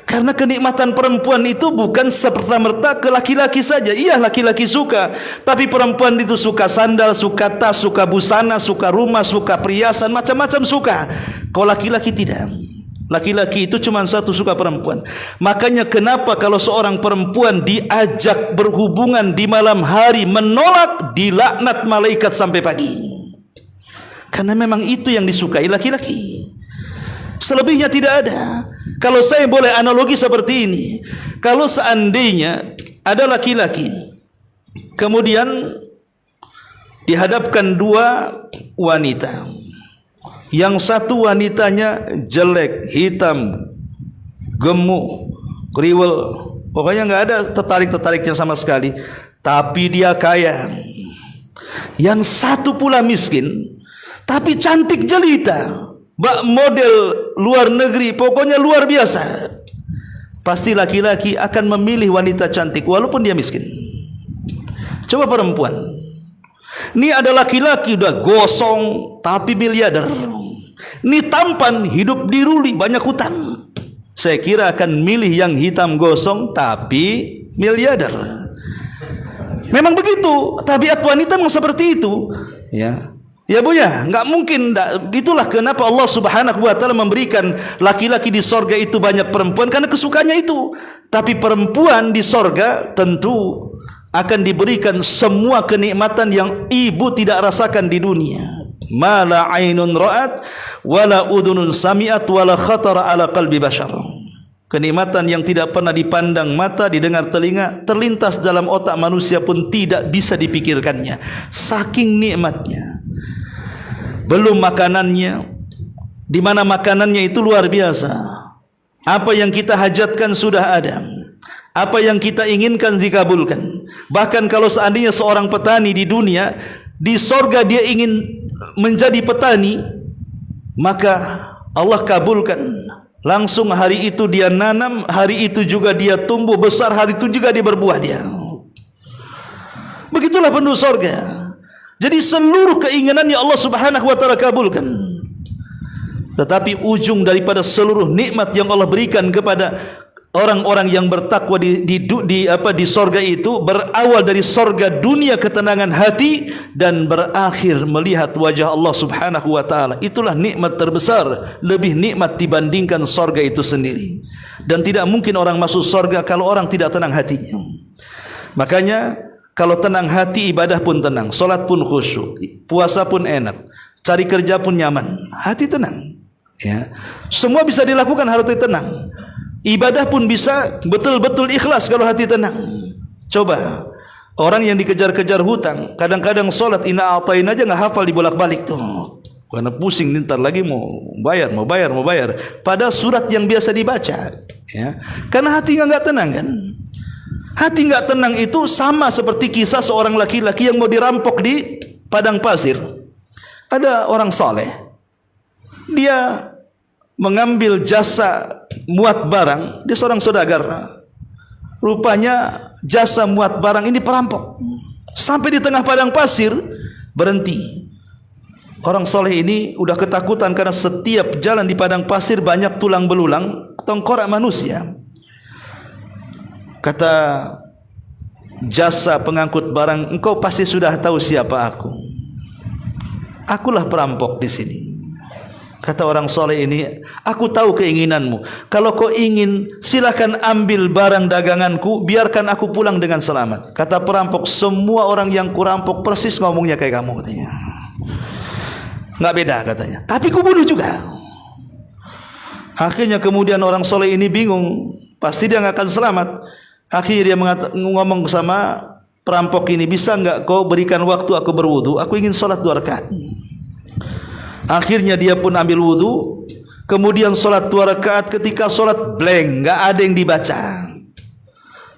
Karena kenikmatan perempuan itu bukan semerta-merta ke laki-laki saja. Iya, laki-laki suka, tapi perempuan itu suka sandal, suka tas, suka busana, suka rumah, suka perhiasan, macam-macam suka. Kalau laki-laki tidak. Laki-laki itu cuma satu, suka perempuan. Makanya kenapa kalau seorang perempuan diajak berhubungan di malam hari menolak, dilaknat malaikat sampai pagi. Karena memang itu yang disukai laki-laki. Selebihnya tidak ada. Kalau saya boleh analogi seperti ini, kalau seandainya ada laki-laki kemudian dihadapkan dua wanita, yang satu wanitanya jelek, hitam, gemuk, kriwel, pokoknya nggak ada tertarik-tertariknya sama sekali, tapi dia kaya. Yang satu pula miskin, tapi cantik jelita, model luar negeri, pokoknya luar biasa. Pasti laki-laki akan memilih wanita cantik walaupun dia miskin. Coba perempuan, ini ada laki-laki udah gosong tapi miliarder, ini tampan, hidup di ruli, banyak hutang. Saya kira akan milih yang hitam gosong tapi miliarder. Memang begitu, tabiat wanita memang seperti itu. Ya, Ya Bu ya, enggak mungkin. Itulah kenapa Allah Subhanahu wa taala memberikan laki-laki di sorga itu banyak perempuan, karena kesukaannya itu. Tapi perempuan di sorga tentu akan diberikan semua kenikmatan yang ibu tidak rasakan di dunia. Ma la ainun ra'at wala udhunun sami'at wala khatara ala qalbi bashar. Kenikmatan yang tidak pernah dipandang mata, didengar telinga, terlintas dalam otak manusia pun tidak bisa dipikirkannya. Saking nikmatnya. Belum makanannya, di mana makanannya itu luar biasa. Apa yang kita hajatkan sudah ada. Apa yang kita inginkan dikabulkan. Bahkan kalau seandainya seorang petani di dunia, di sorga dia ingin menjadi petani, maka Allah kabulkan. Langsung hari itu dia nanam, hari itu juga dia tumbuh besar, hari itu juga dia berbuah dia. Begitulah penduduk sorga. Jadi seluruh keinginannya Allah Subhanahu wa taala kabulkan. Tetapi ujung daripada seluruh nikmat yang Allah berikan kepada orang-orang yang bertakwa di sorga itu berawal dari sorga dunia ketenangan hati dan berakhir melihat wajah Allah Subhanahu wa taala. Itulah nikmat terbesar, lebih nikmat dibandingkan sorga itu sendiri. Dan tidak mungkin orang masuk sorga kalau orang tidak tenang hatinya. Makanya kalau tenang hati, ibadah pun tenang, solat pun khusyuk, puasa pun enak, cari kerja pun nyaman, hati tenang. Ya, semua bisa dilakukan hati tenang. Ibadah pun bisa betul-betul ikhlas kalau hati tenang. Coba orang yang dikejar-kejar hutang, kadang-kadang solat inna a'tain aja nggak hafal dibolak-balik tuh, karena pusing ntar lagi mau bayar. Pada surat yang biasa dibaca, ya, karena hatinya nggak tenang kan. Hati enggak tenang itu sama seperti kisah seorang laki-laki yang mau dirampok di padang pasir. Ada orang saleh, dia mengambil jasa muat barang. Dia seorang saudagar. Rupanya jasa muat barang ini perampok. Sampai di tengah padang pasir berhenti. Orang saleh ini udah ketakutan karena setiap jalan di padang pasir banyak tulang belulang, tengkorak manusia. Kata jasa pengangkut barang, engkau pasti sudah tahu siapa aku. Akulah perampok di sini. Kata orang soleh ini, aku tahu keinginanmu. Kalau kau ingin, silakan ambil barang daganganku, biarkan aku pulang dengan selamat. Kata perampok, semua orang yang kurampok persis ngomongnya kayak kamu, katanya. Nggak beda katanya. Tapi ku bunuh juga. Akhirnya kemudian orang soleh ini bingung, pasti dia nggak akan selamat. Akhirnya dia ngomong sama perampok ini, bisa enggak kau berikan waktu aku berwudu? Aku ingin solat 2 rakaat. Akhirnya dia pun ambil wudu, kemudian solat 2 rakaat. Ketika solat blank, enggak ada yang dibaca.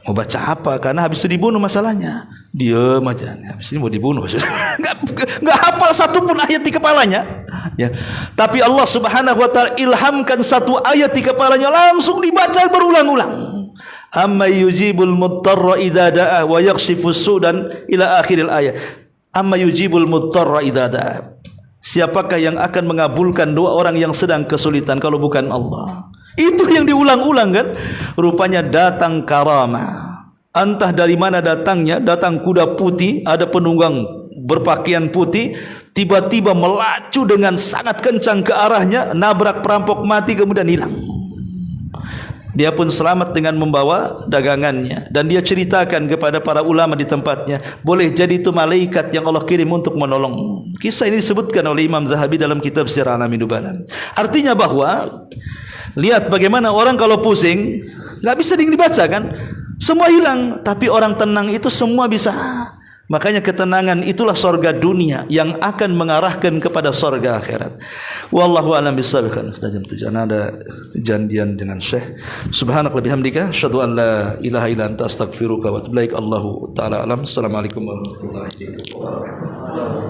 Mau baca apa? Karena habis itu dibunuh masalahnya. Diam aja. Habis ini mau dibunuh. Enggak hafal satu pun ayat di kepalanya. Ya. Tapi Allah Subhanahu wa taala ilhamkan satu ayat di kepalanya, langsung dibaca berulang-ulang. Amma yujibul muttarra idza da'a wa yakhshifus sudan ila akhiril ayat. Amma yujibul muttarra idza da'a. Siapakah yang akan mengabulkan doa orang yang sedang kesulitan kalau bukan Allah? Itu yang diulang-ulang kan? Rupanya datang karamah. Entah dari mana datangnya, datang kuda putih, ada penunggang berpakaian putih, tiba-tiba melaju dengan sangat kencang ke arahnya, nabrak perampok mati kemudian hilang. Dia pun selamat dengan membawa dagangannya. Dan dia ceritakan kepada para ulama di tempatnya, boleh jadi itu malaikat yang Allah kirim untuk menolong. Kisah ini disebutkan oleh Imam Zahabi dalam kitab Sirah Alamin Nubala. Artinya bahwa lihat bagaimana orang kalau pusing nggak bisa dibaca kan, semua hilang. Tapi orang tenang itu semua bisa. Makanya ketenangan itulah sorga dunia yang akan mengarahkan kepada sorga akhirat. Wallahu a'lam bishawab. Sudah jam 7. Ada janjian dengan Syekh. Subhanakallahumma bihamdika asyhadu an la ilaha illa anta astaghfiruka wa atubu ilaik. Allahu taala alam. Assalamualaikum warahmatullahi wabarakatuh.